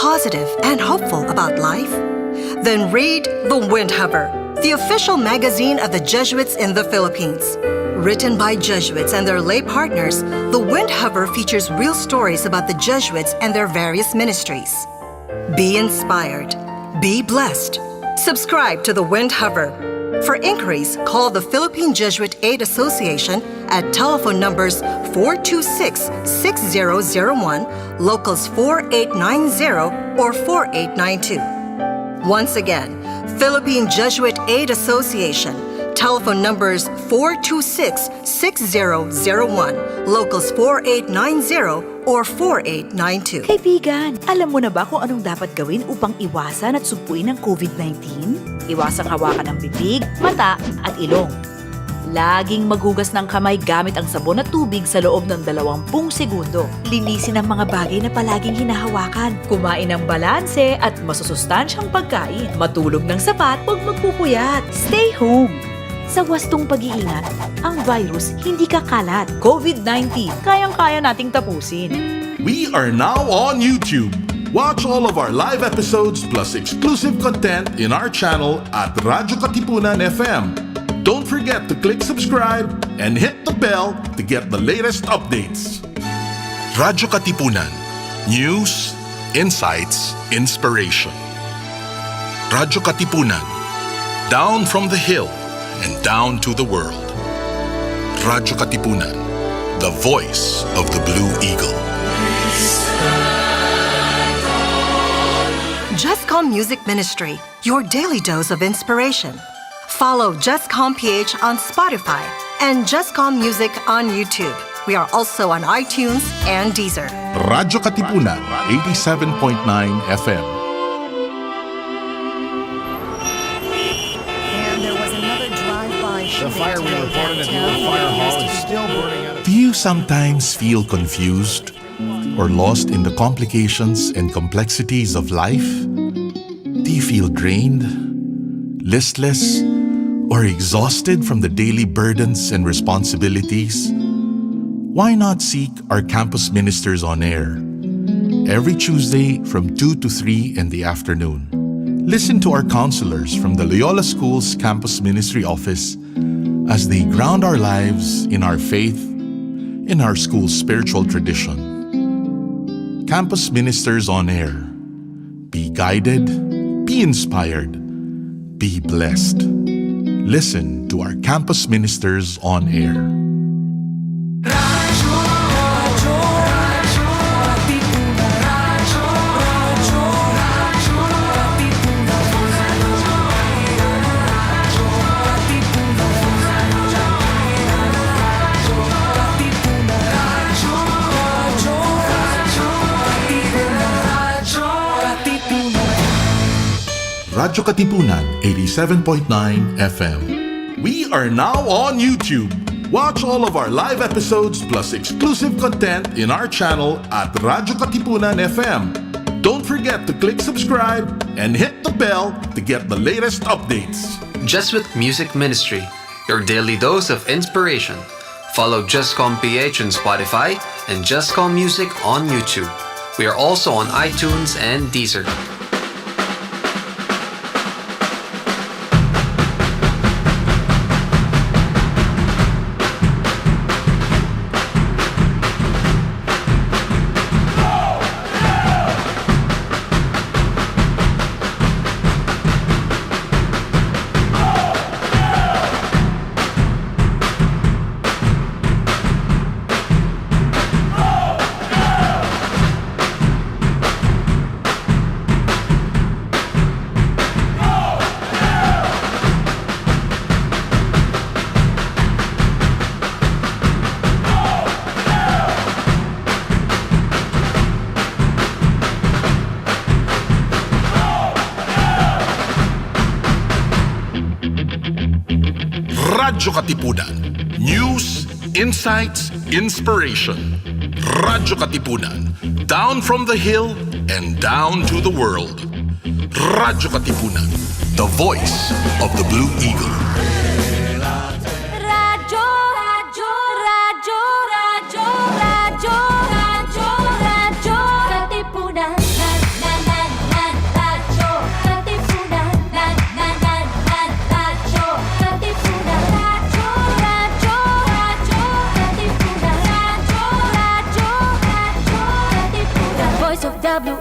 positive and hopeful about life? Then read The Wind Hover, the official magazine of the Jesuits in the Philippines. Written by Jesuits and their lay partners, The Wind Hover features real stories about the Jesuits and their various ministries. Be inspired. Be blessed. Subscribe to The Wind Hover. For inquiries, call the Philippine Jesuit Aid Association at telephone numbers 426-6001, locals 4890 or 4892. Once again, Philippine Jesuit Aid Association, telephone numbers 426-6001, locals 4890 or 4892. Kaibigan, alam mo na ba kung anong dapat gawin upang iwasan at sugpuin ang COVID-19? Iwasang hawakan ang bibig, mata at ilong. Laging maghugas ng kamay gamit ang sabon at tubig sa loob ng 20 segundo. Linisin ang mga bagay na palaging hinahawakan. Kumain ng balanse at masusustansyang pagkain. Matulog ng sapat, huwag magpupuyat. Stay home. Sa wastong pag-iingat, ang virus hindi kakalat. COVID-19, kayang-kaya nating tapusin. We are now on YouTube. Watch all of our live episodes plus exclusive content in our channel at radyo-katipunan FM. Don't forget to click subscribe and hit the bell to get the latest updates. Radyo-Katipunan. News, insights, inspiration. Radyo-Katipunan. Down from the hill and down to the world. Radyo-Katipunan. The voice of the Blue Eagle. Jescom Music Ministry, your daily dose of inspiration. Follow jescom.ph on Spotify and Jescom Music on YouTube. We are also on iTunes and Deezer. Radyo-Katipunan, 87.9 FM. And there was another drive-by shooting. The fire we reported at the old fire hall is still burning out. Do you sometimes feel confused or lost in the complications and complexities of life? Do you feel drained, listless, or exhausted from the daily burdens and responsibilities? Why not seek our campus ministers on air every Tuesday from 2 to 3 in the afternoon? Listen to our counselors from the Loyola School's Campus Ministry Office as they ground our lives in our faith, in our school's spiritual tradition. Campus Ministers on Air. Be guided, be inspired, be blessed. Listen to our Campus Ministers on Air. Radyo-Katipunan, 87.9 FM. We are now on YouTube. Watch all of our live episodes plus exclusive content in our channel at radyo-katipunan FM. Don't forget to click subscribe and hit the bell to get the latest updates. Jesuit Music Ministry, your daily dose of inspiration. Follow jescom.ph on Spotify and Jescom Music on YouTube. We are also on iTunes and Deezer. Radyo-Katipunan. News, insights, inspiration. Radyo-Katipunan. Down from the hill and down to the world. Radyo-Katipunan. The voice of the Blue Eagle. Radyo, radyo, radyo, radyo, radyo, radyo, radyo, Katipunan. Na, na, na,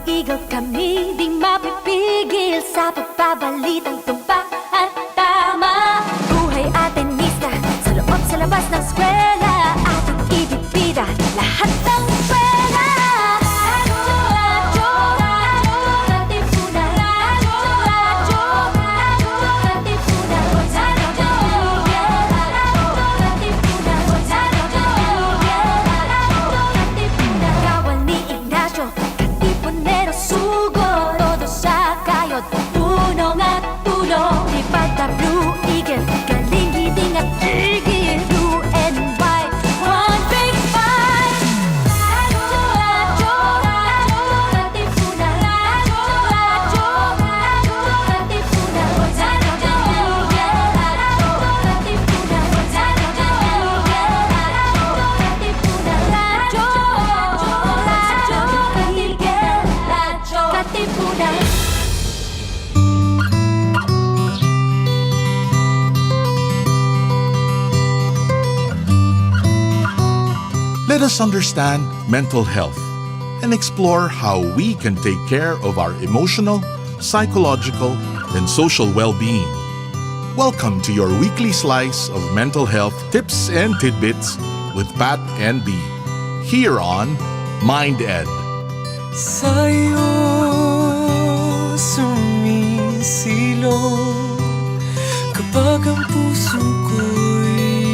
Eagle kami di mapipigil sa pagbabalitang tumpak at tama. Buhay atenista sa loob sa labas ng eskwela, ating ibibida lahat ng pera. Blue Eagle, galing hiding at tigil. Blue and white, one big fight. Radyo, katipunan. Radyo, katipunan. Katipunan. Let us understand mental health and explore how we can take care of our emotional, psychological, and social well-being. Welcome to your weekly slice of mental health tips and tidbits with Pat and B, here on Mind Ed. Sa'yo sumisilong kapag ang puso ko'y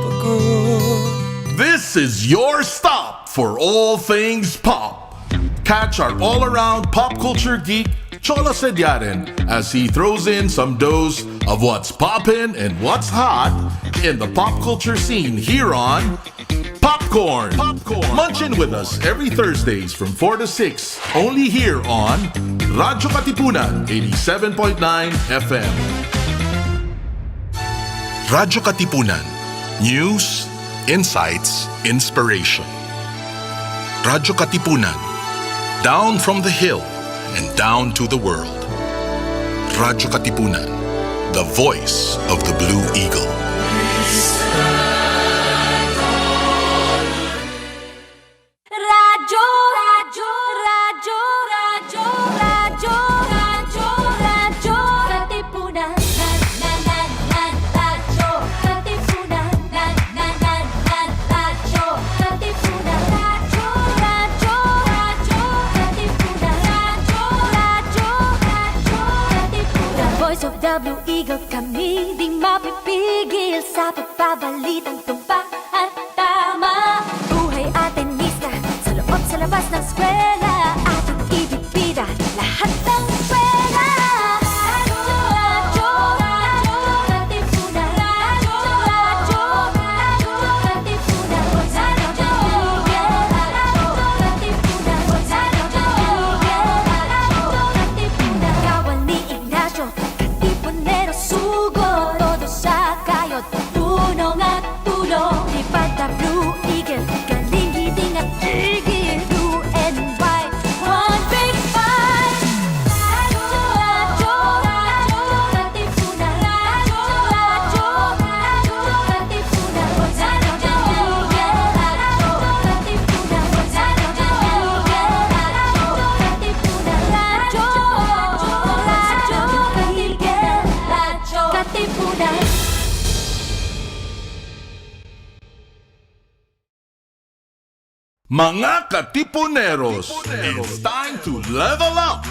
pagod. This is your stop for all things pop. Catch our all-around pop culture geek, Chola Sediaren, as he throws in some dose of what's poppin' and what's hot in the pop culture scene here on Popcorn. Munch in with us every Thursdays from 4 to 6, only here on radyo-katipunan 87.9 FM. Radyo-Katipunan. News, insights, inspiration. Radyo-Katipunan. Down from the hill and down to the world. Radyo-Katipunan. The voice of the Blue Eagle. Radyo, radyo, radyo, radyo, radyo, radyo, radyo, katipunan. Radyo, katipunan. Radyo, katipunan. Radyo, radyo, radyo, katipunan. Radyo, katipunan. The voice of the Blue Eagle, kami di mapipigil sa pagbabalitang tumpak at tama. Buhay atenista sa loob sa labas ng eskwela, ating ibibida lahat ng pera. Radyo, katipunan. Radyo, katipunan. Kawal ni Ignacio, katipunero sugo, todo sa kayod, tunong at tulong. Lipad na Blue Eagle, galing hiding at tigil. Blue and white, one big fight. Radyo, katipunan. Radyo, katipunan. Katipunan. Mga Katipuneros, it's time to level up!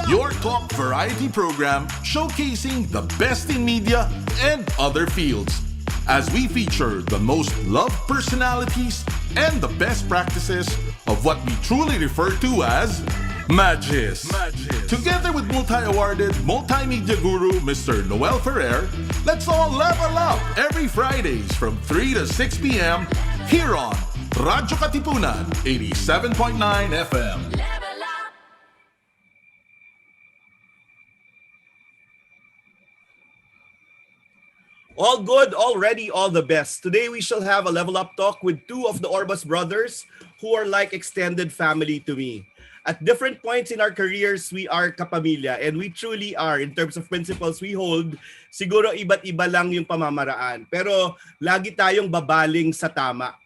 Your talk variety program showcasing the best in media and other fields as we feature the most loved personalities and the best practices of what we truly refer to as Magis. Together with multi-awarded multimedia guru Mr. Noel Ferrer, let's all level up every Fridays from 3 to 6 p.m. here on radyo-katipunan 87.9 FM. All good, all ready, all the best. Today we shall have a level up talk with two of the Orbos Brothers who are like extended family to me. At different points in our careers, we are kapamilya, and we truly are. In terms of principles we hold, siguro iba't iba lang yung pamamaraan. Pero lagi tayong babaling sa tama.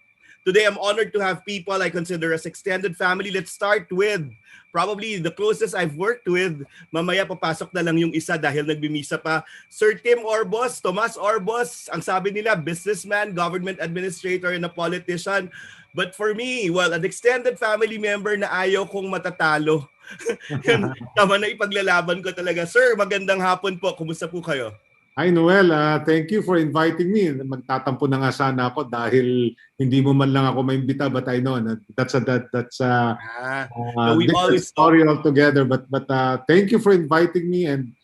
Today, I'm honored to have people I consider as extended family. Let's start with probably the closest I've worked with. Mamaya papasok na lang yung isa dahil nagbimisa pa. Sir Tim Orbos, Tomas Orbos, ang sabi nila, businessman, government administrator, and a politician. But for me, well, an extended family member na ayaw kong matatalo. Yun, tama na ipaglalaban ko talaga. Sir, magandang hapon po. Kumusta po kayo? Hi Noel, thank you for inviting me. Magtatampo na nga sana ako dahil hindi mo man lang ako maimbita, but I know that's a we different always story altogether. But thank you for inviting me, and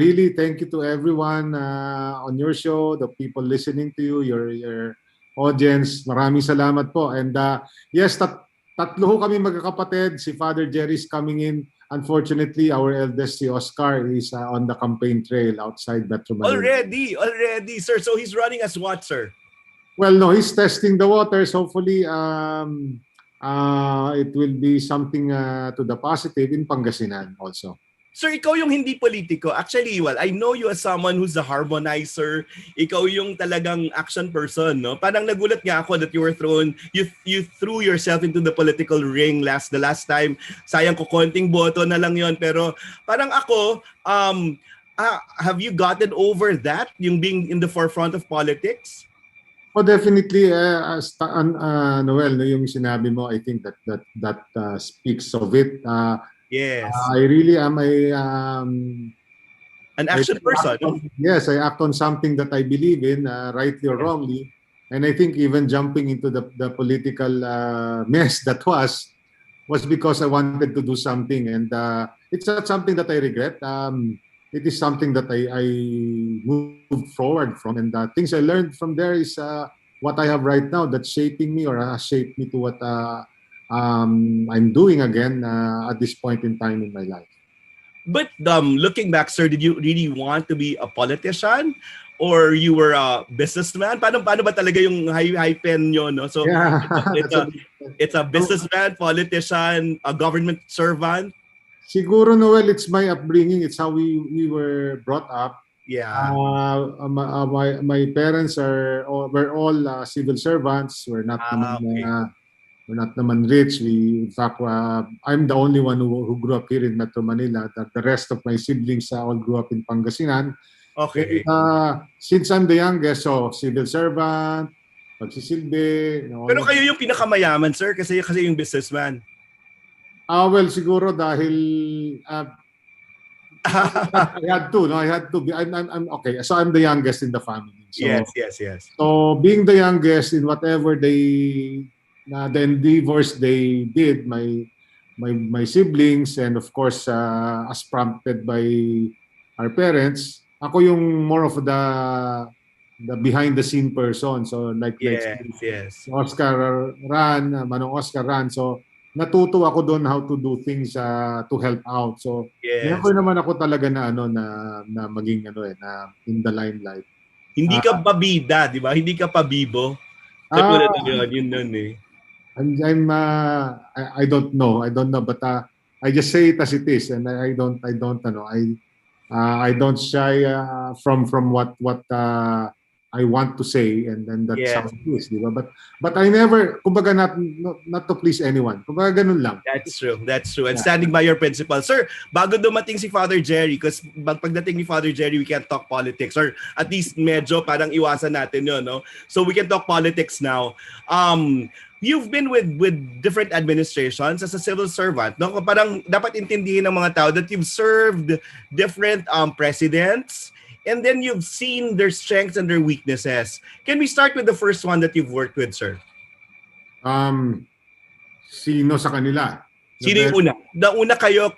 really thank you to everyone on your show, the people listening to you, your audience. Maraming salamat po. And yes, tatlo ho kami magkakapatid. Si Father Jerry's coming in. Unfortunately, our eldest, si Oscar, is on the campaign trail outside Metro Manila. Already, sir. So he's running as what, sir? Well, no, he's testing the waters. Hopefully, it will be something to the positive in Pangasinan also. Sir, ikaw yung hindi politiko. Actually, well, I know you as someone who's a harmonizer. Ikaw yung talagang action person, no? Parang nagulat nga ako that you threw yourself into the political ring the last time. Sayang ko konting boto na lang yon, pero parang ako, have you gotten over that, yung being in the forefront of politics? Oh, definitely, Noel, no, yung sinabi mo, I think that speaks of it. Yes. I really am an action person. Yes, I act on something that I believe in, rightly or wrongly. And I think even jumping into the political mess that was because I wanted to do something. And it's not something that I regret. It is something that I moved forward from. And things I learned from there is what I have right now that's shaping me or has shaped me to what I'm doing again at this point in time in my life. But looking back, sir, did you really want to be a politician or you were a businessman? Paano ba talaga yung high pen nyo, no? So Yeah. it's a businessman, politician, a government servant. Siguro, Noel, it's my upbringing. It's how we were brought up. Yeah. My parents were all civil servants. We're not naman rich. In fact, I'm the only one who grew up here in Metro Manila. The rest of my siblings all grew up in Pangasinan. Okay. Since I'm the youngest, so civil servant, pagsisilbi. Pero kayo yung pinakamayaman, sir, kasi yung businessman. Well, siguro dahil I had to. I'm okay. So I'm the youngest in the family. So, Yes. So being the youngest in whatever the endeavors they did, my siblings, and of course as prompted by our parents, ako yung more of the behind the scene person. So like Yes. Oscar ran, Manong Oscar ran. So natuto ako doon how to do things to help out. So never naman ako talaga na maging na in the limelight. Hindi ka babida, di ba? Hindi ka pabibo. Katulad yun nun eh. I don't know, but I just say it as it is, and I don't shy from what I want to say, and then that's how it is, di ba? But I never, kumbaga not to please anyone. Kumbaga ganun lang. That's true. And standing by your principle. Sir, bago dumating si Father Jerry, because pagdating ni Father Jerry, we can't talk politics, or at least medyo parang iwasan natin yun, no? So we can talk politics now. You've been with different administrations as a civil servant, no? Parang dapat intindihin ng mga tao that you've served different presidents, and then you've seen their strengths and their weaknesses. Can we start with the first one that you've worked with, sir? Sino sa kanila? Sino yung una? Nauna kayo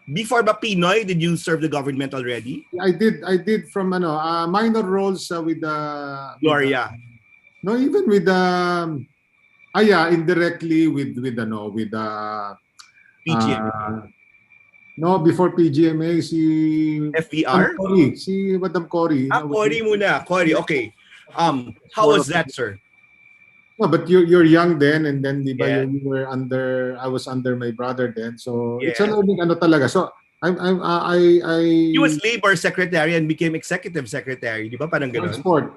before ba Pinoy, did you serve the government already? I did from minor roles with the Gloria. Even with the indirectly with PGMA. Before PGMA, si FER? Madam Cory. Cory muna. Cory, okay. How was that, sir? No, but you're young then, and then I was under my brother then. So it's a learning talaga. So He was labor secretary and became executive secretary. Di ba? Parang ganun. Transport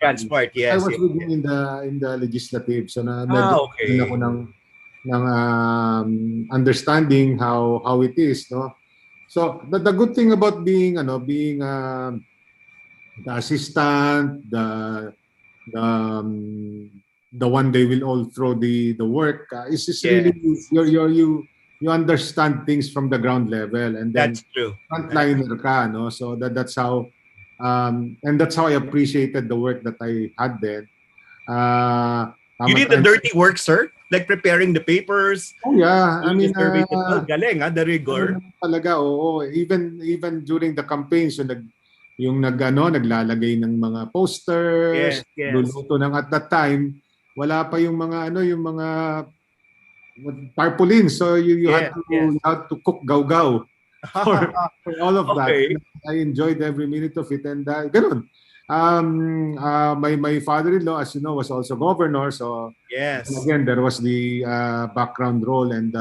Transport. I Yes. was yes. with him in the legislative, so na medyo Okay. ako ng understanding how it is, no. So the good thing about being the assistant, the the one they will all throw the work is really you understand things from the ground level, and then That's true. frontliner ka, no. So that's how and that's how I appreciated the work that I had then. You did the dirty work, sir? Like preparing the papers, Oh yeah, I doing mean the surveys as well. Galing, the rigor. talaga, oo. Even during the campaigns, yung naglalagay ng mga posters, Yes. luluto ng at that time, wala pa yung mga tarpaulin. So you had to cook gaw-gaw for all of that. Okay. I enjoyed every minute of it, and ganun. My father-in-law, as you know, was also governor. So Yes. again, there was the background role and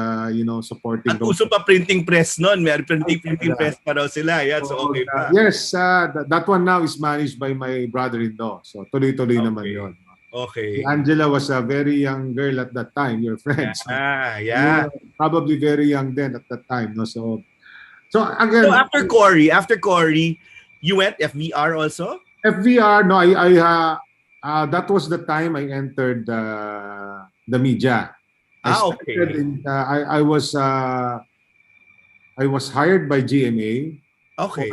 supporting. At uso pa printing press noon. May printing press pa raw sila. Yan, so okay pa. Yes, that one now is managed by my brother-in-law. So tuloy-tuloy naman yon. Okay. Angela was a very young girl at that time, your friend. So, you were probably very young then at that time. No? So again. So after Cory, you went FVR also? FVR, no, that was the time I entered the media. Okay. I was hired by GMA for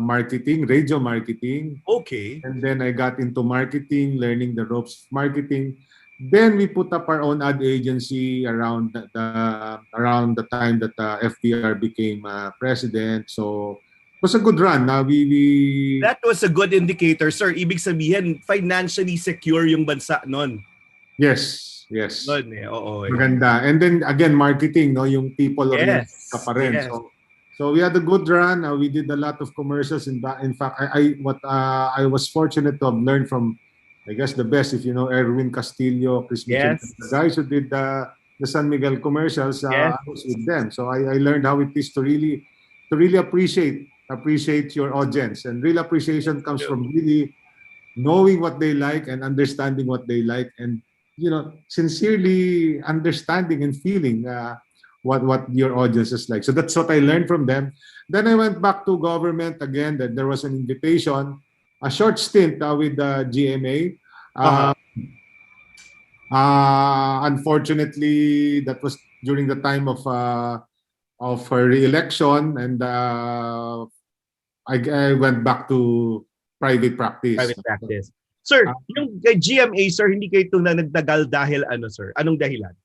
marketing, radio marketing. Okay. And then I got into marketing, learning the ropes of marketing. Then we put up our own ad agency around the time that FBR became president. So it was a good run. That was a good indicator, sir. Ibig sabihin, financially secure yung bansa noon. Yes. Noon oo. Maganda. And then again, marketing, no, yung people-oriented ka pa rin. Yes. So we had a good run. We did a lot of commercials. In fact, I was fortunate to have learned from, I guess, the best. If you know Erwin Castillo, Chris Mitchell, the guys who did the San Miguel commercials, I was with them. So I learned how it is to really appreciate your audience. And real appreciation comes from really knowing what they like and understanding what they like, and sincerely understanding and feeling what your audience is like. So that's what I learned from them. Then I went back to government again. That there was an invitation, a short stint with the GMA. Unfortunately, that was during the time of her re-election, and I went back to private practice. Sir, yung GMA, sir, hindi kayo itong nagtagal dahil ano, sir? Anong dahilan?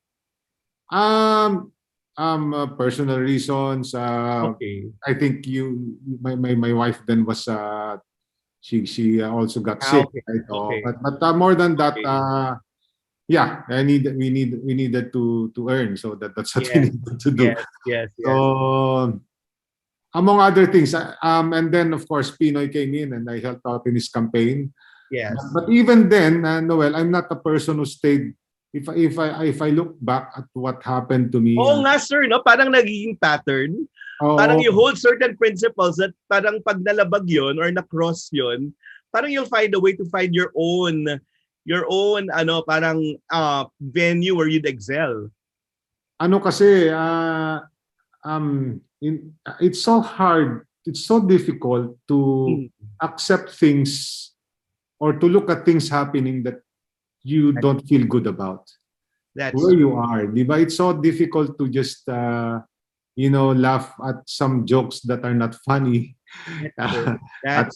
Personal reasons. Okay. I think my wife then was she also got sick. Okay. Right? Okay. But more than that, we needed to earn, so that's what we needed to do. Yes. So among other things, and then of course Pinoy came in and I helped out in his campaign. Yes. But even then, Noel, I'm not the person who stayed. If I look back at what happened to me. Oo nga, sir, no? Parang nagiging pattern. Parang you hold certain principles that parang pag nalabag yun or na-cross yun, parang you'll find a way to find your own parang venue where you'd excel. Kasi it's so hard, it's so difficult to accept things or to look at things happening that you don't feel good about. That's where you are. Diba? It's so difficult to just laugh at some jokes that are not funny at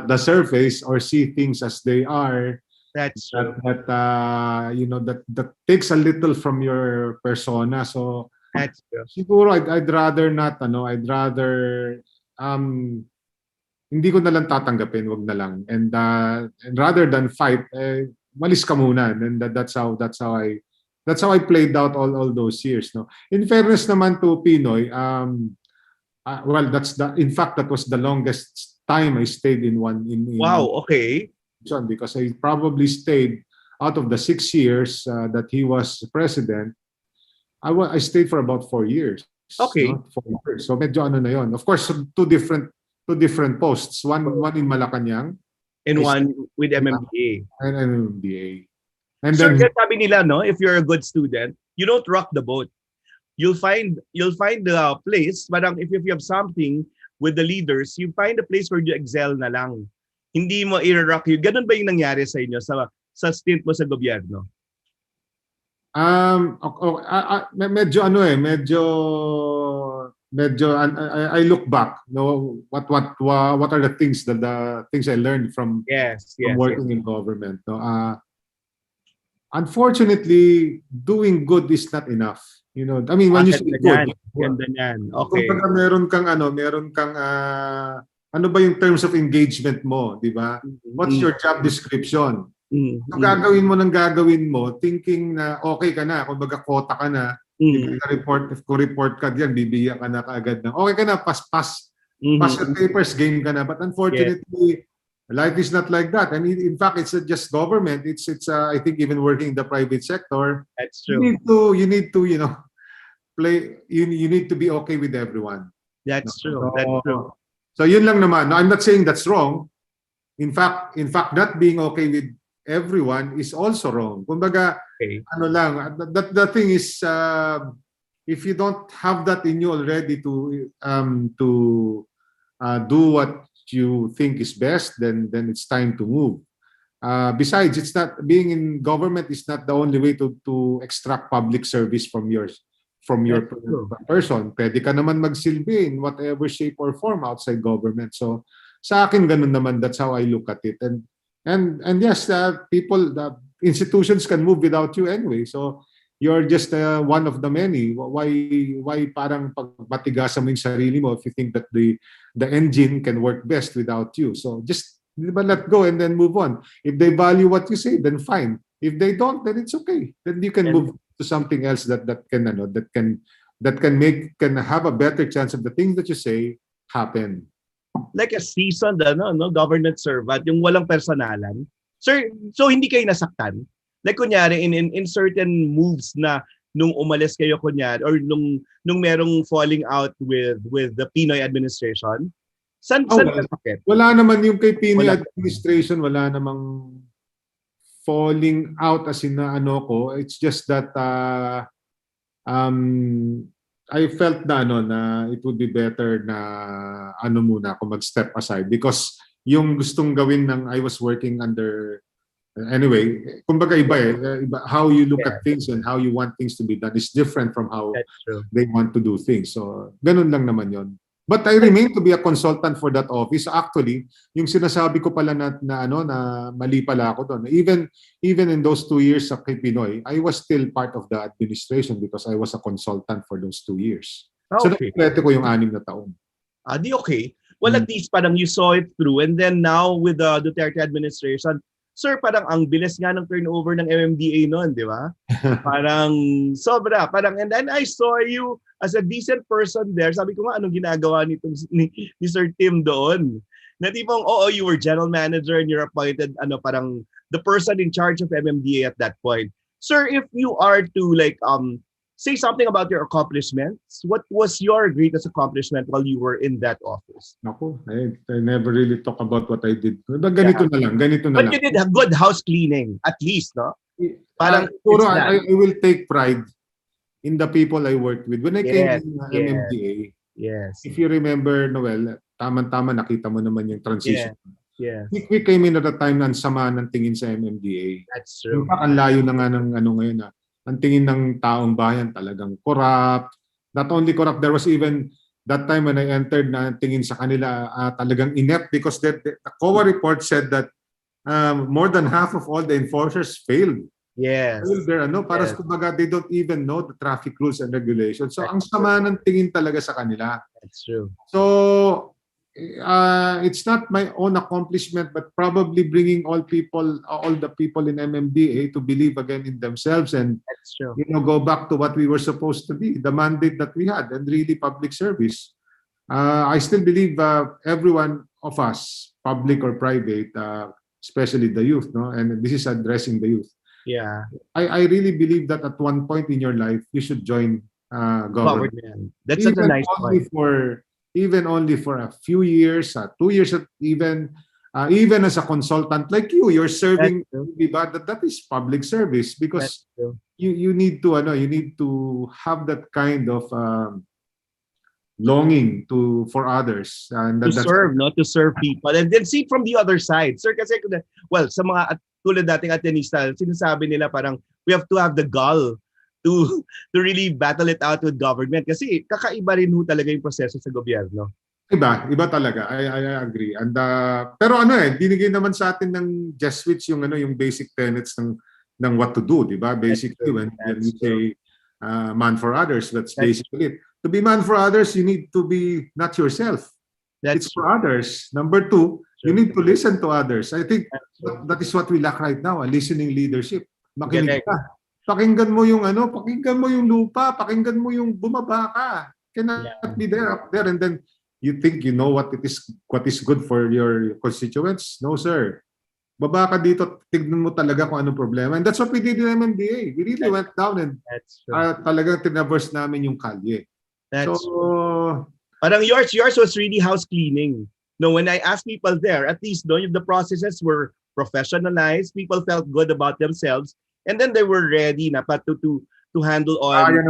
the surface, or see things as they are. That's true. That takes a little from your persona. So that's true. Siguro I'd rather not I'd rather hindi ko na lang tatanggapin, wag na lang. And rather than fight, malis ka muna. And that's how I played out all those years, no. In fairness naman to Pinoy, in fact that was the longest time I stayed in Wow, okay. Because I probably stayed out of the 6 years that he was president. I stayed for about 4 years. Okay. No? 4 years. So medyo ano na yon. Of course, two different posts. One in Malacanang And is- one with MMDA. and MBA. And Sir, then kaya sabi nila, no, if you're a good student, you don't rock the boat. You'll find the place, parang if you have something with the leaders, you find a place where you excel na lang. Hindi mo i-rock yun. Ganun ba yung nangyari sa inyo sa stint mo sa gobyerno? medyo ano medyo I look back, no, what are the things I learned from Yes. working in government, no. Unfortunately, doing good is not enough, you know. I mean, when you say good, Ganda niyan. Okay. kumbaga meron kang ano ba yung terms of engagement mo, di ba? What's your job description? So gagawin mo thinking na okay ka na, kumbaga quota ka na. If report ka diyan, bibigyan ka na kaagad ng okay ka na, pass your papers, game ka na. But unfortunately, life is not like that. And in fact, it's not just government. It's I think even working in the private sector. That's true. You need to you know play. You need to be okay with everyone. That's true. That's true. So yun lang naman. No, I'm not saying that's wrong. In fact, not being okay with everyone is also wrong. Kumbaga, ano lang, the thing is, if you don't have that in you already to do what you think is best, then it's time to move. Besides, it's not being in government is not the only way to extract public service from your person. Pwede ka naman magsilbi in whatever shape or form outside government. So sa akin ganun naman, that's how I look at it. And yes, the institutions can move without you anyway. So you're just one of the many. Why parang pagmatigasan mo yung sarili mo if you think that the engine can work best without you? So just let go and then move on. If they value what you say, then fine. If they don't, then it's okay. Then you can move to something else that can have a better chance of the things that you say happen. Like a seasoned government servant, yung walang personalan. Sir, so hindi kayo nasaktan? Like kunyari in certain moves na nung umalis kayo kunyari or nung merong falling out with the Pinoy administration? San sakit? Wala naman yung kay Pinoy administration, wala namang falling out as in ko. It's just that I felt na it would be better na muna ako mag-step aside because yung gustong gawin I was working under anyway, kumbaga iba how you look at things and how you want things to be done is different from how they want to do things. So ganun lang naman yon. But I remain to be a consultant for that office. Actually, yung sinasabi ko pala na mali pala ako doon. Even in those 2 years sa kay Pinoy, I was still part of the administration because I was a consultant for those 2 years. So nakumpleto ko yung 6 na taon. Di okay. Well, at least parang you saw it through. And then now with the Duterte administration, sir, parang ang bilis nga ng turnover ng MMDA noon, di ba? Parang sobra. And then I saw you as a decent person there. Sabi ko nga, anong ginagawa ni Sir Tim doon? Na tipong, you were general manager and you're appointed, parang the person in charge of MMDA at that point. Sir, if you are to say something about your accomplishments, what was your greatest accomplishment while you were in that office? Naku, I never really talk about what I did. Ganito na lang. But you did a good house cleaning, at least, no? Parang I will take pride in the people I worked with. When I came in MMDA, if you remember, Noel, tama-tama nakita mo naman yung transition. We came in at a time na ang sama ng tingin sa MMDA. That's true. Ang layo na nga ng ngayon na ang tingin ng taong bayan talagang corrupt. Not only corrupt, there was even that time when I entered na tingin sa kanila talagang inept because the COA report said that more than half of all the enforcers failed. Yes. Para kumbaga they don't even know the traffic rules and regulations. So ang sama ng tingin talaga sa kanila. That's true. So it's not my own accomplishment, but probably bringing all the people in MMDA to believe again in themselves and go back to what we were supposed to be, the mandate that we had, and really public service. I still believe every one of us, public or private, especially the youth, and this is addressing the youth. Yeah. I really believe that at one point in your life, you should join government. That's such a nice only point. even only for a few years, 2 years, even as a consultant like you're serving, diba? That is public service because you need to have that kind of longing for others and To serve, not to serve people. And then see from the other side. Sir, kasi, well, sa mga tulad dating Atenista, sinasabi nila parang we have to have the gall to really battle it out with government. Kasi kakaiba rin ho talaga yung proseso sa gobyerno. Iba talaga. I agree. And pero binigay naman sa atin ng Jesuits yung basic tenets ng what to do, di ba? Basically when you say man for others, that's basically it. To be man for others, you need to be not yourself. It's for others. Number two, you need to listen to others. I think that is what we lack right now, a listening leadership. Makinig ka. Pakinggan mo yung pakinggan mo yung lupa, pakinggan mo yung bumaba ka. Cannot be there up there and then you think you know what is good for your constituents? No, sir. Baba ka dito, tignan mo talaga kung anong problema. And that's what we did in MMDA. We really went down and talagang tinaverse namin yung kalye. Parang yours was really house cleaning. No, when I asked people there, at least the processes were professionalized, people felt good about themselves, and then they were ready na to handle all. Kaya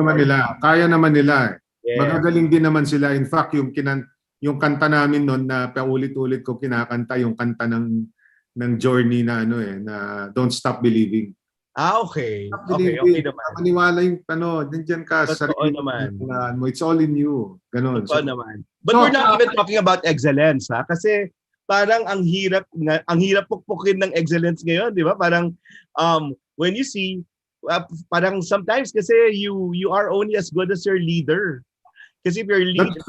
naman nila. Yeah. Magagaling din naman sila. In fact, yung kanta namin noon na paulit-ulit ko kinakanta, yung kanta ng Journey na na Don't Stop Believing. Okay. Okay naman. Maniwala yung nandiyan ka sa sarili mo. It's all in you. Ganon. Naman. But we're not even talking about excellence, ha? Kasi parang ang hirap pukpukin ng excellence ngayon, di ba? Parang when you see parang sometimes kasi you are only as good as your leader. Kasi if you're leader,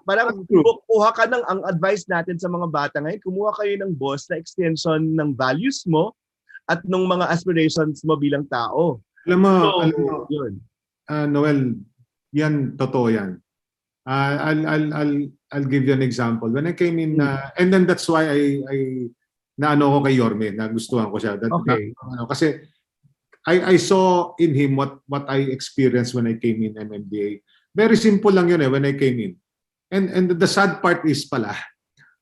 parang kuha ka ang advice natin sa mga bata ngayon, kumuha kayo ng boss na extension ng values mo at nung mga aspirations mo bilang tao. Alam mo, yun. Noel, yan, totoo yan. I'll give you an example. When I came in, and then that's why I naano ko kay Yorme, nagustuhan ko siya. Kasi I saw in him what I experienced when I came in MMDA. Very simple lang yun when I came in. And the sad part is pala,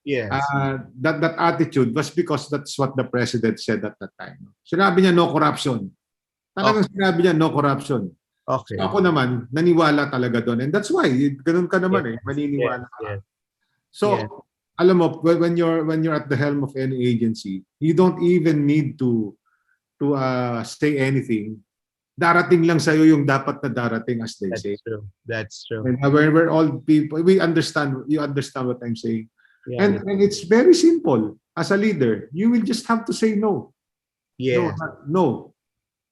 yes. That attitude was because that's what the president said at that time. Sinabi niya no corruption. Talagang sinabi niya no corruption. Okay. So ako naman, naniwala talaga doon. And that's why, ganun ka naman maniniwala ka. So, alam mo, when you're at the helm of any agency, you don't even need to say anything. Darating lang sa'yo yung dapat na darating, as they say. That's true. And we're all people, you understand what I'm saying. Yeah. And it's very simple. As a leader, you will just have to say no. Yeah. No.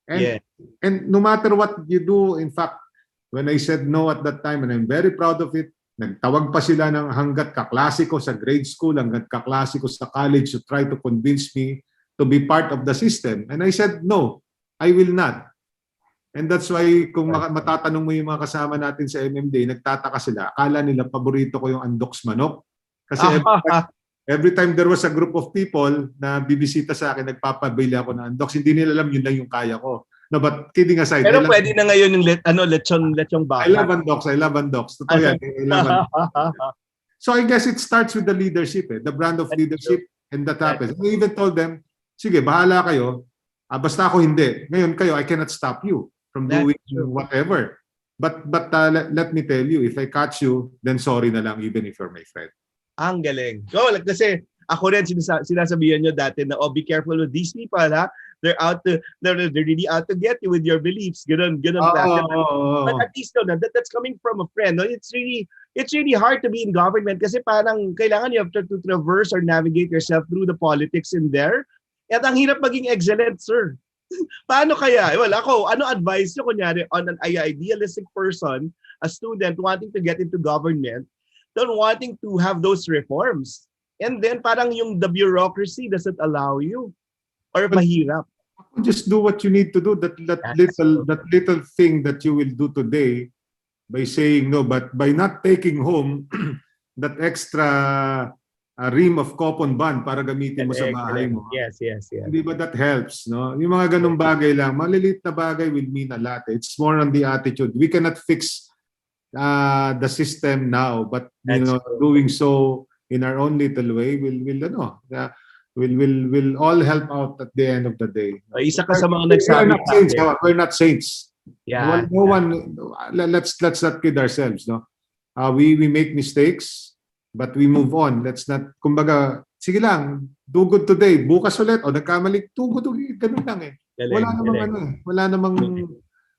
And no matter what you do, in fact, when I said no at that time, and I'm very proud of it, nagtawag pa sila ng hanggat kaklase ko sa grade school, hanggat kaklase ko sa college to try to convince me to be part of the system. And I said, no, I will not. And that's why kung matatanong mo yung mga kasama natin sa MMD, nagtataka sila. Akala nila paborito ko yung andoks manok. Kasi every time there was a group of people na bibisita sa akin, nagpapabili ako ng andoks. Hindi nila alam yun lang yung kaya ko. No, but kidding aside. Pero pwede na ngayon yung lechong baka. I love andoks. Totoo yan. I love andoks. So I guess it starts with the leadership, the brand of leadership, and that happens. I even told them, sige, bahala kayo. Basta ako hindi. Ngayon kayo, I cannot stop you from doing whatever. But let me tell you, if I catch you, then sorry na lang, even if you're my friend. Ang galing. Kasi ako rin sinasabihan nyo dati na be careful with these people, ha? They're really out to get you with your beliefs. Ganun. But at least that's coming from a friend. No? It's really hard to be in government kasi parang kailangan you have to traverse or navigate yourself through the politics in there. At ang hirap maging excellent, sir. Paano kaya? Well, ano advice nyo kunyari on an idealistic person, a student wanting to get into government, then wanting to have those reforms. And then parang the bureaucracy doesn't allow you. Or mahirap. Just do what you need to do. That little thing that you will do today by saying no, but by not taking home that extra ream of coupon bond para gamitin mo sa bahay mo. Yes. Hindi ba that helps? No? Yung mga ganung bagay lang, maliliit na bagay will mean a lot. It's more on the attitude. We cannot fix the system now, but That's doing so in our own little way will all help out at the end of the day. Isa ka sa mga We're nagsabi not sa saints. akin. We're not saints. Yeah. No one. Let's not kid ourselves. No, we make mistakes, but we move on. Let's not. Kumbaga, sige lang. Do good today. Bukas ulit. O nagkamali. Do good ulit. Ganun lang eh. Wala namang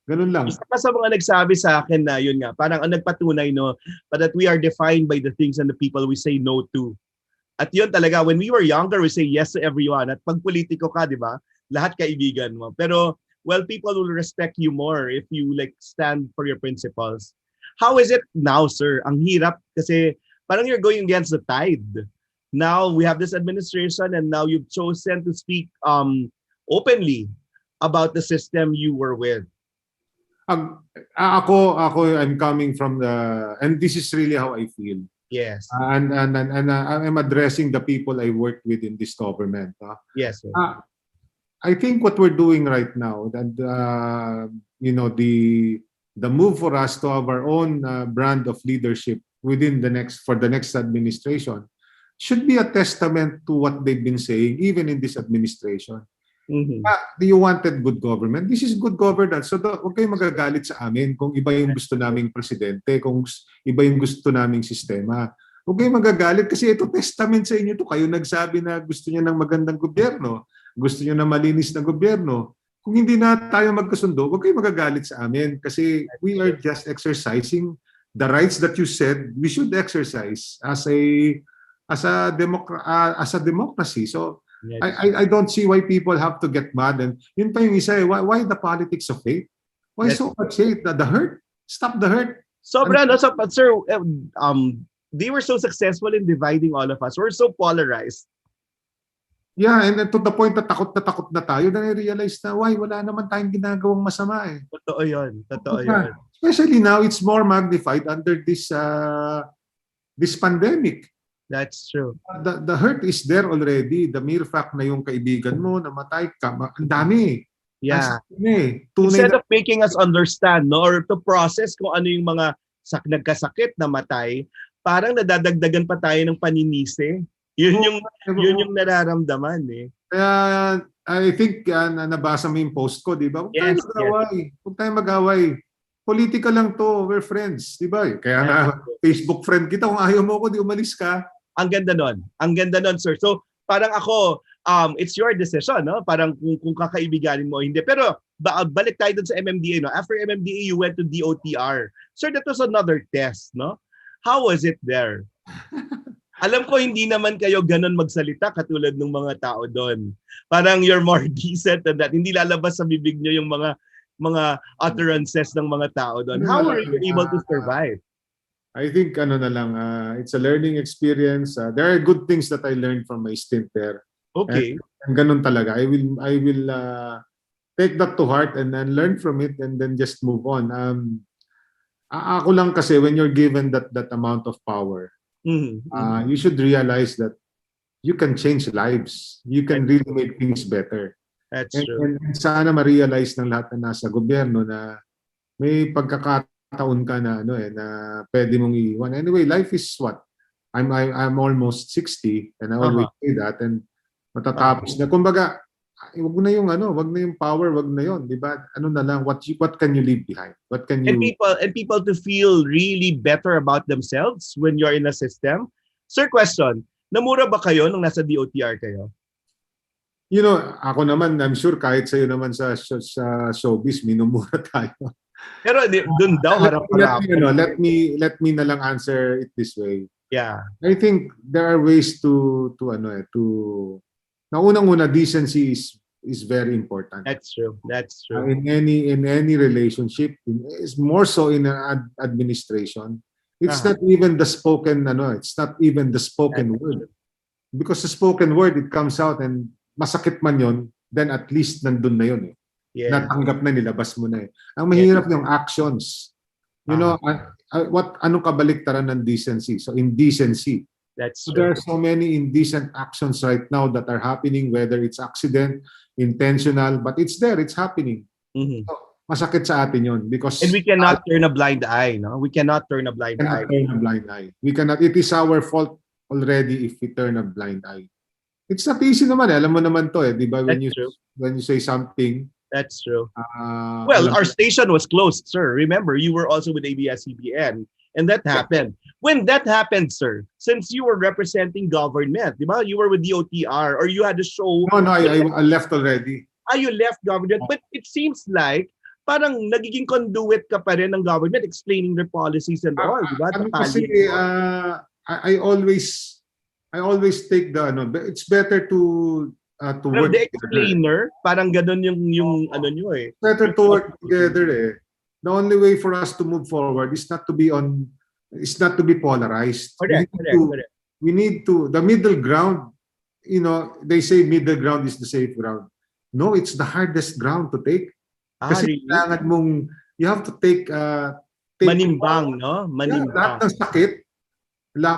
ganun lang. Isa pa sa mga nagsabi sa akin na yun nga, parang ang nagpatunay that we are defined by the things and the people we say no to. At yun talaga, when we were younger, we say yes to everyone. At pag politiko ka, di ba? Lahat kaibigan mo. Pero, well, people will respect you more if you like stand for your principles. How is it now, sir? Ang hirap kasi parang you're going against the tide. Now, we have this administration and now you've chosen to speak openly about the system you were with. Ako, I'm coming from and this is really how I feel. Yes. And I'm addressing the people I work with in this government. Yes. Sir. I think what we're doing right now, that the move for us to have our own brand of leadership for the next administration should be a testament to what they've been saying, even in this administration. Mm-hmm. You wanted good government. This is good governance. So huwag kayong magagalit sa amin kung iba yung gusto naming presidente, kung iba yung gusto naming sistema. Huwag kayong magagalit kasi ito testament sa inyo to. Kayo nagsabi na gusto niyo ng magandang gobyerno, gusto niyo ng malinis na gobyerno. Kung hindi na tayo magkasundo, huwag kayong magagalit sa amin kasi we are just exercising the rights that you said we should exercise as a democracy. So I don't see why people have to get mad. And yun pa yung isa why the politics of hate? Why so much hate? The hurt? Stop the hurt. Sobra, no? So, but sir, they were so successful in dividing all of us. We're so polarized. Yeah, and to the point na takot na tayo, then I realize na wala naman tayong ginagawang masama eh. Totoo yun. Totoo yun. Especially now, it's more magnified under this pandemic. That's true. The hurt is there already. The mere fact na yung kaibigan mo namatay ka, ang dami. Yeah. Instead of making us understand, no, or to process kung ano yung mga nagkasakit na matay, parang nadadagdagan pa tayo ng paninisi. Yun yung nararamdaman eh. Kaya I think nabasa mo yung post ko, di ba? Huwag tayong mag-away. Politika lang to. We're friends, di ba? Kaya nga Facebook friend kita. Kung ayaw mo ko, di umalis ka. Ang ganda nun, sir. So, parang ako, it's your decision, no? Parang kung kakaibiganin mo, hindi. Pero, balik tayo dun sa MMDA, no? After MMDA, you went to DOTR. Sir, that was another test, no? How was it there? Alam ko, hindi naman kayo ganun magsalita katulad ng mga tao doon. Parang you're more decent than that. Hindi lalabas sa bibig nyo yung mga utterances ng mga tao doon. How were you able to survive? I think it's a learning experience. There are good things that I learned from my stint there. Okay. And ganun talaga. I will take that to heart and then learn from it and then just move on. Ako lang kasi when you're given that amount of power, you should realize that you can change lives. You can really make things better. That's true. And sana ma-realize ng lahat na nasa gobyerno na may pagkakataon ka na na pwede mong iiwan. Anyway, life is what? I'm almost 60 and I always say that and matatapos na. Kumbaga, wag na yung power, wag na yun, di ba? Ano na lang, what can you leave behind? What can you and people to feel really better about themselves when you're in a system? Sir, question, namura ba kayo nung nasa DOTR kayo? Ako naman, I'm sure kahit sa'yo naman sa showbiz, minumura tayo. Pero dun daw harap-harap. Let me na lang answer it this way. Yeah. I think there are ways to na unang-una, decency is very important. That's true. In any relationship, is more so in an administration. It's not even the spoken word. Because the spoken word, it comes out and masakit man yon, then at least nandun na yun eh. Yeah. Natanggap na, nilabas mo na eh. Ang mahirap yung actions. Anong kabaliktaran ng decency? So indecency. That's true. There are so many indecent actions right now that are happening, whether it's accident, intentional, but it's there, it's happening. Mm-hmm. So, masakit sa atin yun because And we cannot turn a blind eye, no? We cannot turn a blind eye. turn a blind eye. We cannot. It is our fault already if we turn a blind eye. It's not easy naman. Alam mo naman to, di ba? That's true. When you say something, That's true. Well, alam our mo- station was closed, sir. Remember, you were also with ABS-CBN, and that happened. When that happened, sir, since you were representing government, di ba? You were with DOTR, or you had a show. No, I left already. You left government, but it seems like parang nagiging conduit ka pa rin ng government explaining their policies and all, di ba? Kasi I always take the it's better to Well, work the together. explainer, parang ganun yung ano nyo eh. Better to work together eh. The only way for us to move forward is not to be polarized. Correct. We need to the middle ground. They say middle ground is the safe ground. No, it's the hardest ground to take. Kasi Really? kailangan mong you have to take Manimbang, no? Yeah, Manimbang. lahat ng sakit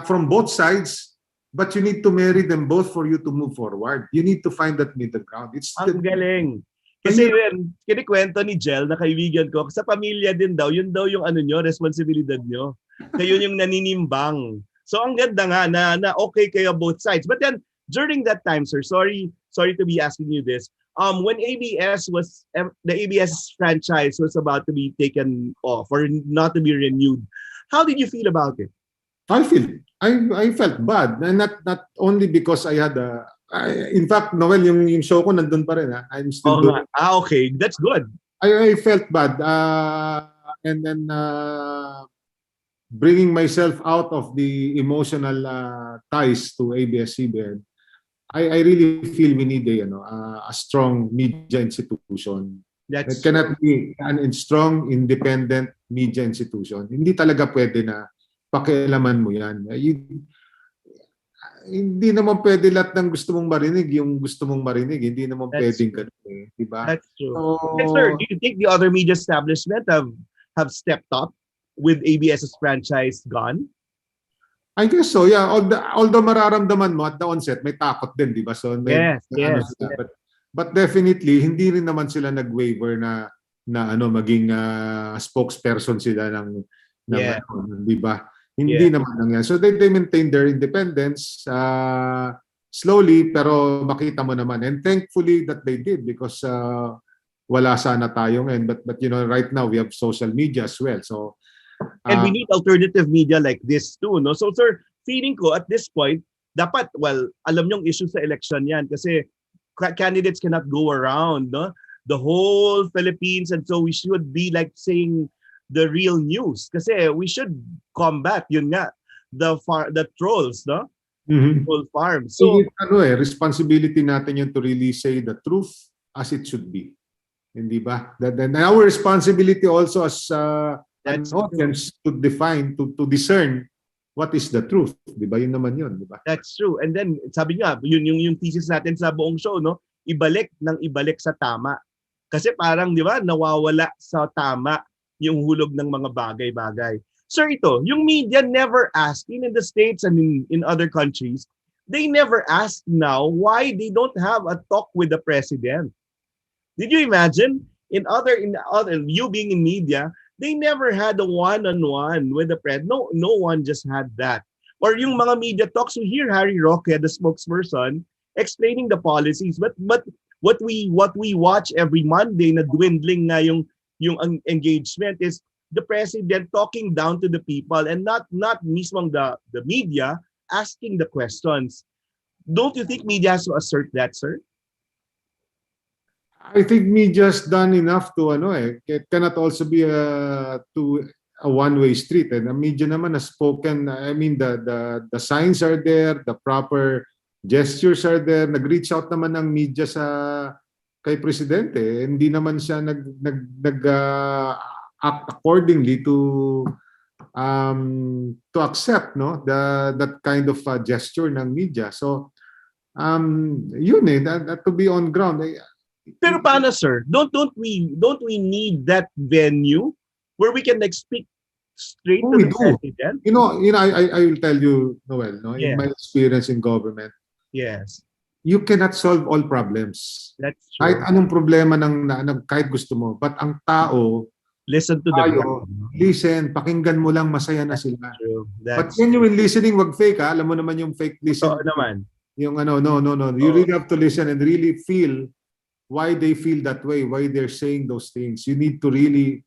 from both sides, but you need to marry them both for you to move forward. You need to find that middle ground. Ang galing. Kasi kinikwento ni Jel na kaibigan ko, sa pamilya din daw, yun daw yung ano nyo, responsibilidad nyo. Kayo yung naninimbang. So ang ganda nga na okay kayo both sides. But then, during that time, sir, sorry to be asking you this, when the ABS franchise was about to be taken off or not to be renewed, how did you feel about it? I felt bad, and not only because I had in fact, Noel, yung show ko nandun pa rin. I'm still doing. Okay, that's good. I felt bad, and then bringing myself out of the emotional ties to ABS-CBN. I really feel we need a strong media institution. It cannot be a strong, independent media institution. Hindi talaga pwede na pakialaman mo yan. Hindi naman pwede lahat ng gusto mong marinig yung gusto mong marinig. Hindi naman pwedeng ganun eh. Diba? That's true. So, Yes, sir, do you think the other media establishment have stepped up with ABS's franchise gone? I guess so, yeah. Although mararamdaman mo at the onset, may takot din, di ba? So, Yes. But definitely, hindi rin naman sila nag-waiver na maging spokesperson sila ng di ba? Hindi naman nangyari. So they maintain their independence slowly, pero makita mo naman. And thankfully that they did because wala sana tayo ngayon. But right now we have social media as well. So and we need alternative media like this too, no? So sir, feeling ko at this point, dapat, alam nyong issue sa election yan kasi candidates cannot go around, no? The whole Philippines, and so we should be like saying the real news kasi we should combat yun nga the trolls, no? Troll farms. So responsibility natin yun to really say the truth as it should be. Hindi ba? Then our responsibility also as an audience to define, to discern what is the truth. Di ba? Yun naman yun. Di ba? That's true. And then, sabi nga, yun yung thesis natin sa buong show, no? Ibalik sa tama. Kasi parang, di ba, nawawala sa tama yung hulog ng mga bagay-bagay. Sir, ito, yung media never asked, in the States and in other countries, they never ask now why they don't have a talk with the president. Did you imagine? In other, you being in media, they never had a one-on-one with the president. No one just had that. Or yung mga media talks, we hear Harry Roque, the spokesperson, explaining the policies. But what we watch every Monday na dwindling nga yung engagement is the president talking down to the people and not mismong the media asking the questions. Don't you think media has to assert that, sir? I think media's done enough to it cannot also be a one-way street. And the media naman has spoken. I mean the signs are there, the proper gestures are there. Nag-reach out naman ng media kay presidente. Hindi naman siya act accordingly to accept that kind of gesture ng media. So yun that to be on ground. Pero paano, sir? Don't we need that venue where we can speak straight to the president? I will tell you, Noel, in my experience in government. Yes. you cannot solve all problems. That's Kahit true. anong problema kahit gusto mo. But ang tao, Listen to the tayo, ground. No? listen, pakinggan mo lang, masaya na That's sila. true. But That's genuine listening, wag fake ha. Alam mo naman yung fake totoo listening. naman. Yung no. You Oo. really have to listen and really feel why they feel that way, why they're saying those things. You need to really,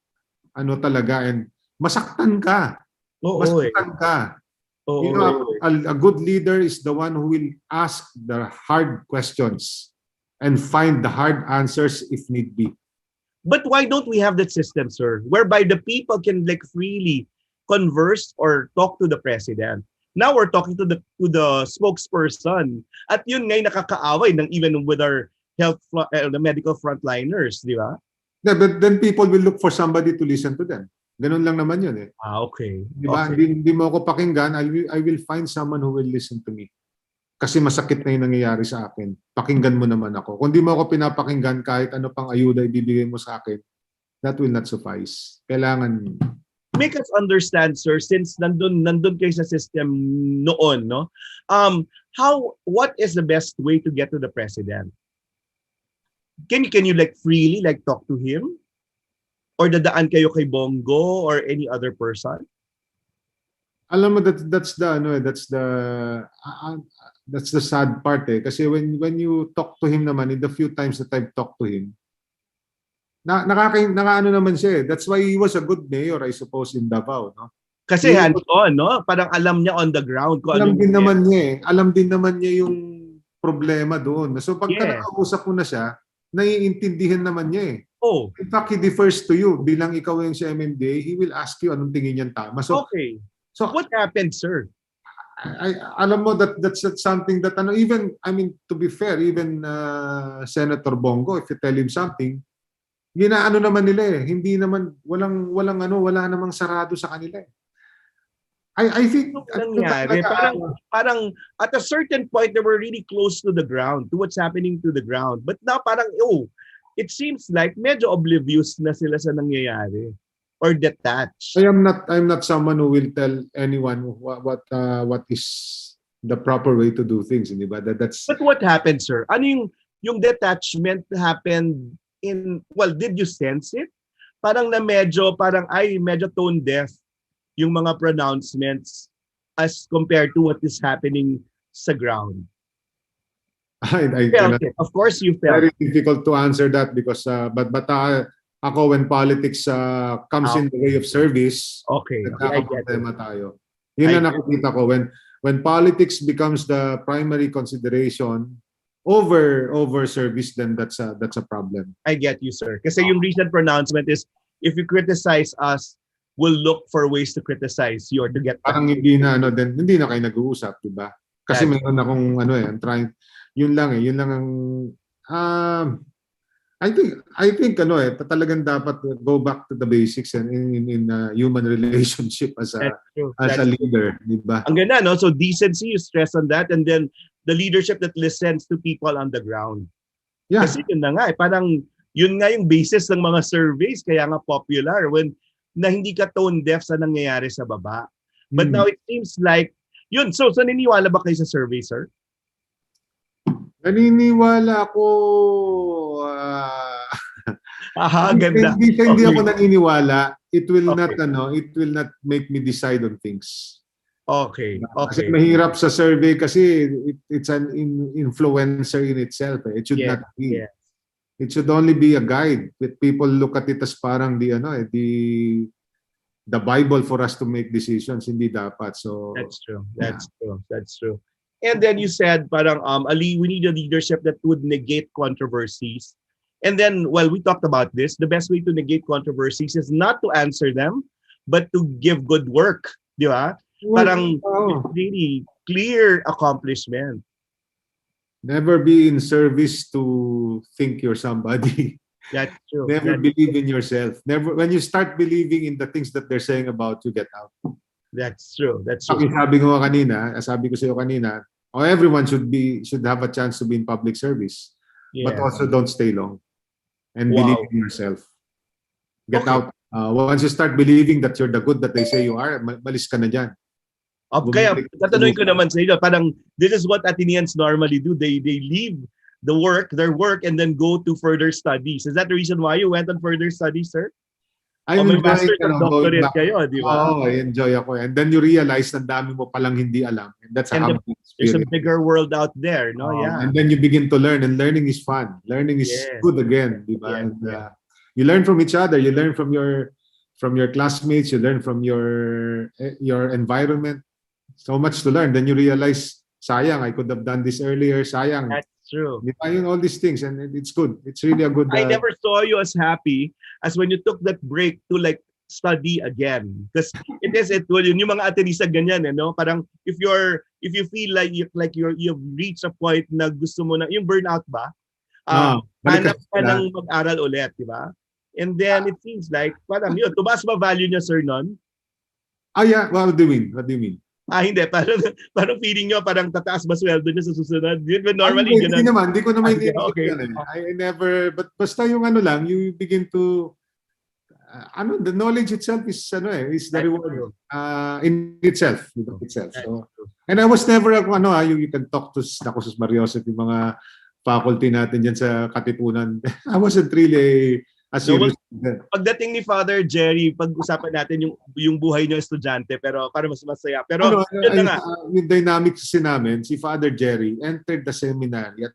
talaga, and masaktan ka. Oo eh. Masaktan ka. Oo, You know, a good leader is the one who will ask the hard questions and find the hard answers if need be. But why don't we have that system, sir, whereby the people can like freely converse or talk to the president? Now we're talking to the spokesperson. At yun ngay nakakaaway ng even with our the medical frontliners, di ba? Yeah, but then people will look for somebody to listen to them. Ganun lang naman yun eh. Okay. Di ba? Okay. Hindi mo ako pakinggan, I will find someone who will listen to me. Kasi masakit na yung nangyayari sa akin. Pakinggan mo naman ako. Kung di mo ako pinapakinggan, kahit ano pang ayuda ibibigay mo sa akin, that will not suffice. Kailangan... Make us understand, sir, since nandun kayo sa system noon, no? What is the best way to get to the president? Can you like freely like talk to him? Or dadaan kayo kay Bongo or any other person? Alam mo, that's the sad part eh. Kasi when you talk to him naman, in the few times that I've talked to him, nakaano naman siya eh. That's why he was a good mayor, I suppose, in Davao, no? Kasi hands-on, no? Parang alam niya on the ground. Alam din naman niya eh. Alam din naman niya yung problema doon. So pagka nakausap mo na siya, naiintindihan naman niya eh. Oh. In fact, he defers to you. Bilang ikaw yung si MMDA, he will ask you anong tingin niyan tama. So, okay. So what happened, sir? Alam mo that's something that even, I mean, to be fair, even Senator Bongo, if you tell him something, ginaano naman nila eh. Hindi naman, wala namang sarado sa kanila eh. I think nangyari, parang at a certain point they were really close to the ground, to what's happening to the ground. But now parang it seems like medyo oblivious na sila sa nangyayari or detached. I'm not someone who will tell anyone what is the proper way to do things, di ba? But what happened, sir? Ano yung detachment happened did you sense it? Parang medyo tone deaf yung mga pronouncements as compared to what is happening sa ground. I felt it. Of course you felt very difficult to answer that because but ako when politics comes in the way of service, nagkakaproblema tayo. Yun na nakikita ko when politics becomes the primary consideration over service, then that's a problem. I get you, sir. Kasi yung recent pronouncement is if you criticize us, we'll look for ways to criticize you or to get parang hindi na hindi na kayo nag-uusap, di ba? Kasi meron akong I'm trying yun lang ang I think talagang dapat go back to the basics and in human relationship as a leader, di ba? Ang ganda, no? So decency, you stress on that, and then the leadership that listens to people on the ground. Yeah. Kasi yun na nga, parang yun nga yung basis ng mga surveys, kaya nga popular na hindi ka tone deaf sa nangyayari sa baba. But now it seems like yun. So naniniwala ba kayo sa survey, sir? Naniniwala ako. Ganda. Hindi ako naniniwala. It will not make me decide on things. Okay. Kasi mahirap sa survey kasi it's an influencer in itself. It should not be. Yes. It should only be a guide. That people look at it as parang the Bible for us to make decisions. Hindi dapat. So that's true. That's true. And then you said parang Ali, we need a leadership that would negate controversies. And then we talked about this. The best way to negate controversies is not to answer them, but to give good work, di ba? Parang really clear accomplishment. Never be in service to think you're somebody. That's true. Never believe in yourself. Never. When you start believing in the things that they're saying about you, get out. That's true. Sabi ko sa iyo kanina, everyone should have a chance to be in public service. Yeah. But also don't stay long. And believe in yourself. Get out. Once you start believing that you're the good that they say you are, malis ka na dyan. Kaya bumalik sa tatanungin ko lupa. naman sa inyo, parang this is what Athenians normally do. They leave their work, and then go to further studies. Is that the reason why you went on further studies, sir? I'm May enjoying master's at going doctorate back. kayo, di ba? I enjoy ako. And then you realize na dami mo palang hindi alam. And that's a And humbling there's a experience. bigger world out there, no? Yeah. And then you begin to learn, and learning is fun. Learning is Yes. good again, di ba? Yes, And, yes. you learn from each other. You learn from your classmates. You learn from your environment. So much to learn. Then you realize, sayang, I could have done this earlier. Sayang. That's true. Di ba? All these things, and it's good. It's really a good. I never saw you as happy as when you took that break to like study again. Because yung mga Atenisa ganyan, no? Parang if you feel like you've reached a point na gusto mo na, yung burnout ba? Balik Hanap ka ng mag-aral ulit, di ba? And then it seems like, parang yun, tumaas ba value niya, sir, nun? Yeah. What do you mean? What do you mean? Hindi. Parang feeling nyo, parang tataas ba sweldo niya sa susunod? Yun ba normally? Hindi naman. Hindi ko naman Okay. I never, but basta yung lang, you begin to, the knowledge itself is the reward in itself. So, and I was never, you can talk to Sus Mariosep, yung mga faculty natin dyan sa Katipunan. I wasn't really a serious student. Pagdating ni Father Jerry, pag-usapan natin yung buhay niyo estudyante, pero para mas masaya. Pero yun na nga. Yung dynamics kasi namin, si Father Jerry entered the seminary at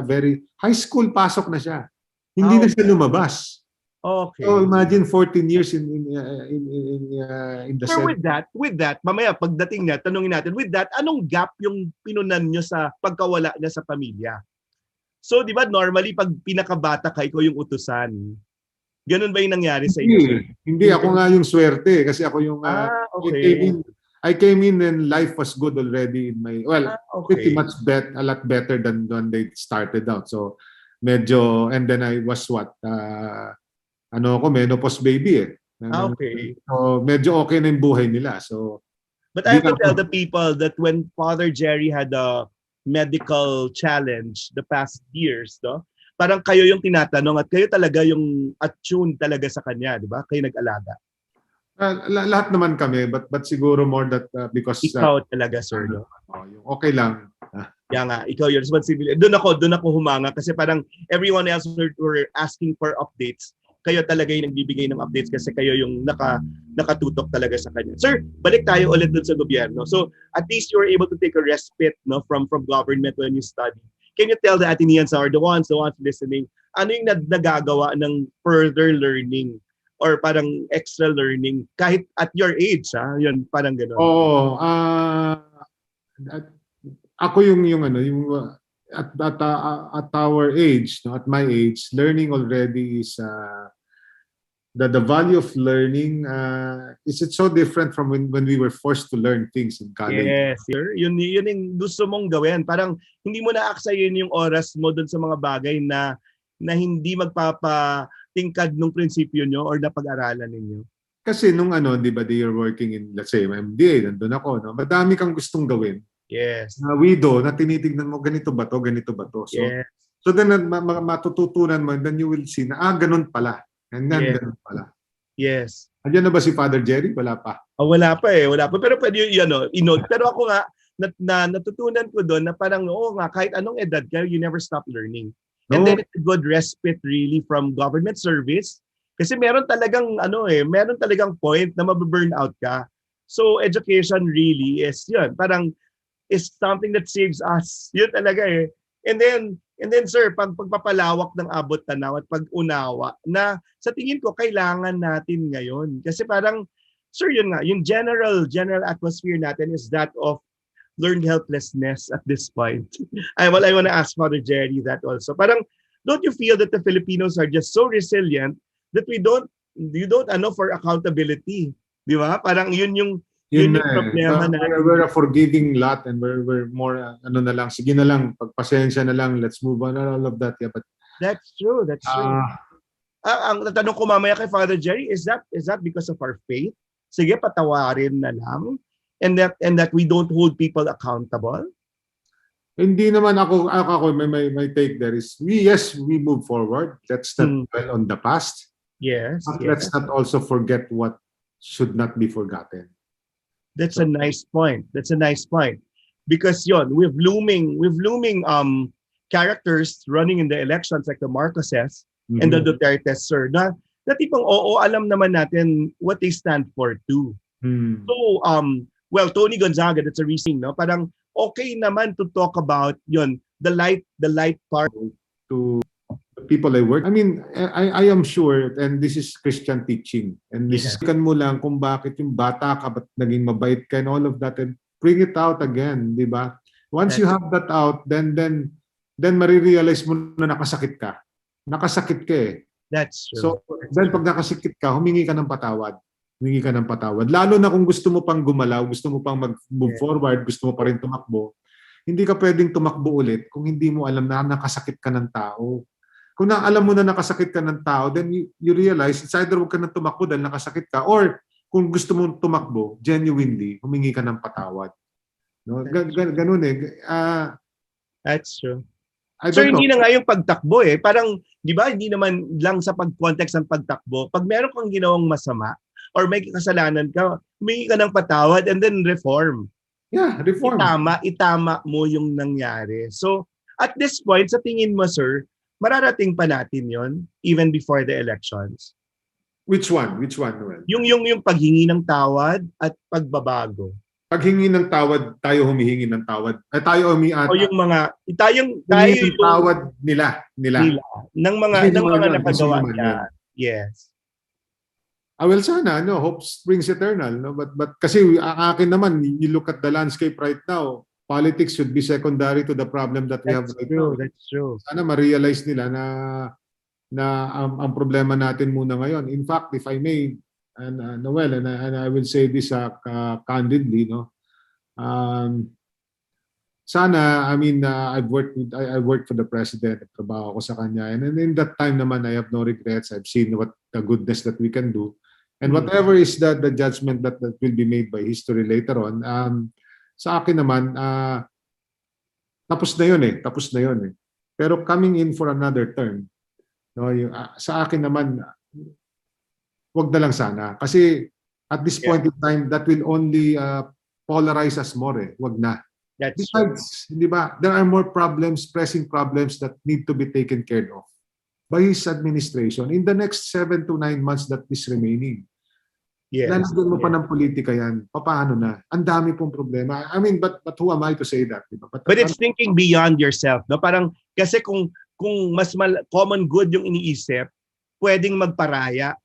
very high school, pasok na siya. Hindi na siya lumabas. Okay. So imagine 14 years in the So seminary. with that, mamaya pagdating niya, tanungin natin, with that, anong gap yung pinunan niyo sa pagkawala niya sa pamilya? So, di ba, normally, pag pinakabata ka, ikaw yung utusan. Ganun ba yung nangyari sa inyo? Hindi, ako nga yung swerte kasi ako yung okay. I came in and life was good already in my pretty Okay. much a lot better than when they started out. So medyo, and then I was menopause baby eh. Okay. So medyo okay na yung buhay nila. So But I have to tell the people that when Father Jerry had a medical challenge the past years, no? Parang kayo yung tinatanong at kayo talaga yung attuned talaga sa kanya, di ba? Kayo nag-alaga. lahat naman kami, but siguro more that because Ikaw talaga, sir, no? yung okay lang. Kaya nga, ikaw yung responsibility. Doon ako humanga kasi parang everyone else were asking for updates. Kayo talaga yung nagbibigay ng updates kasi kayo yung nakatutok talaga sa kanya. Sir, balik tayo ulit dun sa gobyerno. So, at least you were able to take a respite, no, from government when you study. Can you tell the Athenians or the ones listening, ano yung nagagawa ng further learning or parang extra learning kahit at your age, yun, parang gano'n. Ako yung at our age, no, at my age, learning already is the value of learning is it so different from when we were forced to learn things in college. Yes, sir. Yun yung gusto mong gawin. Parang hindi mo na-aksayin yung oras mo dun sa mga bagay na hindi magpapatingkad ng prinsipyo nyo or napag-aralan ninyo. Kasi nung di ba, you're working in, let's say, MDA, nandun ako, no? Madami kang gustong gawin. Yes. Widow, na tinitignan mo, ganito ba to? So, yes. So then, matututunan mo, and then you will see na, ganun pala. And then, ganun pala. Yes. Andiyan na ba si Father Jerry? Wala pa. Wala pa. Pero pwede i-note. Pero ako nga, natutunan ko doon na parang, kahit anong edad ka, you never stop learning. And then it's a good respite really from government service. Kasi meron talagang point na mababurn out ka. So education really is yun. Parang is something that saves us. Yun talaga eh. And then sir, pagpapalawak ng abot tanaw at pag-unawa na sa tingin ko kailangan natin ngayon. Kasi parang, sir, yun nga, yung general atmosphere natin is that of learned helplessness at this point. I want to ask Father Jerry that also. Parang, don't you feel that the Filipinos are just so resilient that you don't for accountability? Di ba? Parang yun yung problema natin. We're a forgiving lot and we're more na lang, sige na lang, pagpasensya na lang, let's move on, all of that. Yeah, but that's true. Ang tanong ko mamaya kay Father Jerry, is that because of our faith? Sige, patawarin na lang. And that we don't hold people accountable? Hindi naman ako my take there is we move forward. Let's not dwell on the past. Yes. But let's not also forget what should not be forgotten. That's a nice point. That's a nice point. Because yon, we've looming characters running in the elections like the Marcoses and the Dutertes, sir. Na tipong alam naman natin what they stand for too. So well, Tony Gonzaga, that's a reason, no? Parang okay naman to talk about yon, the light part to the people I work. I mean, I am sure, and this is Christian teaching, and this is kan mo lang kung bakit yung bata ka, ba't naging mabait ka and all of that, and bring it out again, di ba? Once you have that out, then marirealize mo na nakasakit ka. Nakasakit ka eh. That's true. So, then pag nakasakit ka, humingi ka ng patawad. Humingi ka ng patawad. Lalo na kung gusto mo pang gumalaw, gusto mo pang mag-move forward, gusto mo pa rin tumakbo, hindi ka pwedeng tumakbo ulit kung hindi mo alam na nakasakit ka ng tao. Kung alam mo na nakasakit ka ng tao, then you realize it's either huwag ka nang tumakbo dahil nakasakit ka, or kung gusto mo tumakbo, genuinely, humingi ka ng patawad. No? Ganun eh. That's true. So hindi na nga yung pagtakbo eh. Parang, di ba, hindi naman lang sa pag-context ng pagtakbo. Pag meron kang ginawang masama or may kasalanan ka, humingi ka ng patawad and then reform. Yeah, reform. Itama mo yung nangyari. So, at this point, sa tingin mo, sir, mararating pa natin yon even before the elections? Which one, Noel? Yung paghingi ng tawad at pagbabago. Paghingi ng tawad, tayo humihingi ng tawad. Tayo o yung mga tayong tawad nila ng mga nakagawa niya. Yes. Well, sana hope springs eternal, no? But kasi ang akin naman, you look at the landscape right now, politics should be secondary to the problem that we have right now. That's true. Sana ma-realize nila na ang problema natin muna ngayon. In fact, if I may, and Noel, and I will say this candidly, no. Sana, I mean, I worked for the president, trabaho ko sa kanya, and in that time naman I have no regrets. I've seen what the goodness that we can do, and whatever is the judgment that will be made by history later on. Sa akin naman, tapos na yun eh. Pero coming in for another term, no, sa akin naman, wag na lang sana. Kasi at this point in time, that will only polarize us more eh. Wag na. Besides, di ba, there are more pressing problems that need to be taken care of by his administration in the next 7 to 9 months that is remaining. Lalagyan mo pa ng politika yan. Paano na? Ang dami pong problema. I mean, but who am I to say that? Diba? But it's thinking beyond yourself. No? Parang, kasi kung mas common good yung iniisip, pwedeng magparaya.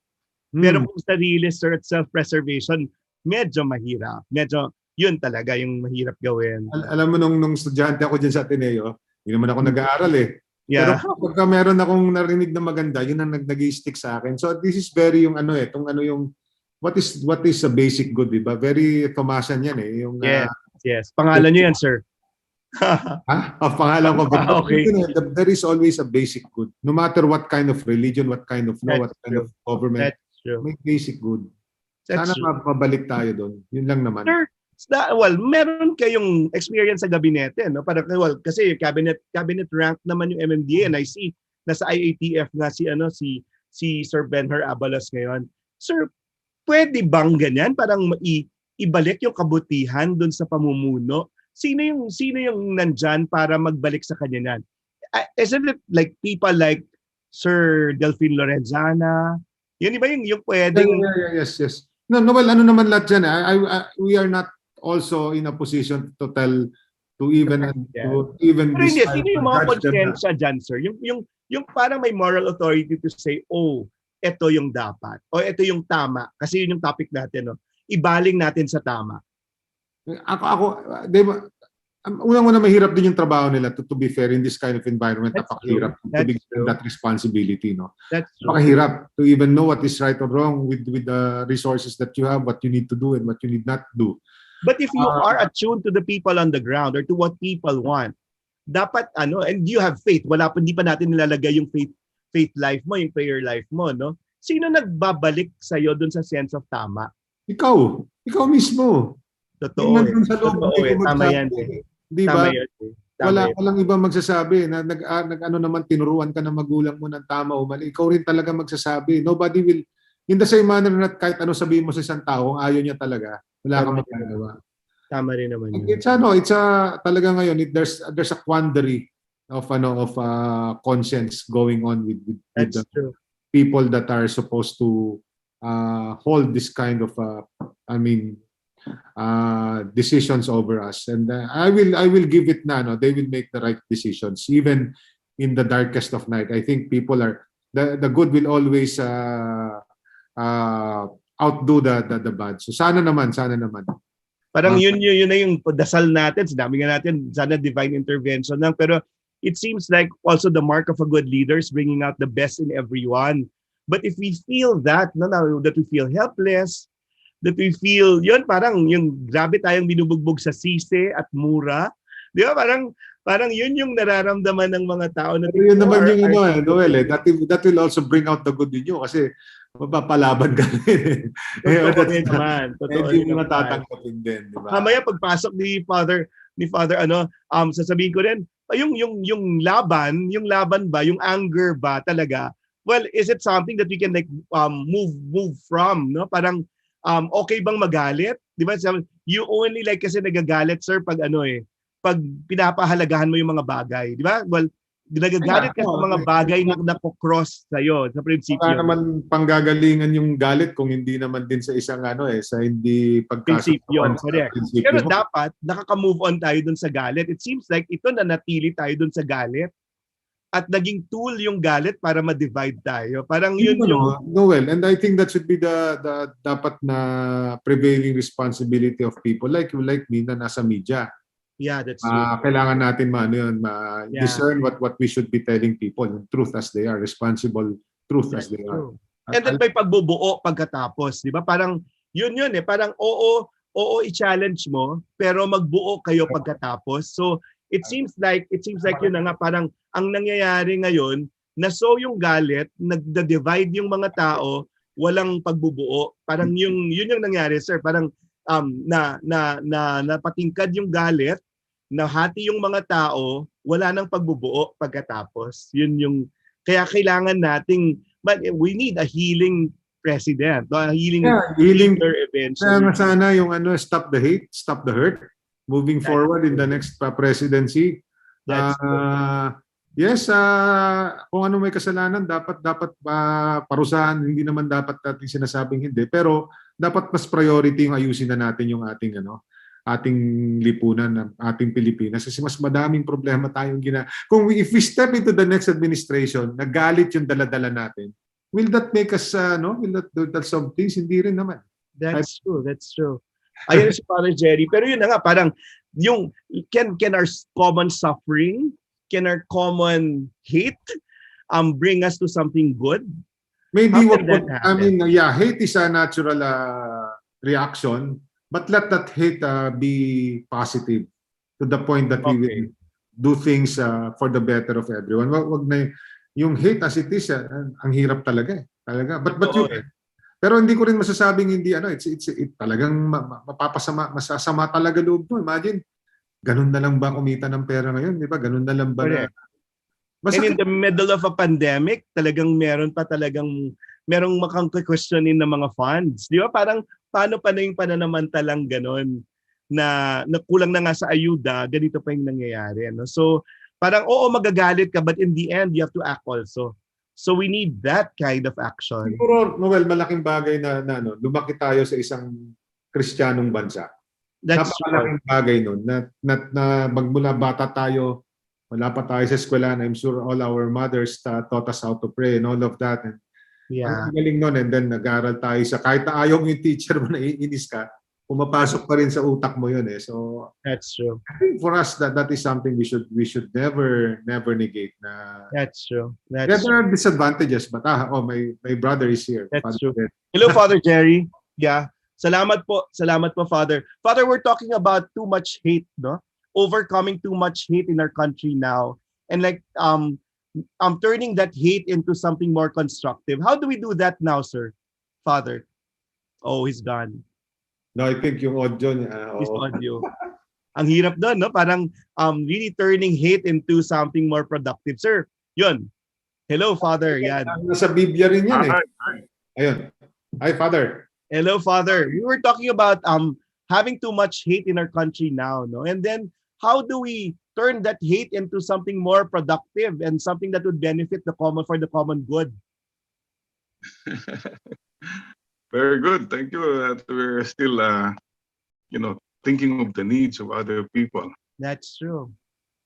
Pero kung sarili, sir, at self-preservation, medyo mahirap. Medyo, yun talaga yung mahirap gawin. Alam mo, nung estudyante ako dyan sa Ateneo, hindi naman ako nag-aaral eh. Yeah. Pero pagka meron akong narinig na maganda, yun ang nag-stick sa akin. So this is very yung yung what is a basic good, diba? Very Tomasan yan eh. Yung, yes. Pangalan nyo yan, sir. Pangalan ko. Okay. There is always a basic good. No matter what kind of religion, what kind of law, what kind of government. That's true. May basic good. That's Sana mabalik tayo doon. Yun lang naman. Sir, meron kayong experience sa gabinete, no? Para kasi cabinet rank naman yung MMDA, and I see nasa IATF nga si Sir Benher Abalos ngayon. Sir, pwede bang ganyan parang ibalik yung kabutihan doon sa pamumuno? Sino yung nandyan para magbalik sa kanya yan? Isn't it like people like Sir Delphine Lorenzana? Yun ba yung pwedeng... Yes. No, well, ano naman lahat dyan. We are not also in a position to tell, to even Pero hindi, sino yung mga konsensya dyan, sir? Yung parang may moral authority to say, ito yung dapat. O ito yung tama. Kasi yun yung topic natin. No? Ibaling natin sa tama. Unang-una mahirap din yung trabaho nila to be fair in this kind of environment. Napakahirap to be given that responsibility. No? That's true. Napakahirap to even know what is right or wrong with the resources that you have, what you need to do and what you need not do. But if you are attuned to the people on the ground or to what people want, dapat and you have faith. Hindi pa natin nilalagay yung faith life mo, yung prayer life mo, no? Sino nagbabalik sa iyo dun sa sense of tama? Ikaw mismo. Totoo. Tama yan. Di ba? Walang ibang magsasabi na naman tinuruan ka ng magulang mo ng tama o mali. Ikaw rin talaga magsasabi. in the same manner na kahit ano sabihin mo sa isang tao, kung ayaw niya talaga, wala kang magagawa. Tama rin naman yun. It's talaga ngayon, there's a quandary of conscience going on with That's the true. people that are supposed to hold this kind of decisions over us. And I will give it na, no, they will make the right decisions even in the darkest of night. I think people are the good will always outdo the bad. So sana naman. Parang yun na yung dasal natin. Sinabi nga natin, sana divine intervention lang. Pero it seems like also the mark of a good leader is bringing out the best in everyone. But if we feel that, that we feel helpless, that we feel, yun, parang yung grabe tayong binubugbog sa sisi at mura. Di ba? Parang yun yung nararamdaman ng mga tao na yun naman yung Noel, that will also bring out the good in you kasi mapapalaban ka rin. Totoo din naman. Hindi mo matatanggapin din, di ba? Mamaya pagpasok ni Father sasabihin ko rin, yung laban ba, yung anger ba talaga? Well, is it something that we can like move from, no? Parang okay bang magalit? Di ba? You only like kasi nagagalit, sir, pag pag pinapahalagahan mo yung mga bagay, di ba? Well, nagagalit ka sa mga bagay na napokross sa'yo, sa prinsipyo. Baka naman panggagalingan yung galit kung hindi naman din sa isang sa hindi prinsipyo. Correct. Pero dapat, nakaka-move on tayo dun sa galit. It seems like ito na natili tayo dun sa galit at naging tool yung galit para ma-divide tayo. Parang yun yung... Noel, and I think that should be the dapat na prevailing responsibility of people like me na nasa media. Yeah, that's true. Kailangan natin discern what we should be telling people, truth as they are, responsible truth as they are. And then may pagbubuo pagkatapos, di ba? Parang yun parang oo i-challenge mo, pero magbuo kayo pagkatapos. So it seems like yun na nga, parang ang nangyayari ngayon, naso yung galit, nagda-divide yung mga tao, walang pagbubuo. Parang yun yung nangyari, sir. Parang napatingkad yung galit, nahati yung mga tao, wala nang pagbubuo pagkatapos. Yun yung kaya kailangan nating, but we need a healing president, a healing leader eventually. Sana yung stop the hate, stop the hurt, moving forward in the next presidency. Yes, kung ano may kasalanan dapat parusahan, hindi naman dapat natin sinasabing hindi, pero dapat mas priority yung ayusin na natin yung ating ating lipunan, ating Pilipinas kasi mas madaming problema tayong if we step into the next administration, nagalit yung dala-dala natin, will that make us will that solve things? Hindi rin naman. That's true. Ayun si Father Jerry, pero yun na nga, parang yung can our common suffering, can our common hate bring us to something good? Maybe hate is a natural reaction, but let that hate be positive to the point that we will do things for the better of everyone. Wag na yung hate as it is, ang hirap talaga talaga. But pero hindi ko rin masasabing hindi it's talagang masasama talaga loob mo. Imagine, ganun na lang ba kumita ng pera ngayon, di ba? Ganun na lang ba na and in the middle of a pandemic, talagang merong makang-questionin ng mga funds. Di ba? Parang, paano pa na yung pananamantalang ganon na kulang na nga sa ayuda, ganito pa yung nangyayari. So, parang, magagalit ka, but in the end, you have to act also. So, we need that kind of action. Siguro, Noel, malaking bagay na lumaki tayo sa isang Kristiyanong bansa. Napakalaking bagay nun na magmula bata tayo, wala pa tayo sa eskwelahan. I'm sure all our mothers taught us how to pray and all of that. And ang galing nun. And then nag-aaral tayo kahit na ayaw mo yung teacher mo, naiinis ka, pumapasok pa rin sa utak mo yun So that's true. I think for us that is something we should never negate. That's true. There are disadvantages, but my brother is here. That's true. Hello, Father Jerry. Yeah. Salamat po, Father. Father, we're talking about too much hate, no? Overcoming too much hate in our country now, and turning that hate into something more constructive. How do we do that now, sir, Father? Oh, he's gone. No, I think yung audio niya. His audio. Ang hirap doon, no? Parang really turning hate into something more productive, sir. Yun. Hello, Father. Yan. Nasa Biblia rin yan. Ayun. Hi, Father. Hello, Father. We were talking about having too much hate in our country now, no? And then how do we turn that hate into something more productive and something that would benefit the common good? Very good. Thank you. That we're still, thinking of the needs of other people. That's true.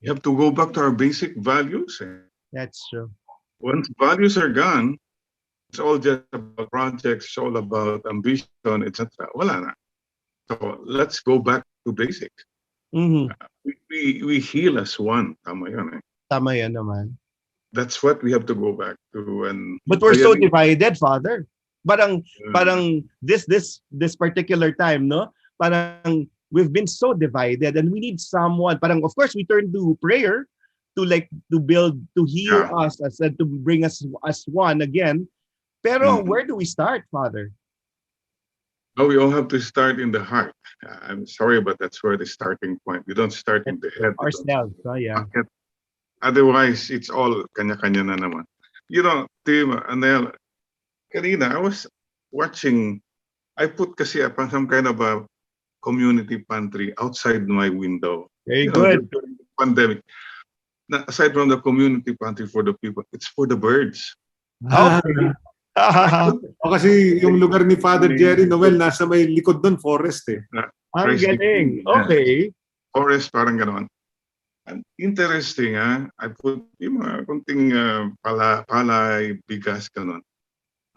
You have to go back to our basic values. That's true. Once values are gone, it's all just about projects, it's all about ambition, etc. Wala na. So let's go back to basics. Mm-hmm. We heal as one. Tama yun eh. Tama yan naman. That's what we have to go back to. And But we're so divided, Father. Parang this particular time, no? Parang we've been so divided and we need someone. Parang of course we turn to prayer to heal us and to bring us as one again. Pero where do we start, Father? Oh, we all have to start in the heart. I'm sorry, but that's where the starting point. We don't start in the head. Ourselves. Yeah. Otherwise, it's all kanya-kanya na naman. You know, Tim, Anel, kanina, I was watching, I put kasi some kind of a community pantry outside my window. Very good. During the pandemic. Now, aside from the community pantry for the people, it's for the birds. Okay. O kasi yung lugar ni Father Jerry Noel nasa may likod doon, forest eh. Ang galing. Okay. Forest, parang gano'n. And interesting, I put yung mga kunting palay, bigas, gano'n.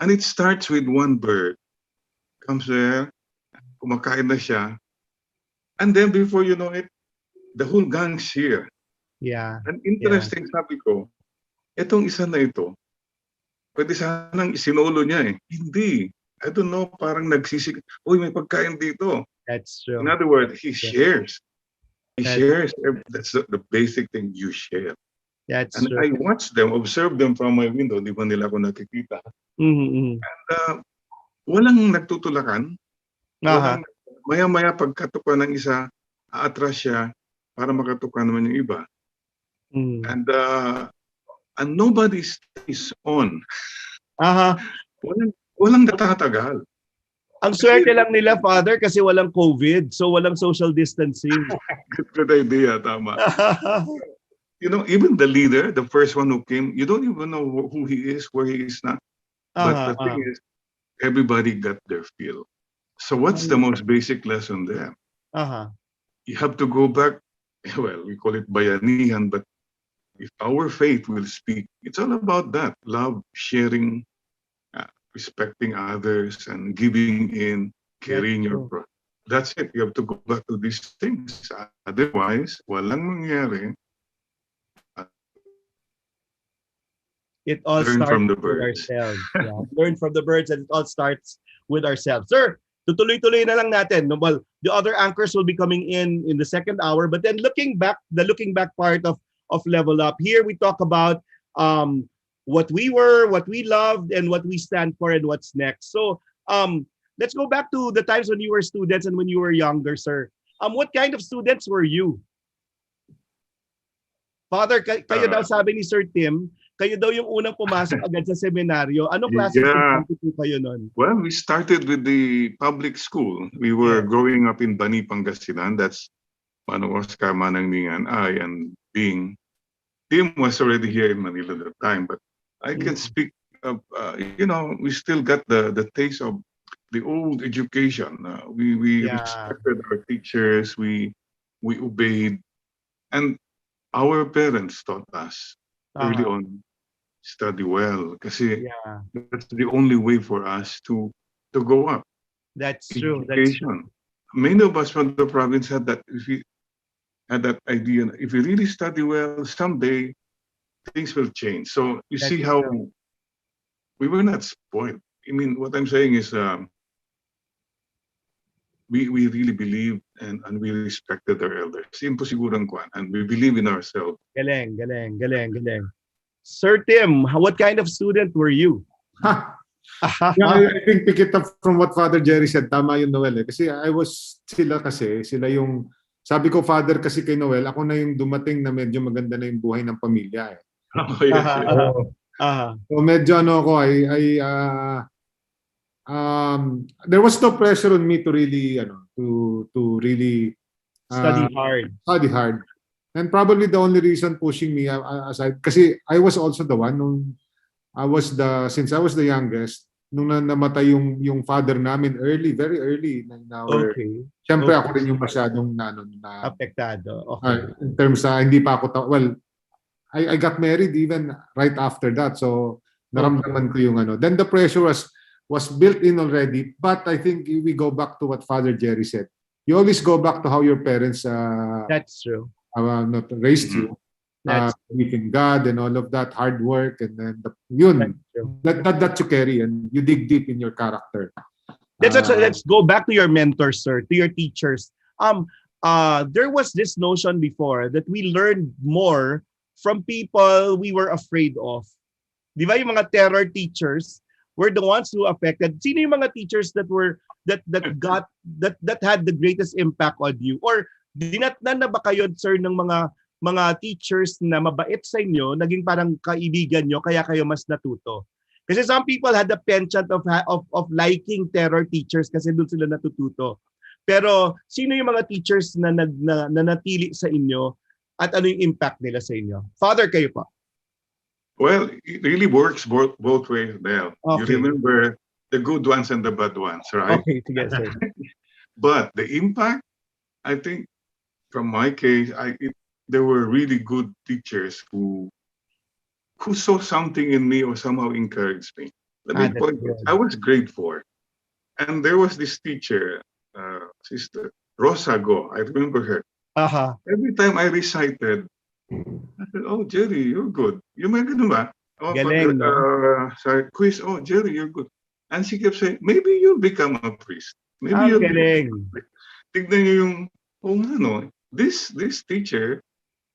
And it starts with one bird. Comes there, kumakain na siya. And then before you know it, the whole gang's here. Yeah. And interesting, sabi ko, etong isa na ito, pwede sanang isinulo niya eh. Hindi. I don't know, parang nagsisig, uy, may pagkain dito. That's true. In other words, he shares. He shares. That's the basic thing, you share. That's And true. I watch them, observe them from my window, di ba nila ako nakikita. Mm-hmm. And walang nagtutulakan. Walang, maya-maya pagkatukan ng isa, aatras siya para makatukan naman yung iba. Mm. And nobody stays on. Walang natatagal. Ang swerte lang nila, Father, kasi walang COVID, so walang social distancing. Good idea, tama. You know, even the leader, the first one who came, you don't even know who he is, where he is now. But the thing is, everybody got their feel. So what's the most basic lesson there? You have to go back, well, we call it bayanihan, but if our faith will speak, it's all about that. Love, sharing, respecting others, and giving in, carrying your cross. That's it. You have to go back to these things. Otherwise, walang mangyari. It all Learn starts from the with birds. ourselves. Yeah. Learn from the birds, and it all starts with ourselves. Sir, tutuloy-tuloy na lang natin. No, well, the other anchors will be coming in the second hour, but then looking back part of Level Up. Here we talk about what we were, what we loved, and what we stand for, and what's next. So let's go back to the times when you were students and when you were younger, sir. What kind of students were you? Father, kayo daw sabi ni Sir Tim, kayo daw yung unang pumasok agad sa seminaryo. Anong klase ng estudyante po kayo nun? Well, we started with the public school. We were growing up in Bani, Pangasinan. That's Oscar, Manangningan, I, and Bing. Tim was already here in Manila at the time, but I can speak of, we still got the taste of the old education. We respected our teachers, we obeyed, and our parents taught us early on, study well, kasi that's the only way for us to go up. That's true. Education. Many of us from the province had that idea. If you really study well, someday things will change. So you see how we were not spoiled. I mean, what I'm saying is we really believe and we respected our elders. Simple sigurang kwan, and we believe in ourselves. Galing. Sir Tim, what kind of student were you? I think pick it up from what Father Jerry said. Tama yun, Noel. Kasi sila yung, sabi ko, Father, kasi kay Noel, ako na yung dumating na medyo maganda na yung buhay ng pamilya. Oh, yes. So medyo there was no pressure on me to really, to really Study hard. study hard. And probably the only reason pushing me aside, kasi I was also the one nung since I was the youngest, nung namatay yung father namin very early in our, Okay. siyempre Okay. ako rin yung masyadong na Apektado. Okay. in terms sa hindi pa ako, I got married even right after that. So naramdaman ko yung Then the pressure was built in already. But I think we go back to what Father Jerry said. You always go back to how your parents That's true. raised you. That's Belief in God and all of that, hard work, and then yun, true. that you carry and you dig deep in your character. Let's go back to your mentors, sir, to your teachers. There was this notion before that we learned more from people we were afraid of. Di ba yung mga terror teachers were the ones who affected? Sino yung mga teachers that had the greatest impact on you? Or dinatnan na ba kayo, sir, ng mga teachers na mabait sa inyo, naging parang kaibigan nyo, kaya kayo mas natuto? Kasi some people had the penchant of liking terror teachers kasi doon sila natututo. Pero sino yung mga teachers na natili sa inyo at ano yung impact nila sa inyo? Father, kayo pa. Well, it really works both ways, Del. Okay. You remember the good ones and the bad ones, right? Okay, sige, sir. But the impact, I think, from my case, there were really good teachers who saw something in me or somehow encouraged me. Let me point out, I was grade 4, and there was this teacher, Sister Rosa Go. I remember her. Every time I recited, I said, "Oh, Jerry, you're good. You may ganun ba? Oh, Galing, sa quiz, oh, Jerry, you're good." And she kept saying, "Maybe you'll become a priest. Maybe you'll Galing. Tignan niyo yung, this teacher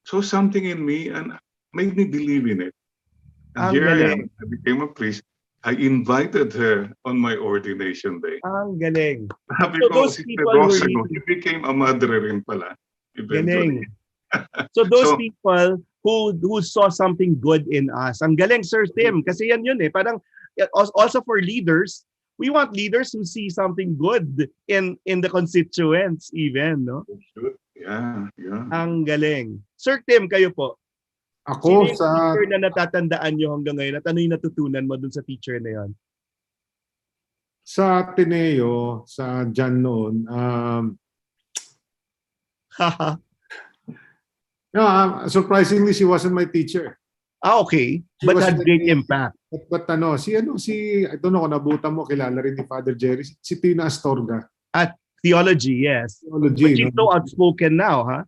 saw something in me and made me believe in it. And here I am. I became a priest. I invited her on my ordination day. Ang galing. Sabi So ko, those Sister people Rosa, who he became a mother rin pala. Galing. Eventually. So those people who saw something good in us. Ang galing, Sir Tim. Kasi yan yun eh. Parang, also for leaders, we want leaders who see something good in the constituents even, no? Yeah. Ang galing. Sir Tim, kayo po. Ako Sino yung teacher na natatandaan nyo hanggang ngayon at ano yung natutunan mo dun sa teacher na yun? Sa Ateneo, sa Jan noon, surprisingly, she wasn't my teacher. Okay. But had great impact. But I don't know kung nabutan mo, kilala rin ni Father Jerry, si Tina Astorga. At theology, yes. Theology, But she's so outspoken now, huh?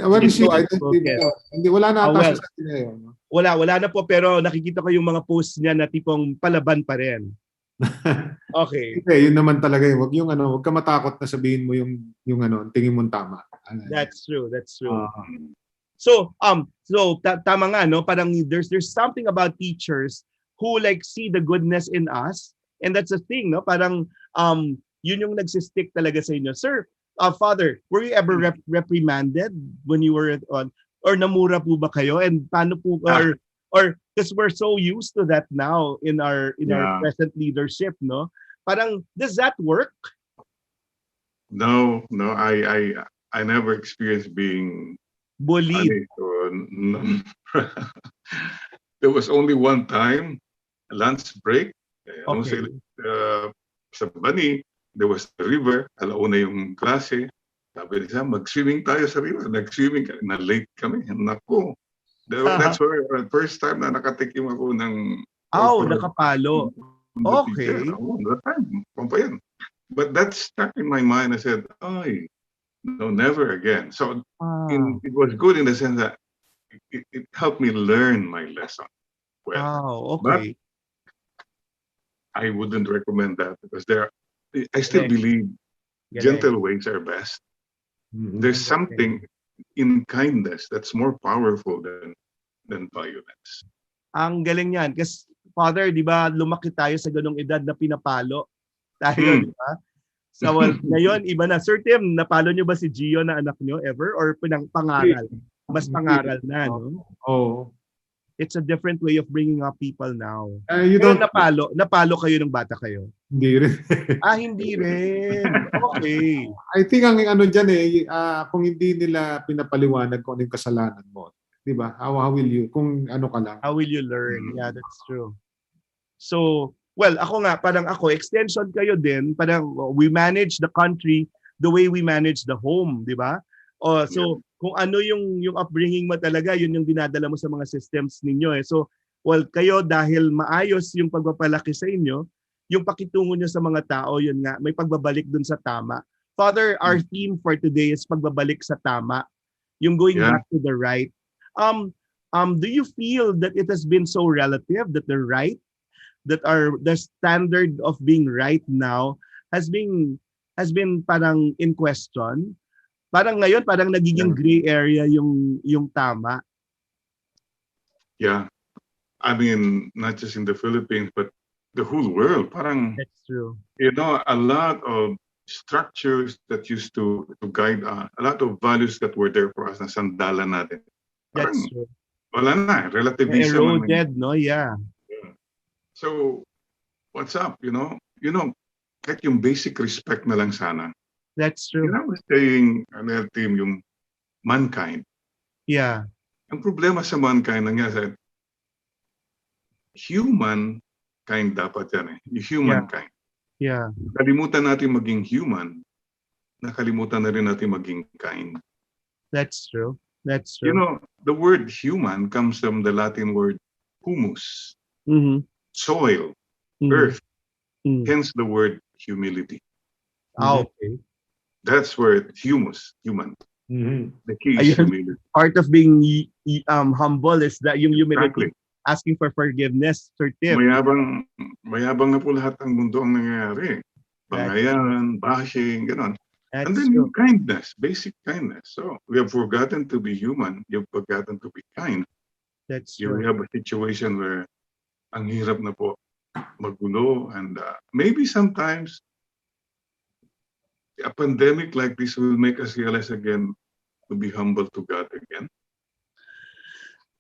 Where is she? I don't think hindi, wala na ata siya sa Ateneo. No? Wala na po, pero nakikita ko yung mga posts niya na tipong palaban pa rin. Okay. Okay, yun naman talaga yun. Wag ka matakot na sabihin mo yung tingin mong tama. That's true. So tama nga, no? Parang there's something about teachers who like see the goodness in us, and that's the thing, no? Parang yun yung nagsistick talaga sa inyo. Sir, Father, were you ever reprimanded when you were on, or namura po ba kayo? And paano po, or because we're so used to that now in our present leadership, no? Parang, does that work? No, I never experienced being bullied. There was only one time, lunch break. Okay. Sa Bani, there was the river, alauna yung klase. Sabi niya, mag-swimming tayo sa river. Nag-swimming, na-late kami. Naku. That's where the first time na nakatikim ako ng... nakapalo. Okay. That time, pampayan. But that stuck in my mind. I said, no, never again. So it was good in the sense that it helped me learn my lesson. Well, okay. But I wouldn't recommend that because I still believe gentle ways are best. There's something in kindness that's more powerful than violence. Ang galing yan. Kasi, Father, di ba, lumaki tayo sa ganong edad na pinapalo tayo, di ba? So, ngayon, iba na. Sir Tim, napalo nyo ba si Gio na anak nyo ever? Or pangaral? Mas pangaral na, no? Oo. It's a different way of bringing up people now. You Pero don't, napalo kayo nung bata kayo? hindi rin. Hindi rin. Okay. I think ang ano dyan kung hindi nila pinapaliwanag kung ano yung kasalanan mo, di ba? How will you, kung ano ka lang. How will you learn? Yeah, that's true. So, well, ako nga, parang ako, extension kayo din. Parang we manage the country the way we manage the home, di ba? So, kung ano yung upbringing mo talaga, yun yung dinadala mo sa mga systems ninyo. So, well, kayo dahil maayos yung pagpapalaki sa inyo, yung pakitungo nyo sa mga tao, yun nga, may pagbabalik dun sa tama. Father, our theme for today is pagbabalik sa tama. Yung going back to the right. Do you feel that it has been so relative that the right, that the standard of being right now has been parang in question? Parang ngayon, parang nagiging gray area yung tama. Yeah. I mean, not just in the Philippines, but the whole world. Parang, that's true. A lot of structures that used to guide us, a lot of values that were there for us na sandalan natin. Parang, That's true. Wala na, relativism. Eroded, no? Yeah. So, what's up, kahit yung basic respect na lang sana. That's true. I was saying, team, yung mankind. Yeah. Ang problema sa mankind, nangyari, humankind dapat yan yung humankind. Yeah. Kalimutan natin maging human, nakalimutan na rin natin maging kind. That's true. That's true. The word human comes from the Latin word humus, soil, earth, hence the word humility. Okay. That's where humus, human. The key is humility. Part of being humble is that yung humility. Exactly. Asking for forgiveness, Sir Tim. Mayabang na po lahat ng mundo ang nangyayari. Bangayan, bashing, gano'n. And then yung kindness, basic kindness. So we have forgotten to be human. You've forgotten to be kind. That's true. We have a situation where ang hirap na po magulo, and maybe sometimes a pandemic like this will make us realize again to be humble to God again.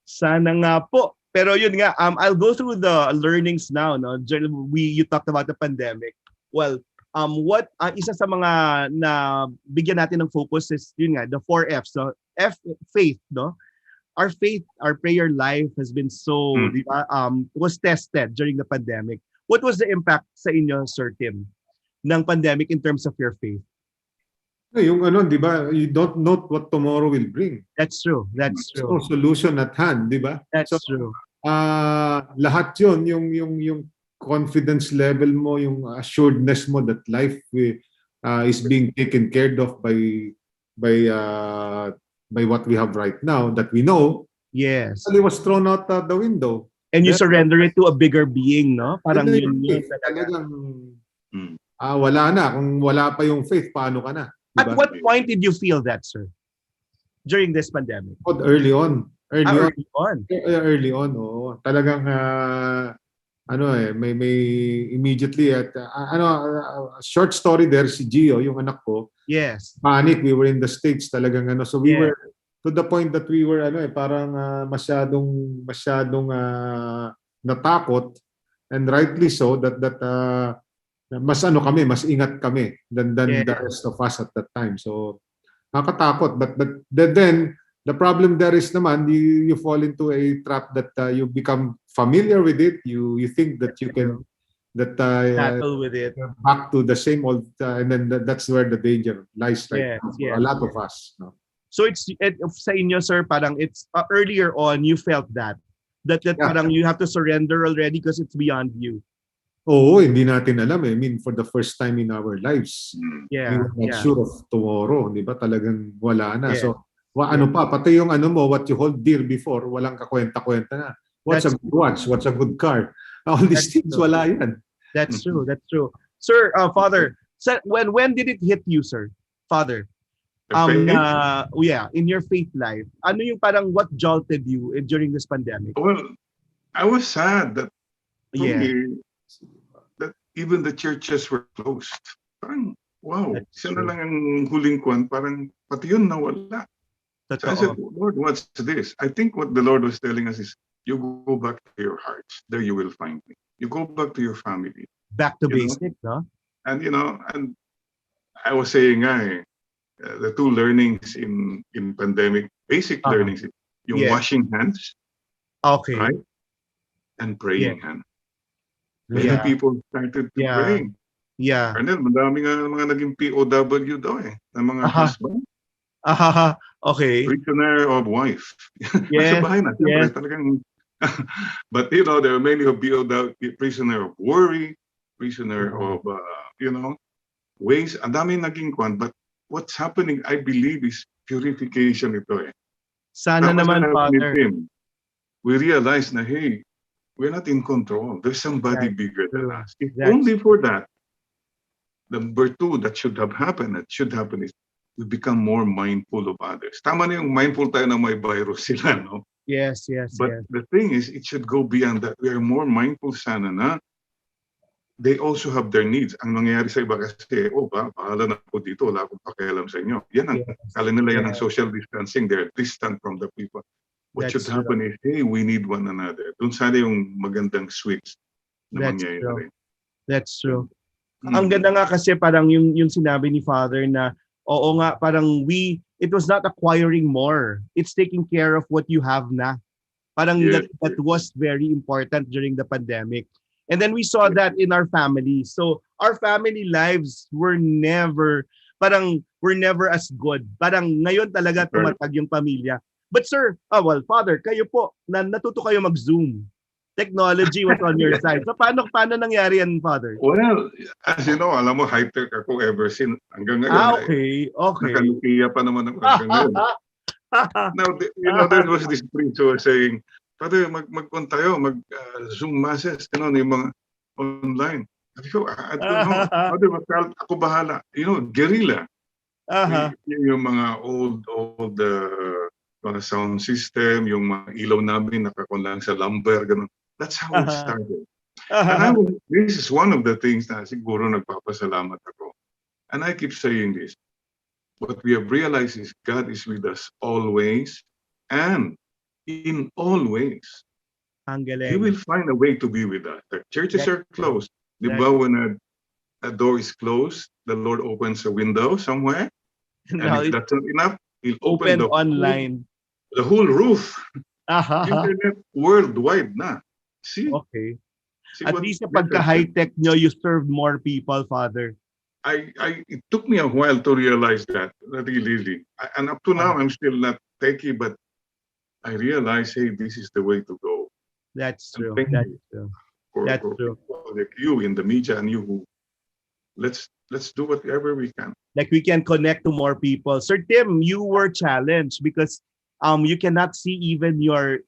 Sana nga po. Pero yun nga, I'll go through the learnings now. No, you talked about the pandemic. Well, what isa sa mga na bigyan natin ng focus is yun nga, the 4 F's. So faith, no? Our faith, our prayer life has been so was tested during the pandemic. What was the impact sa inyo, Sir Tim, ng pandemic in terms of your faith? Yung di ba, you don't know what tomorrow will bring. That's true. That's true. No solution at hand, di ba? That's true. Lahat yun, yung confidence level mo, yung assuredness mo that life is being taken care of by what we have right now, that we know. Yes. It was thrown out the window. And you surrender it to a bigger being, no? Parang yun talagang wala na. Kung wala pa yung faith, paano ka na? Diba? At what point did you feel that, sir? During this pandemic? Early on. Early on, oo. Talagang may immediately short story there si Gio, yung anak ko. Yes. Panic, we were in the States talagang so we were to the point that we were parang masyadong natakot, and rightly so, that mas ingat kami than the rest of us at that time. So nakatakot, but then the problem there is naman you fall into a trap that you become familiar with it. You think that you can battle with it, back to the same old, and then that's where the danger lies right now for a lot of us. No? So it's sa inyo, sir, parang it's earlier on you felt that parang you have to surrender already because it's beyond you. Oo, hindi natin alam. I mean, for the first time in our lives, we were not sure of tomorrow. Di ba? Talagang wala na. So, pati yung what you hold dear before, walang kakwenta-kwenta na. What's a good watch? What's a good car? All these things, wala yan. That's true. That's true. Sir, Father, when did it hit you, sir? Father? In your faith life, ano yung parang what jolted you during this pandemic? Well, I was sad that that even the churches were closed. Parang, wow, isa na lang ang huling kwan, parang pati yun nawala. So I said, Lord, what's this? I think what the Lord was telling us is, you go back to your hearts. There you will find me. You go back to your family. Back to You know? basic, no? And and I was saying the two learnings in pandemic, basic learnings, yung Yes. washing hands, Okay. right? And praying hands. Many Yeah. people started to Yeah. pray. Yeah. Colonel, madami nga mga naging POW daw na mga Aha. husband, Okay. prisoner of wife. Yes. Nasa bahay na, siyempre, Yes. talagang. But there are many of POW, prisoner of worry, prisoner of, ways. Ang dami naging kwan. But what's happening, I believe, is purification ito Sana Tama naman, sabi ni Father. Tim, we realize na, hey, we're not in control. There's somebody That's bigger than true. us. If That's only for that, number two that should happen is we become more mindful of others. Tama na yung mindful tayo na may virus sila, no? Yes, yes, But yes. the thing is, it should go beyond that. We are more mindful sana na they also have their needs. Ang nangyayari sa iba kasi, bahala na ako dito, wala akong pakialam sa inyo. Yan ang, kala nila yan ang social distancing. They're distant from the people. What should happen is, hey, we need one another. Doon sana yung magandang switch na mangyayari. That's true. Ang ganda nga kasi parang yung sinabi ni Father na, oo nga, parang it was not acquiring more. It's taking care of what you have na. Parang that was very important during the pandemic. And then we saw that in our family. So our family lives were never as good. Parang ngayon talaga tumatag yung pamilya. But sir, Father, kayo po, natuto kayo mag-Zoom. Technology was on your side. So paano nangyari yan, Father? Well, as you know, alam mo, high-tech ako ever since. Hanggang ngayon. Okay. Nakalukiya pa naman ako hanggang ngayon. Now, there was this priest who was saying, Father, mag-on tayo, mag-Zoom masses, yung mga online. Sabi ko, I don't know. Father, ako bahala. Guerrilla. Yung mga old mga sound system, yung mga ilaw namin, nakakon lang sa lumber, ganun. That's how it started. And this is one of the things na siguro nagpapasalamat ako. And I keep saying this. What we have realized is God is with us always and in all ways. He will find a way to be with us. The churches are closed. Di ba, when a door is closed, the Lord opens a window somewhere. And if that's not enough, He'll open the whole roof. Internet worldwide na. See? Okay. At least sa pagka-high-tech nyo, you serve more people, Father. It took me a while to realize that, really. And up to now, I'm still not techie, but I realized, hey, this is the way to go. That's true. That's true. For like you in the media and you who, let's do whatever we can. Like we can connect to more people. Sir Tim, you were challenged because you cannot see even your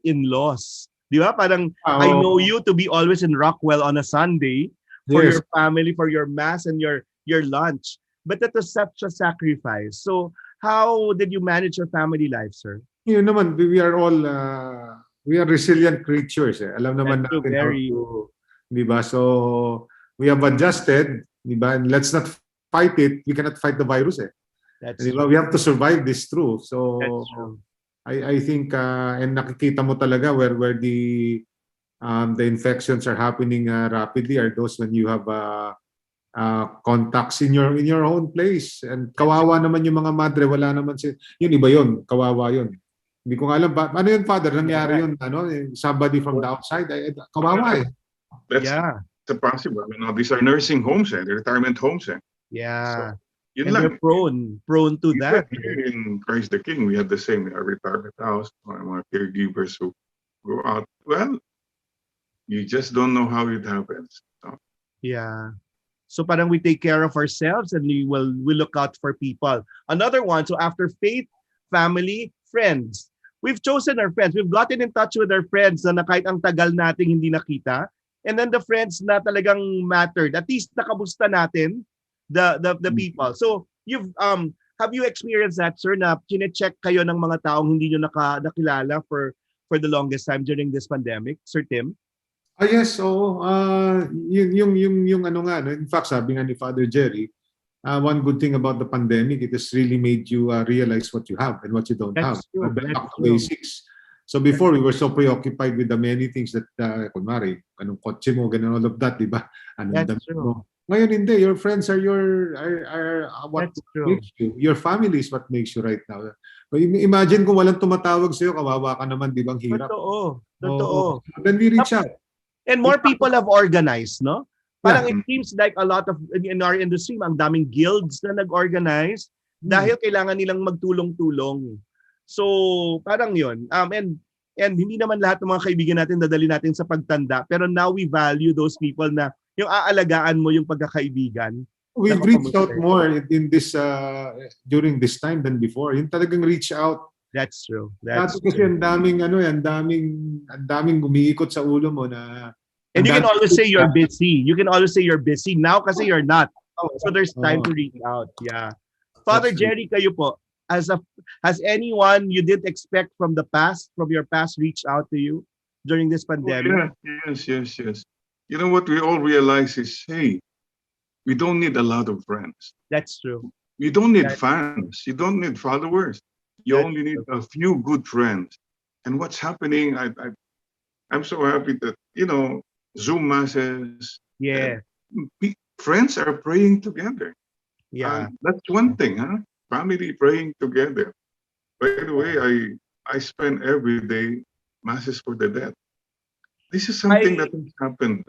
in-laws. Di ba? Parang I know you to be always in Rockwell on a Sunday for your family, for your mass and your lunch. But that was such a sacrifice. So how did you manage your family life, sir? Yun naman, we are all we are resilient creatures. Alam naman natin how to, di ba? So we have adjusted, di ba? And let's not fight it. We cannot fight the virus. We have to survive this through. So I think and nakikita mo talaga where the infections are happening rapidly are those when you have contacts in your own place. And kawawa naman yung mga madre, wala naman yun iba yun, kawawa yun. Hindi ko nga alam ano yun, Father, nangyari yun, somebody from the outside, kawawa That's possible. These are nursing homes, retirement homes. Yeah. So, and they're prone to that. In Christ the King, we had the same retirement house, mga caregivers who go out. Well, you just don't know how it happens. So. Yeah. So parang we take care of ourselves and we look out for people. Another one, so after faith, family, friends. We've chosen our friends. We've gotten in touch with our friends na kahit ang tagal nating hindi nakita. And then the friends na talagang mattered. At least nakamusta natin the people. So you've have you experienced that, sir, na kine-check kayo ng mga taong hindi nyo nakilala for the longest time during this pandemic, Sir Tim? Yes, so yung ano nga, in fact, sabi nga ni Father Jerry, one good thing about the pandemic, it has really made you realize what you have and what you don't have. True. Back to basics. So before, we were so preoccupied with the many things that, kunwari, anong kotse mo, ganun, all of that, di ba? Anong That's damit true. mo. Ngayon, hindi. Your friends are what That's true. makes you. Your family is what makes you right now. So, imagine kung walang tumatawag sa'yo, kawawa ka naman, di ba? Ang hirap. Totoo. Then we reach out. And more people have organized, no? Parang Yeah. it seems like a lot of, in our industry, ang daming guilds na nag-organize dahil kailangan nilang magtulong-tulong. So, parang yun. And hindi naman lahat ng mga kaibigan natin dadali natin sa pagtanda. Pero now we value those people na yung aalagaan mo yung pagkakaibigan. We've reached out more in this during this time than before. Yung talagang reach out. That's true. Dati kasi ang daming umiikot sa ulo mo na. And you can always say you're busy. You can always say you're busy. Now kasi you're not. So there's time to reach out. Yeah. Father Jerry, kayo po, has anyone you didn't expect from your past reached out to you during this pandemic? Yes. You know what we all realize is, hey, we don't need a lot of friends. That's true. You don't need fans. You don't need followers. You only need a few good friends. And what's happening, I'm so happy that, Zoom masses. Yeah. Friends are praying together. Yeah. That's one thing, huh? Family praying together. By the way, I spend every day masses for the dead. This is something that has happened.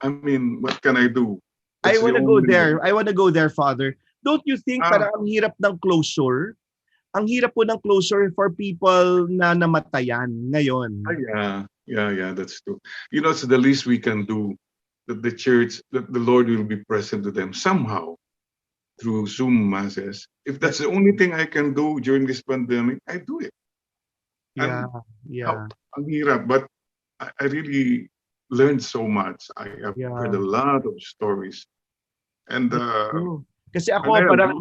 I mean, what can I do? I want to go there. I want to go there, Father. Don't you think parang ang hirap ng closure? Ang hirap po ng closure for people na namatayan ngayon. Yeah, that's true. It's the least we can do, that the church, that the Lord will be present to them somehow through Zoom masses. If that's the only thing I can do during this pandemic, I do it. Yeah. Ang hirap, but I really learned so much. I have heard a lot of stories. And kasi ako parang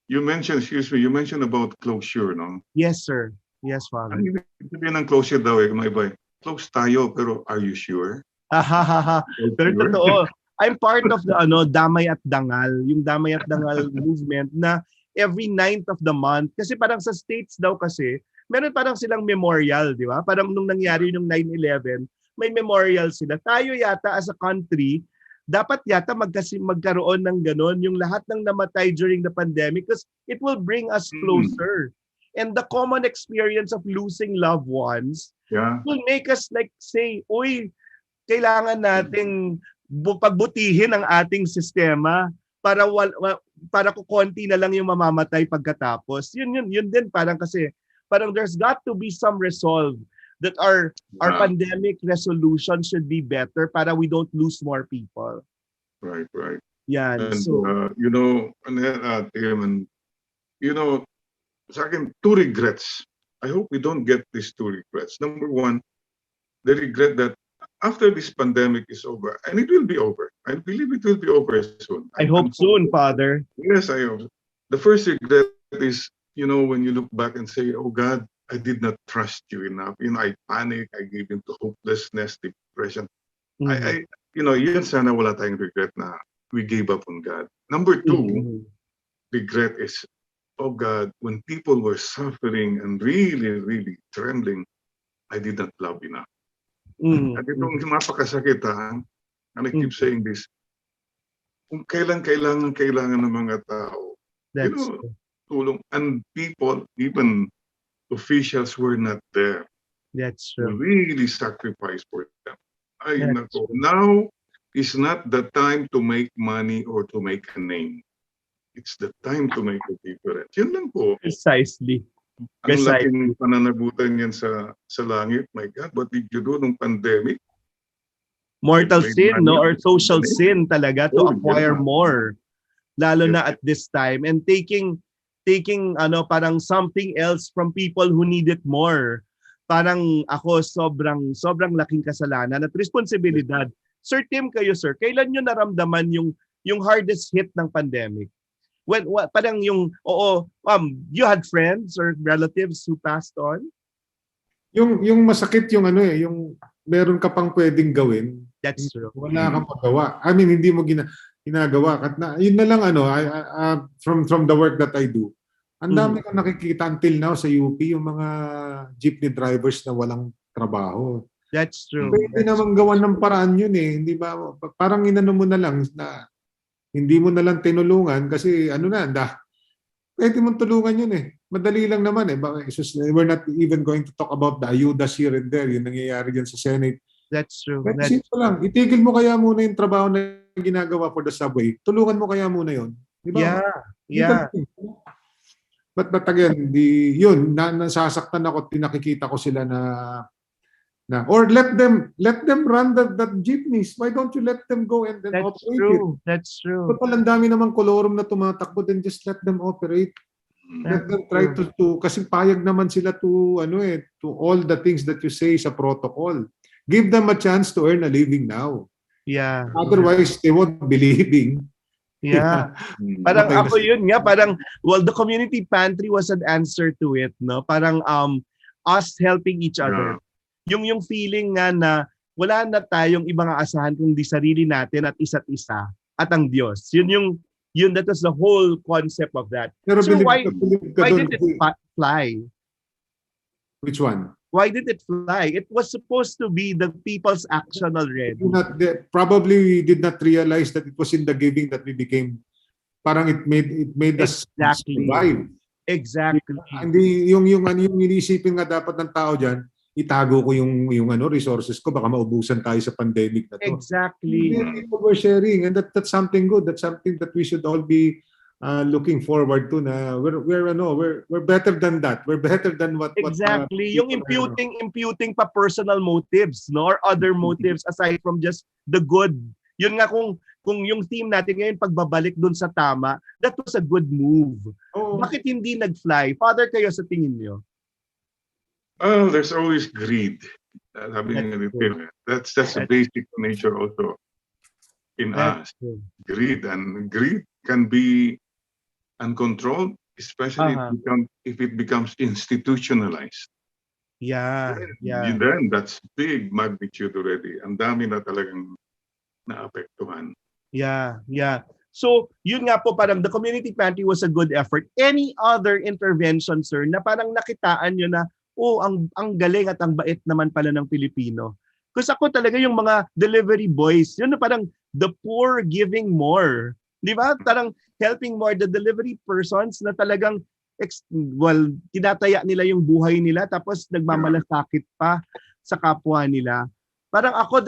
you mentioned about closure, no? Yes, sir. Yes, Father. Ang ibig sabihin ng closure daw may iba. Close tayo, pero are you sure? Pero totoo. I'm part of the Damay at Dangal, yung Damay at Dangal movement na every 9th of the month. Kasi parang sa States daw kasi, meron parang silang memorial, di ba? Parang nung nangyari yung 9/11, may memorial sila. Tayo yata as a country, dapat yata magkaroon ng ganon, yung lahat ng namatay during the pandemic, because it will bring us closer. And the common experience of losing loved ones will make us like say, uy, kailangan nating pagbutihin ang ating sistema para kukonti na lang yung mamamatay pagkatapos. Yun din parang kasi there's got to be some resolve that our pandemic resolution should be better para we don't lose more people. Right. Yeah. And so Tim, sa akin, 2 regrets. I hope we don't get these 2 regrets. Number 1, the regret that after this pandemic is over, and it will be over. I believe it will be over soon. I hope soon, Father. Yes, I hope. The first regret is, when you look back and say, oh God, I did not trust you enough. I panic, I gave into hopelessness, depression. Yun sana wala tayong regret na we gave up on God. Number 2, regret is, oh God, when people were suffering and really, really trembling, I did not love enough. At itong mapakasakit, and I keep saying this, kung kailan kailangan ng mga tao, tulong, and people, even officials were not there. That's to true. really sacrifice for them. Now is not the time to make money or to make a name. It's the time to make a difference. Yun lang po. Precisely. Ang laking pananagutan yan sa langit. My God, what did you do nung pandemic? Mortal sin, no? Or social sin talaga to acquire more. Lalo na at this time. And taking parang something else from people who need it more. Parang ako sobrang laking kasalanan at responsibilidad. Sir Tim, kayo sir, kailan nyo naramdaman yung hardest hit ng pandemic? Parang you had friends or relatives who passed on? Yung masakit yung yung meron ka pang pwedeng gawin. That's true. Wala kang magawa. I mean, hindi mo ginagawa. Yun na lang from the work that I do. Ang dami kong nakikita until now sa UP, yung mga jeepney drivers na walang trabaho. That's true. Pwede naman gawan ng paraan yun eh. Hindi ba? Parang inano mo na lang na hindi mo na lang tinulungan kasi ano na, pwede mong tulungan yun eh. Madali lang naman eh. We're not even going to talk about the ayudas here and there. Yung nangyayari dyan sa Senate. That's true. But simple lang. Itigil mo kaya muna yung trabaho na ginagawa for the subway. Tulungan mo kaya muna yun. Di ba? Yeah. But again, yun, nasasaktan ako, pinakikita ko sila or let them run that jeepneys. Why don't you let them go and then operate it? That's true. Total, ang dami namang kolorum na tumatakbo, then just let them operate. Let them try to kasi payag naman sila to all the things that you say sa protocol. Give them a chance to earn a living now. Yeah. Otherwise, they won't be leaving. Yeah. Parang ako yun nga, parang, the community pantry was an answer to it, no? Parang us helping each other. Yung feeling nga na wala na tayong ibang aasahan kundi sarili natin at isa't isa at ang Diyos. Yun that was the whole concept of that. Pero so why did it fly? Which one? Why did it fly? It was supposed to be the people's action already. Probably we did not realize that it was in the giving that we became, parang it made us survive. Exactly. Hindi yung inisipin nga dapat ng tao diyan, itago ko yung resources ko, baka maubusan tayo sa pandemic na to. Exactly. People were sharing, and that's something good. That's something that we should all be looking forward to. Na we're better than that. We're better than what. Exactly. Yung imputing pa personal motives, no, or other motives aside from just the good. Yun nga kung yung team natin ngayon pagbabalik dun sa tama, that was a good move. Oh. Bakit hindi nag-fly? Father, kayo sa tingin niyo? Oh, there's always greed. That's the basic nature also in us. True. Greed can be uncontrolled, especially if it becomes institutionalized. Yeah. Then that's big magnitude already. Ang dami na talagang naapektuhan. Yeah. So, yun nga po, parang the community pantry was a good effort. Any other intervention, sir, na parang nakitaan nyo na ang galing at ang bait naman pala ng Pilipino. Kasi ako talaga yung mga delivery boys, yun na parang the poor giving more. Di ba? Parang helping more the delivery persons na talagang tinataya nila yung buhay nila tapos nagmamalasakit pa sa kapwa nila. Parang ako,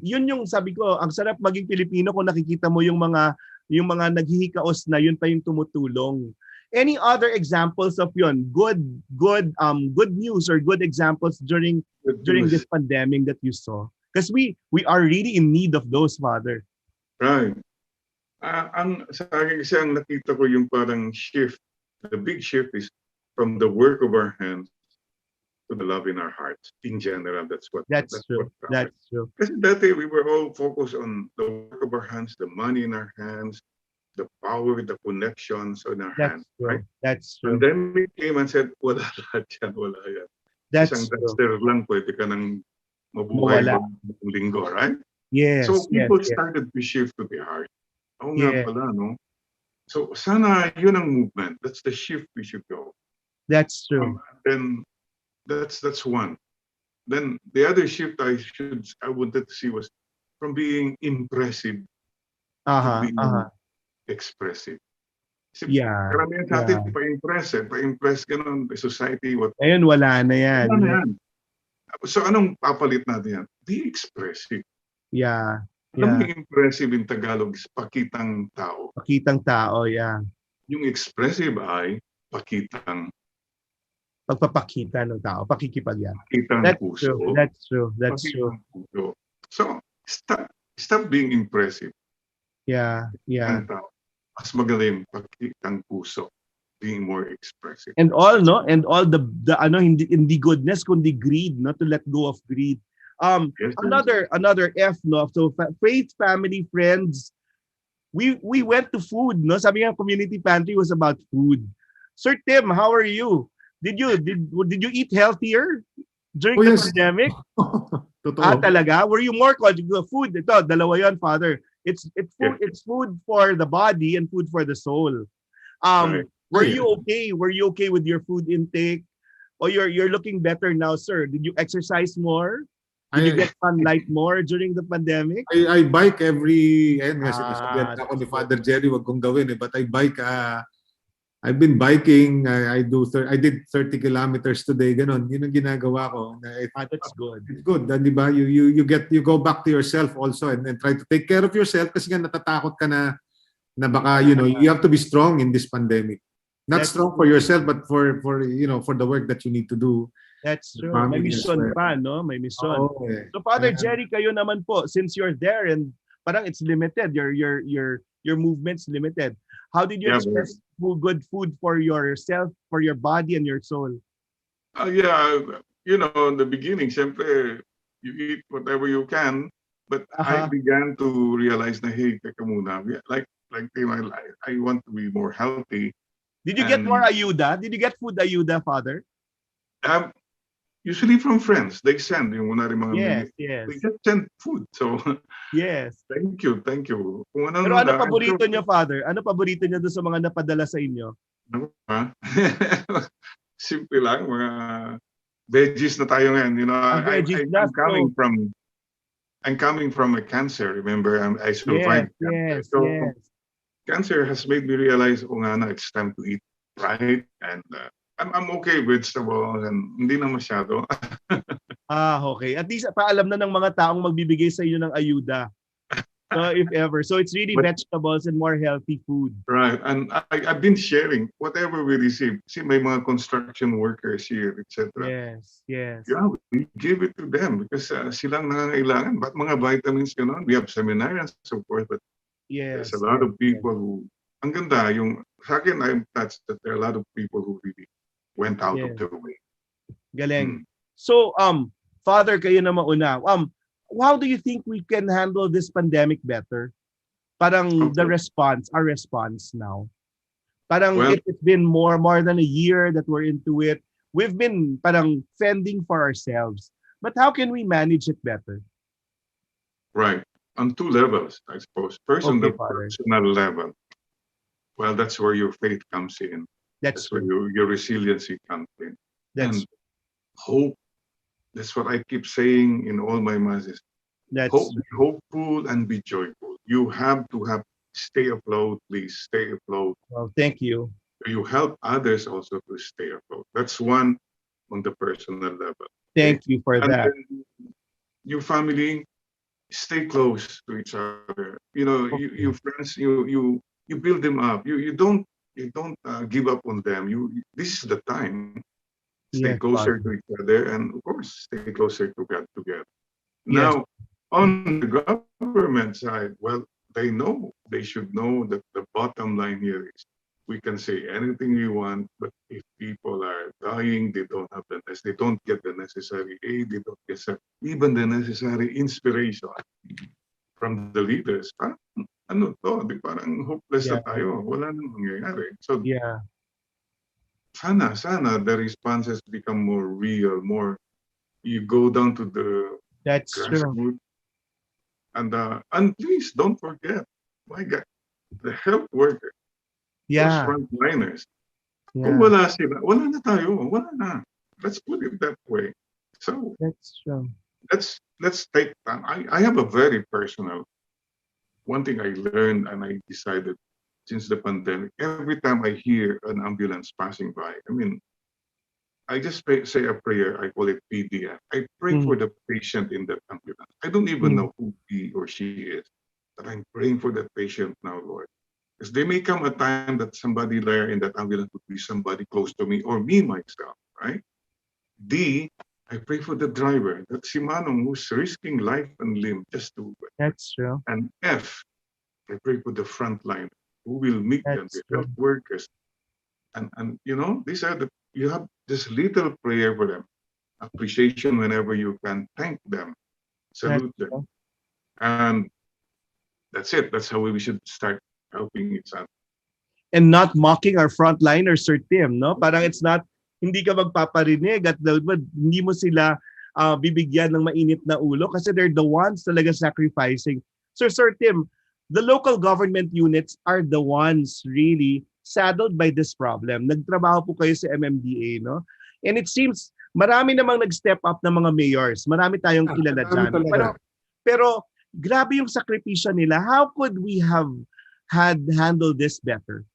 yun yung sabi ko, ang sarap maging Pilipino kung nakikita mo yung mga naghihikaos na yun pa yung tumutulong. Any other examples of yun? Good news or good examples during this pandemic that you saw? Because we are really in need of those, Father. Right. Sa akin kasi ang nakita ko yung parang shift. The big shift is from the work of our hands to the love in our hearts. In general, that's true. That's true. Kasi dati we were all focused on the work of our hands, the money in our hands, the power, the connections on our hands. Right? That's true. And then we came and said, wala lahat yan, wala yan. Isang duster lang, pwede ka nang mabuhay ng linggo, right? Yes. So people started to shift to the heart. Nga pala, no? So sana yun ang movement. That's the shift we should go. That's true. Then that's one. Then the other shift I wanted to see was from being impressive to being expressive. Kasi karamihan sa atin pa-impress ganun, the society. Ayun, wala na yan. So anong papalit natin yan? Be expressive. Yeah. Alam mo yung impressive in Tagalog is pakitang tao. Pakitang tao, Yung expressive ay pagpapakita ng tao, pakikipagyan. Pakitang puso. That's true. Puso. So, stop being impressive. Yeah. Mas magaling pakitang puso. Being more expressive. And all the hindi goodness kundi greed, not to let go of greed. Another F, no. So faith, family, friends. We went to food, no. Sabi nga community pantry was about food. Sir Tim, how are you? Did you eat healthier during the pandemic? Totoo. Talaga? Were you more food? Ito, dalawa yon, Father. It's food for the body and food for the soul. Were you okay? Were you okay with your food intake? Or you're looking better now, sir? Did you exercise more? Did you get sunlight more during the pandemic? I bike every, ayun nga, Ah, sinasabihan ako ni Father Jerry, wag kong gawin but I bike, I've been biking, I did 30 kilometers today, ganon. Yun ang ginagawa ko. that's good. It's good, di ba? You go back to yourself also and try to take care of yourself kasi nga natatakot ka na baka, you have to be strong in this pandemic. Not strong for yourself, but for the work that you need to do. That's true. May mission pa, no? May mission. So Father Jerry, kayo naman po, since you're there and parang it's limited, your movement's limited. How did you express good food for yourself, for your body and your soul? In the beginning, syempre, you eat whatever you can, but I began to realize na, hey, teka muna, like I want to be more healthy. Did you get more ayuda? Did you get food ayuda, Father? Usually from friends, they send yung yes. They just send food. So yes. Thank you. Kung Pero ano paborito niyo, Father? Ano paborito niyo doon sa mga napadala sa inyo? Simple lang, mga veggies na tayo ngayon. I'm coming from a cancer. Remember, I survived cancer. So cancer has made me realize, it's time to eat right and I'm okay with vegetables and hindi na masyado. Okay. At least paalam na ng mga taong magbibigay sa iyo ng ayuda. So if ever. So it's really vegetables and more healthy food. Right. And I've been sharing whatever we receive. See, may mga construction workers here, etc. Yes. Yeah, we give it to them because silang nangangailangan. But mga vitamins, we have seminars and so forth. But there's a lot of people who, ang ganda, sa akin, I'm touched that there are a lot of people who really went out of their way. Galing. So, Father, kayo na mauna. How do you think we can handle this pandemic better? Parang our response now. Parang it's been more than a year that we're into it. We've been parang fending for ourselves. But how can we manage it better? Right. On two levels, I suppose. First, on the personal level. Well, that's where your faith comes in. That's where your resiliency comes in. And hope. That's what I keep saying in all my masses. Be hopeful and be joyful. You have to stay afloat, please. Stay afloat. Well, thank you. You help others also to stay afloat. That's one on the personal level. Thank you for that. Your family, stay close to each other. Your friends, you build them up. You don't give up on them. This is the time. Stay closer to each other, and of course, stay closer to God together. Now, on the government side, they should know that the bottom line here is we can say anything we want, but if people are dying, they don't get the necessary aid, they don't get even the necessary inspiration from the leaders. Parang hopeless na tayo. Wala nang mangyayari. So, sana the responses become more real, you go down to the grassroots. And please don't forget, my God, the health workers, those frontliners. Kung wala sila, wala na tayo. Wala na. Let's put it that way. So that's true. Let's take time. I have a very personal one thing I learned and I decided since the pandemic, every time I hear an ambulance passing by, I just say a prayer. I call it PDF. I pray for the patient in that ambulance. I don't even know who he or she is, but I'm praying for that patient now, Lord. Because there may come a time that somebody there in that ambulance would be somebody close to me or me myself, right? D, I pray for the driver, that si Manong who's risking life and limb just to. That's true. And F, I pray for the front line who will meet them, the health workers. And these are you have this little prayer for them. Appreciation whenever you can. Thank them. Salute them. And that's it. That's how we should start helping each other. And not mocking our frontliners, Sir Tim, no? Parang it's not, hindi ka magpaparinig at hindi mo sila bibigyan ng mainit na ulo kasi they're the ones talaga sacrificing. So Sir Tim, the local government units are the ones really saddled by this problem. Nagtrabaho po kayo sa MMDA, no? And it seems marami namang nag-step up na mga mayors. Marami tayong kilala dyan. Pero grabe yung sakripisyo nila. How could we have handled this better?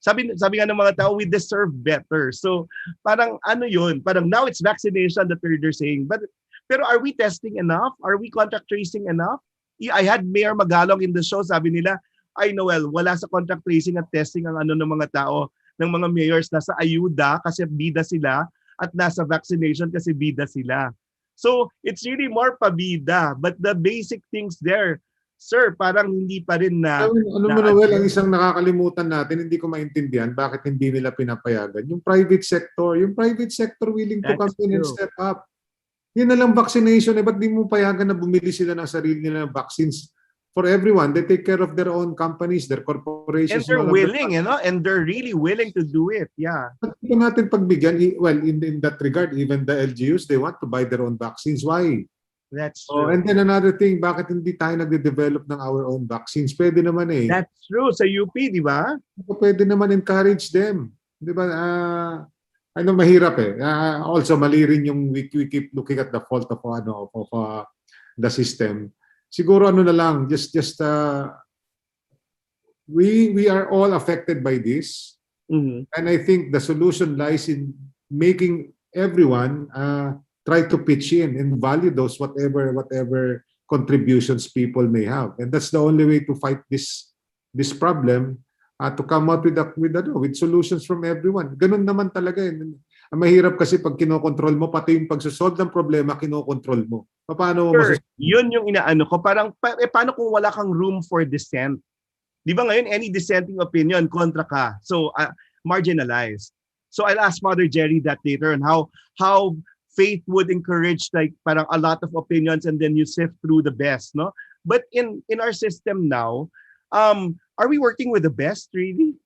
Sabi nga ng mga tao, we deserve better. So parang ano yun? Parang now it's vaccination that they're saying. Pero are we testing enough? Are we contact tracing enough? I had Mayor Magalong in the show. Sabi nila, ay Noel, wala sa contact tracing at testing ang ano ng mga tao, ng mga mayors. Nasa ayuda kasi bida sila at nasa vaccination kasi bida sila. So it's really more pabida. But the basic things there, sir, parang hindi pa rin na... Ano mo, Noel, ang isang nakakalimutan natin, hindi ko maintindihan bakit hindi nila pinapayagan. Yung private sector willing to come in and step up. Yun na lang vaccination. Ba't di mo payagan na bumili sila ng sarili nila ng vaccines for everyone? They take care of their own companies, their corporations. And they're willing, and they're really willing to do it. Yeah. But ito natin pagbigyan, well, in that regard, even the LGUs, they want to buy their own vaccines. Why? That's true. And then another thing, bakit hindi tayo nagde-develop ng our own vaccines? Pwede naman eh. That's true. Sa UP, di ba? Pwede naman encourage them. Di ba? Mahirap eh. Also, mali rin yung we keep looking at the fault of the system. Siguro na lang, we are all affected by this. Mm-hmm. And I think the solution lies in making everyone try to pitch in and value those whatever contributions people may have. And that's the only way to fight this problem, to come out with solutions from everyone. Ganun naman talaga. Ang mahirap kasi pag kinokontrol mo, pati yung pagsosolve ng problema, kinokontrol mo. Paano mo yun yung inaano ko. Parang, paano kung wala kang room for dissent? Di ba ngayon, any dissenting opinion, kontra ka. So, marginalized. So, I'll ask Father Jerry that later on how faith would encourage like parang a lot of opinions and then you sift through the best, no? But in our system now, are we working with the best, really?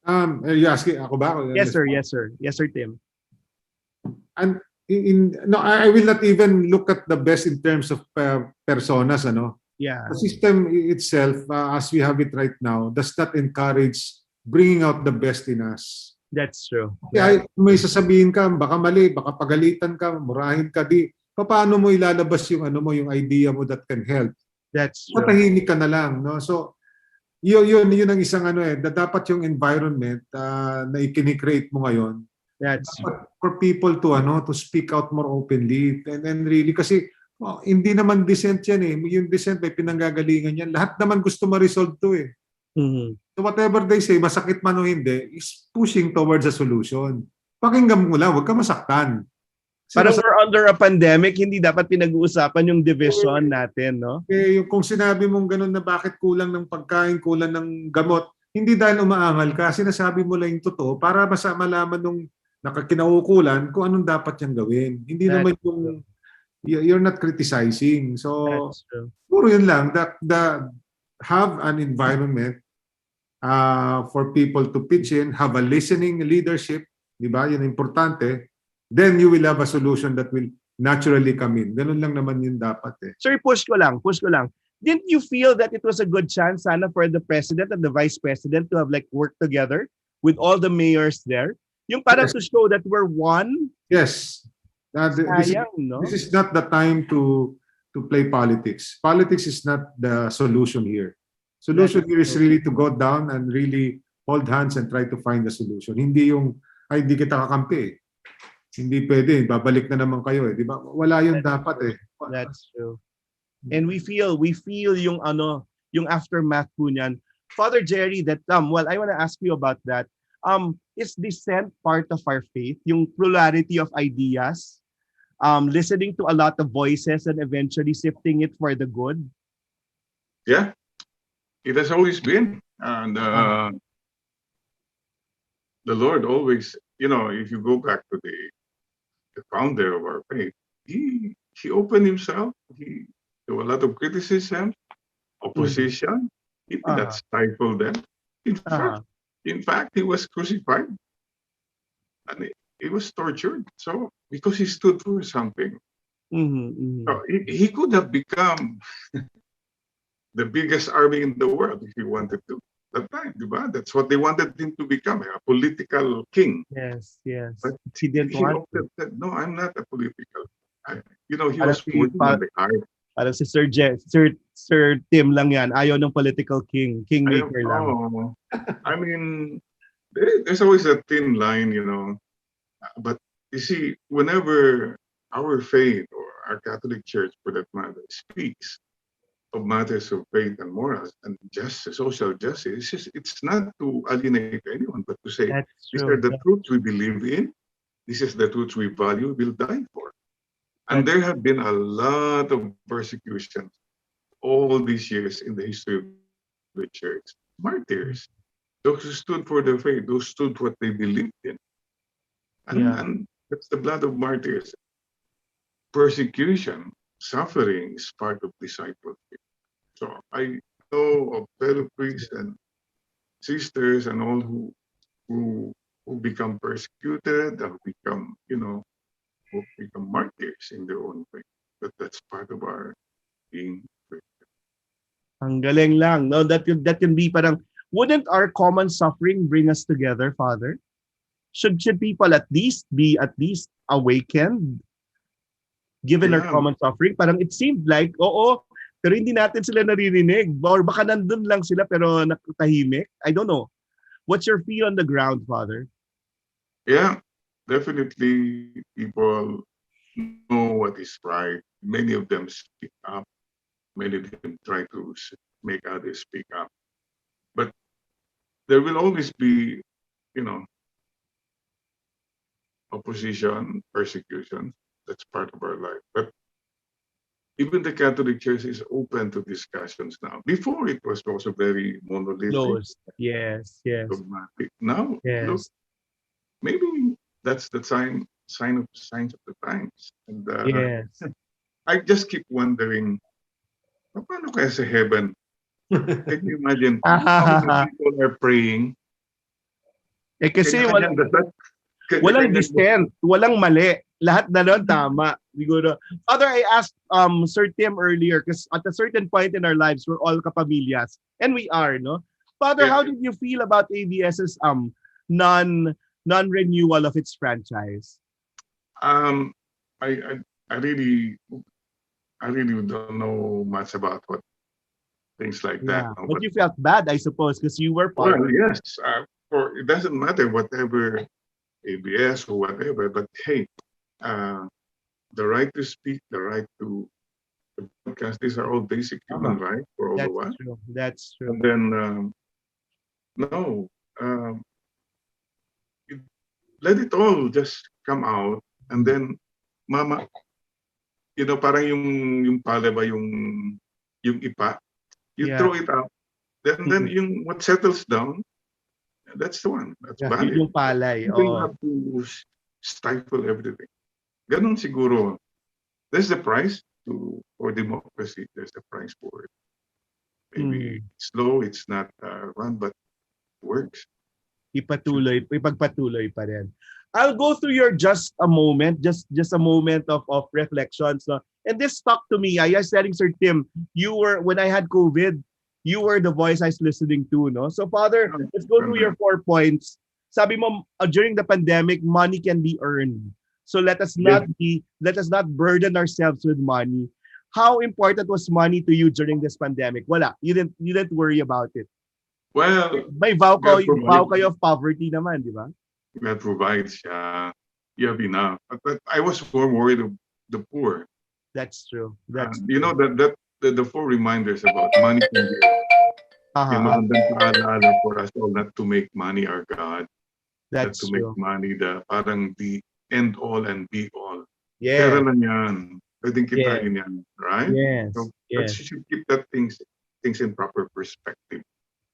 Are you asking ako ba? Yes, sir. Yes, sir, Tim. And no, I will not even look at the best in terms of personas, ano? Yeah. The system itself, as we have it right now, does not encourage bringing out the best in us. That's true. Kaya may sasabihin ka, baka mali, baka pagalitan ka, murahin ka, paano mo ilalabas yung yung idea mo that can help? That's true. Matahimik ka na lang, no? So yun ang isang dapat yung environment na ikini-create mo ngayon. That's for people to speak out more openly and really kasi hindi naman dissent yan eh. Yung dissent may pinanggagalingan yan. Lahat naman gusto ma-resolve to eh. Mm-hmm. So whatever they say, masakit man o hindi, is pushing towards a solution. Pakinggan mo lang, huwag ka masaktan. Parang we're under a pandemic, hindi dapat pinag-uusapan yung division natin, no? Kung sinabi mong ganun na bakit kulang ng pagkain, kulang ng gamot, hindi dahil umaangal ka, sinasabi mo lang yung totoo para malaman nung nakakinaukulan kung anong dapat niyang gawin. Hindi naman yung you're not criticizing. So, puro yun lang, that have an environment for people to pitch in, have a listening leadership, di ba? Yun importante. Then you will have a solution that will naturally come in. Ganun lang naman yun dapat eh. Sir, push ko lang. Didn't you feel that it was a good chance sana for the president and the vice president to have like worked together with all the mayors there? Yung para to show that we're one? Yes. This is not the time to play politics. Politics is not the solution here. Solution here is really to go down and really hold hands and try to find a solution. Hindi yung, ay, di kita kakampi eh. Hindi pwede, babalik na naman kayo eh. Di ba? Wala yun dapat eh. That's true. And we feel yung yung aftermath po niyan. Father Jerry, that well, I want to ask you about that. Is dissent part of our faith? Yung plurality of ideas, listening to a lot of voices and eventually sifting it for the good? Yeah, it has always been. And the Lord always, if you go back to the founder of our faith, he opened himself. There were a lot of criticism, opposition. He did not stifle them. In fact, he was crucified and he was tortured. So because he stood for something, so he could have become the biggest army in the world if he wanted to. that time, diba? That's what they wanted him to become, a political king. Yes. But He didn't he want to. opted that, no, I'm not a political. He Parang was si, working on the heart. parang si Sir Tim lang yan. Ayaw ng political kingmaker lang. Oh, I mean, there's always a thin line, But you see, whenever our faith or our Catholic Church, for that matter, speaks of matters of faith and morals and justice, social justice, it's not to alienate anyone, but to say, That's these true. are the truths we believe in. This is the truths we value, we'll die for. And That's- there have been a lot of persecutions all these years in the history of the church. Martyrs, those who stood for their faith, those who stood what they believed in. And that's the blood of martyrs. Persecution, suffering is part of discipleship. So I know of fellow priests and sisters and all who become persecuted and who become martyrs in their own way. But that's part of our being. Ang galing lang. No, that can be parang, wouldn't our common suffering bring us together, Father? Should people at least be awakened given our common suffering? Parang it seemed like, oo, pero hindi natin sila naririnig. Or baka nandun lang sila pero nakatahimik. I don't know. What's your feel on the ground, Father? Yeah, definitely people know what is right. Many of them speak up. Many of them try to make others speak up. But there will always be, opposition, persecution. That's part of our life. But even the Catholic Church is open to discussions now. Before it was also very monolithic, Closed. Yes. dogmatic. Now, Yes. look, maybe that's the signs of the times. And Yes. I just keep wondering, paano kaya sa heaven? Can you imagine how many people are praying? Kasi Kanya-kanya walang dissent, walang mali. Lahat na nun tama. Siguro. Father, I asked Sir Tim earlier because at a certain point in our lives, we're all kapamilyas. And we are, no? Father, how did you feel about ABS's non-renewal of its franchise? I really don't know much about what things like that. No? But you felt bad, I suppose, because you were part of it. Yes. It doesn't matter whatever ABS or whatever, but hey, the right to speak, the right to broadcast, these are all basic human rights for all of us. That's true. And then, let it all just come out, and then, Mama, parang yung pala ba yung ipa, you throw it out, then yung what settles down, that's the one. That's valid. Yung palay. You don't have to stifle everything. Ganun siguro. There's the price for democracy. There's the price for it. Maybe it's slow, it's not run, but it works. Ipagpatuloy pa rin. I'll go through your just a moment of reflections. No? And this stuck to me. I was telling Sir Tim, when I had COVID, you were the voice I was listening to. No? So Father, let's go through your 4 points. Sabi mo, during the pandemic, money can be earned. So let us not burden ourselves with money. How important was money to you during this pandemic? Wala. You didn't worry about it. Well, may vow kayo of poverty naman, di ba? God provides. You have enough. But I was more worried of the poor. That's true. That the 4 reminders about money can be magandang paalala for us all not to make money our God. That's not to true. make money parang the end all and be all. Yeah. Pera lang yan. Pwedeng kitain yan. Right? Yes. So you should keep that things in proper perspective.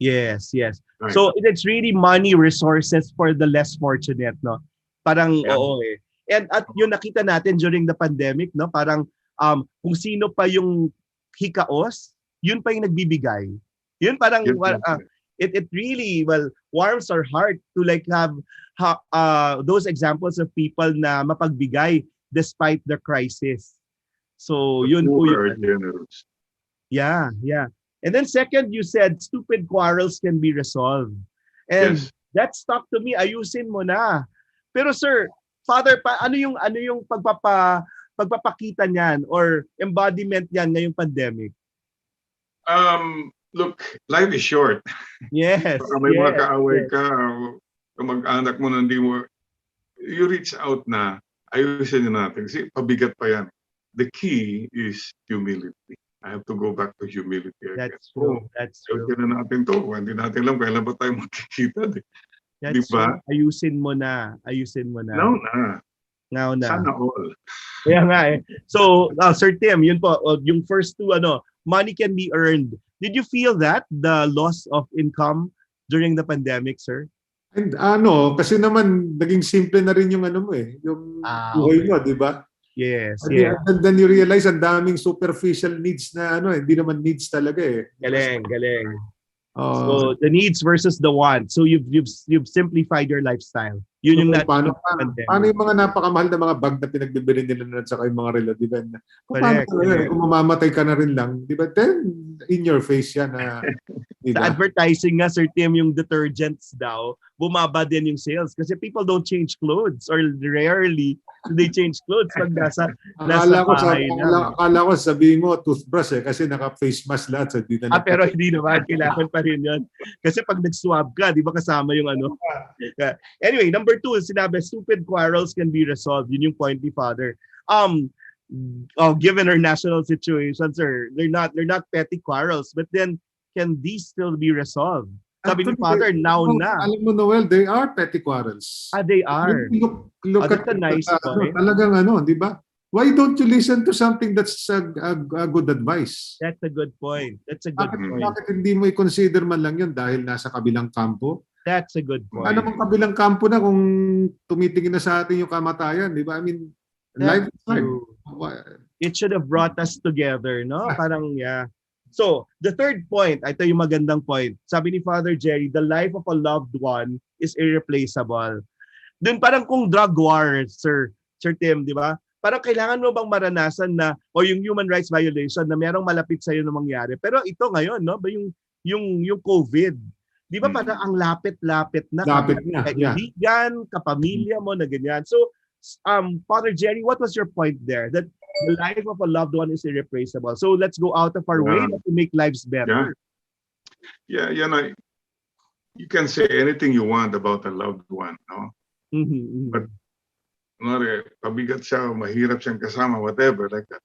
Yes. Right. So it's really money resources for the less fortunate, no? Parang oo eh. And at yun nakita natin during the pandemic, no? Parang kung sino pa yung hikaos, yun pa yung nagbibigay. Yun parang it really warms our heart to like have those examples of people na mapagbigay despite the crisis. So the yun po poor are yun. generous. Yeah. And then second, you said stupid quarrels can be resolved. And Yes. that stuck to me, ayusin mo na. Pero sir, Father, ano yung pagpapakita niyan or embodiment niyan ngayong pandemic? Look, life is short. Yes. Baka may mga yes, kaaway yes. ka, kamag-anak mo na hindi mo, you reach out na, ayusin nyo natin. Kasi pabigat pa yan. The key is humility. I have to go back to humility again. That's true. That's true. Ayusin na natin to. Hindi natin alam kailan ba tayo magkikita. That's Diba? true. Ayusin mo na. Ayusin mo na. Now na. Now na. Sana all. Kaya nga eh. So, Sir Tim, yun po, yung first two, money can be earned. Did you feel that, the loss of income during the pandemic, sir? And kasi naman naging simple na rin yung mo yung buhay mo, di ba? Yes, And yes. then you realize ang daming superficial needs na hindi naman needs talaga eh. Galing. So the needs versus the wants. So you've simplified your lifestyle. Yun yung paano pandemic. yung mga napakamahal na mga bag na pinagbibili nila at saka yung mga relo, di ba? Correct. Kung mamamatay ka na rin lang, di ba? Then in your face yan na di Sa ba? advertising nga, Sir Tim, yung detergents daw, bumaba din yung sales kasi people don't change clothes or rarely do they change clothes pag nasa bahay na. Akala ko sabihin mo toothbrush kasi naka-face mask lahat. So di na Pero hindi naman, kailangan pa rin yun. Kasi pag nag-swab ka, di ba kasama yung Anyway, number 2, sinabi, stupid quarrels can be resolved. Yun yung point ni Father. Given our national situation, sir, they're not petty quarrels, but then can these still be resolved? Sabi ni Father, now na. Alam mo, Noel, they are petty quarrels. They are. Look That's a nice point. Talagang di ba? Why don't you listen to something that's a good advice? That's a good point. That's a good point. Bakit hindi mo i-consider man lang yun dahil nasa kabilang kampo? That's a good point. Ano mong kabilang kampo na kung tumitingin na sa atin yung kamatayan, di ba? I mean, life is life. It should have brought us together, no? Parang, yeah. So, the third point, ito yung magandang point. Sabi ni Father Jerry, the life of a loved one is irreplaceable. Dun parang kung drug war, Sir Tim, di ba? Parang kailangan mo bang maranasan na, o yung human rights violation na merong malapit sa'yo na mangyari. Pero ito ngayon, no? Yung COVID, di ba parang ang lapit-lapit na. Lapit na, yeah. Kaibigan, kapamilya mo na ganyan. So, Father Jerry, what was your point there? That the life of a loved one is irreplaceable. So let's go out of our way to make lives better. Yeah, you can say anything you want about a loved one, no? But pabigat siya, mahirap siyang kasama, whatever, like that.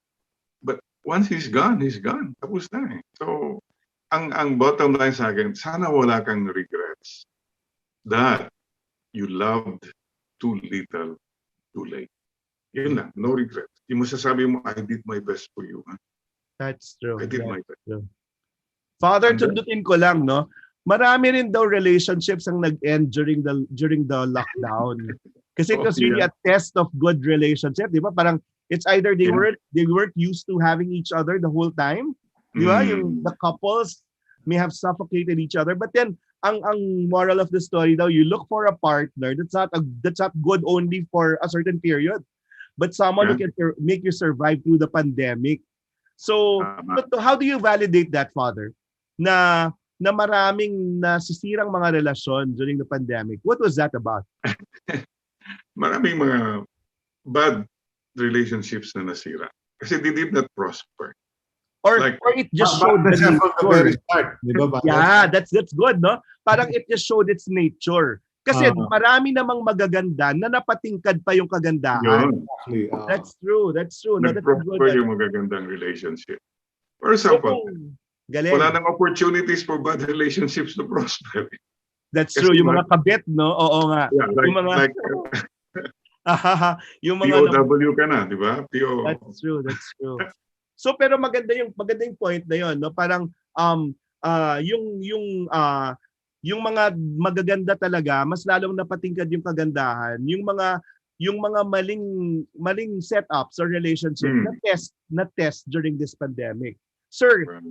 But once he's gone, tapos na eh. So, ang bottom line sa akin, sana wala kang regrets that you loved too little, too late. Yun lang, no regrets. Yung masasabi mo, I did my best for you. Huh? That's true. I did my best. True. Father, tundutin ko lang, no? Marami rin daw relationships ang nag-end during the lockdown. Kasi it was really a test of good relationship, di ba? Parang it's either they weren't used to having each other the whole time, di ba? The couples may have suffocated each other, but then ang moral of the story daw, you look for a partner that's not good only for a certain period, but someone who can make you survive through the pandemic. So, how do you validate that, Father? Na maraming nasisirang mga relasyon during the pandemic. What was that about? Maraming mga bad relationships na nasira. Kasi they did not prosper. Or it just showed the nature. Yeah, that's good, no? Parang it just showed its nature. Kasi marami namang magaganda na napatingkad pa yung kagandahan. That's true. No, nag-prosper yung magagandang relationship. For example, wala nang opportunities for bad relationships to prosper. That's true. Yung mga kabit, no? Oo nga. Yeah, yung mga POW ka na, di ba? That's true. So pero maganda yung point na yon, no? Parang yung mga magaganda talaga, mas lalong napatingkad yung kagandahan. Yung mga maling setups or relationship na test during this pandemic. Sir,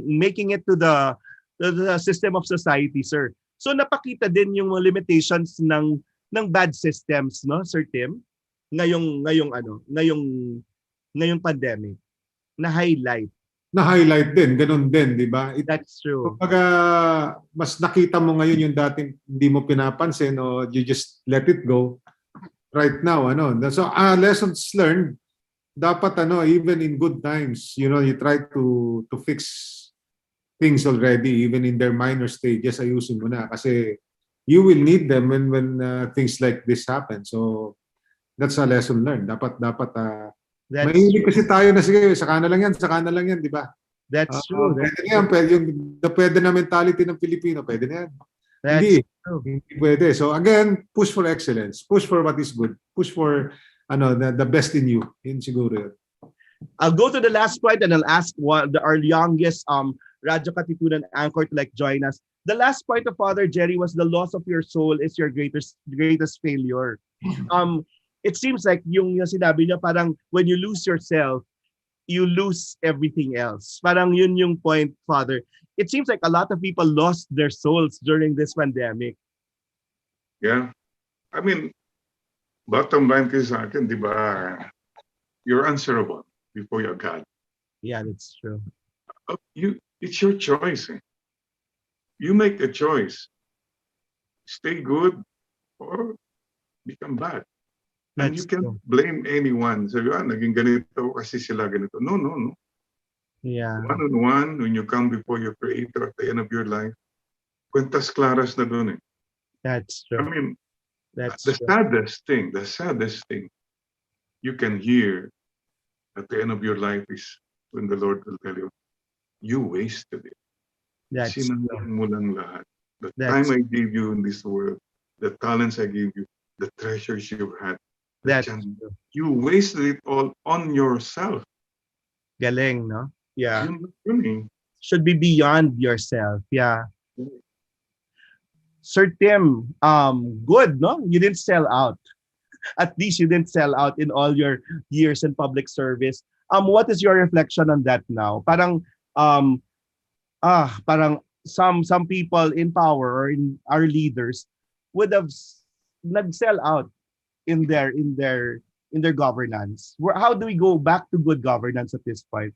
making it to the system of society, sir. So napakita din yung limitations ng bad systems, no, Sir Tim? Ngayong pandemic na highlight. na-highlight din, ganun din, di ba? That's true. Kapag mas nakita mo ngayon yung dating hindi mo pinapansin o you just let it go right now, ano. So, lessons learned, dapat even in good times, you try to fix things already, even in their minor stages, ayusin mo na kasi you will need them when things like this happen. So that's a lesson learned. Dapat mahilig kasi tayo na sige, saka na lang yan, di ba? That's true. Pwede na yan, pwede na mentality ng Pilipino, pwede na yan. Hindi pwede. So again, push for excellence, push for what is good, push for the best in you. Yun siguro yun. I'll go to the last point and I'll ask our youngest radyo-katipunan anchor to join us. The last point of Father Jerry was the loss of your soul is your greatest failure. It seems like yung sinabi niya parang when you lose yourself, you lose everything else. Parang yun yung point, Father. It seems like a lot of people lost their souls during this pandemic. Yeah. I mean, bottom line kasi sa akin, di ba, you're answerable before your God. Yeah, that's true. It's your choice. You make a choice. Stay good or become bad. And you can't blame anyone. So, naging ganito kasi sila ganito. No. Yeah. One-on-one, when you come before your Creator at the end of your life, kwentas claras na dun. That's true. I mean, that's the saddest thing you can hear at the end of your life is when the Lord will tell you, you wasted it. Sinayang mo lang lahat. The time I gave you in this world, the talents I gave you, the treasures you've had. You wasted it all on yourself. Galing, no? Yeah. Yun. Should be beyond yourself. Yeah. Sir Tim, good, no? You didn't sell out. At least you didn't sell out in all your years in public service. What is your reflection on that now? Parang some people in power or in our leaders would have nag-sell out in their governance. How do we go back to good governance at this point?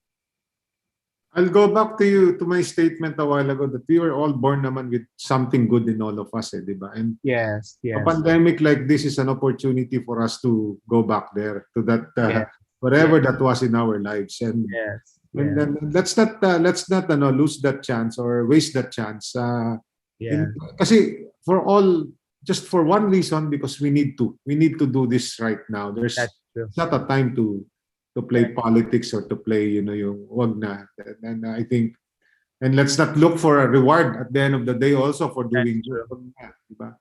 I'll go back to my statement a while ago that we were all born naman with something good in all of us, di ba? And yes. a pandemic like this is an opportunity for us to go back there to that whatever that was in our lives. And and then let's not lose that chance or waste that chance. Kasi just for one reason, because we need to do this right now. There's not a time to play politics or to play yung wag na. And I think, and let's not look for a reward at the end of the day also for doing good. Diba?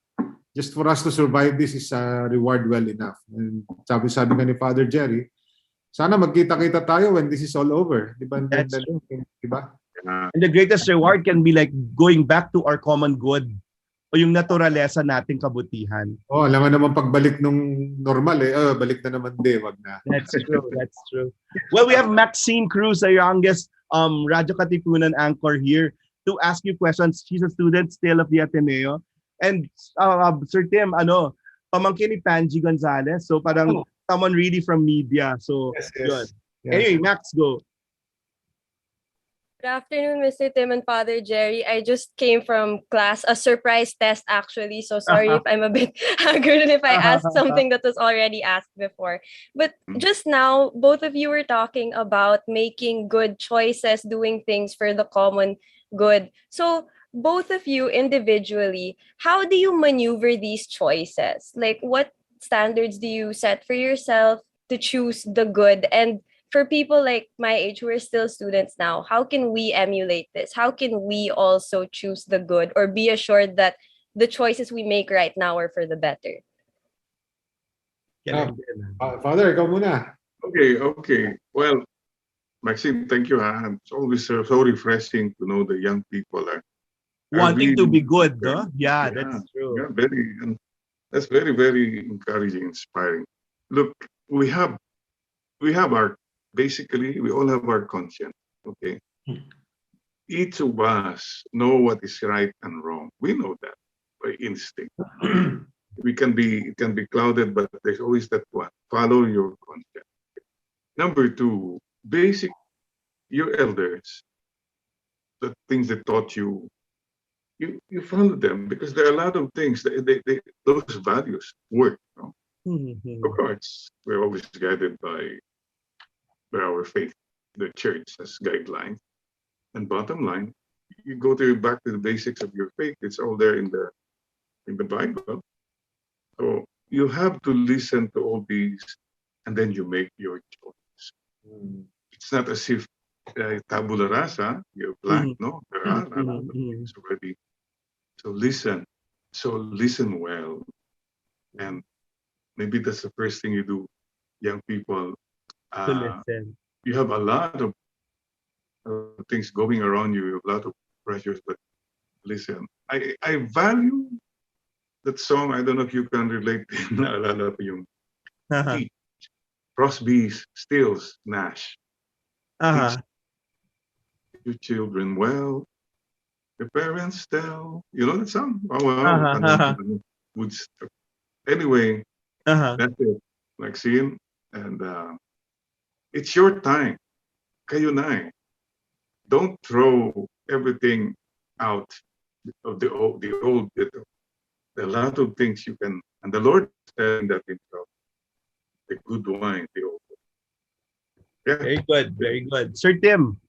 Just for us to survive this is a reward well enough. And sabi nga ni Father Jerry, sana magkita-kita tayo when this is all over. Diba? Diba? And the greatest reward can be going back to our common good o yung naturalesa nating kabutihan. Alam nga naman pagbalik nung normal balik na naman wag na. That's true. Well, we have Maxine Cruz, the youngest radyo-katipunan anchor here to ask you questions. She's a student still of the Ateneo. And Sir Tim, pamangkin ni Panji Gonzalez. So parang someone really from media. So good. Anyway, Max, go. Good afternoon, Mr. Tim and Father Jerry. I just came from class, a surprise test actually. So sorry if I'm a bit haggard if I asked something that was already asked before. But just now, both of you were talking about making good choices, doing things for the common good. So both of you individually, how do you maneuver these choices? Like what standards do you set for yourself to choose the good? And for people like my age who are still students now, how can we emulate this? How can we also choose the good or be assured that the choices we make right now are for the better? Father, ikaw muna. Okay. Well, Maxine, thank you. It's always so refreshing to know the young people are wanting to be good, no? Yeah, that's true. Yeah, that's very, very encouraging, inspiring. Look, we all have our conscience, okay? Each of us know what is right and wrong. We know that by instinct. It can be clouded, but there's always that one. Follow your conscience. Number two, your elders, the things they taught you, you follow them because there are a lot of things that those values work. Of course, we're always guided by our faith, the church as guidelines. And bottom line, you go back to the basics of your faith. It's all there in the Bible. So you have to listen to all these, and then you make your choice. It's not as if tabula rasa, you're blank. No, there are a lot of things already. So listen. So listen well, and maybe that's the first thing you do, young people. To listen. You have a lot of things going around you, a lot of pressures, but listen. I value that song. I don't know if you can relate. Naalala ko yung Teach, Crosby, Stills, Nash. Teach your children well. Your parents tell. You know that song? Oh, wow. Woodstock. Anyway, that's it, Maxine. And it's your time. Kayo na eh. Don't throw everything out of the old bit. There are a lot of things you can, and the Lord is telling that himself. The good wine, the old. Yeah. Very good, very good. Sir Tim.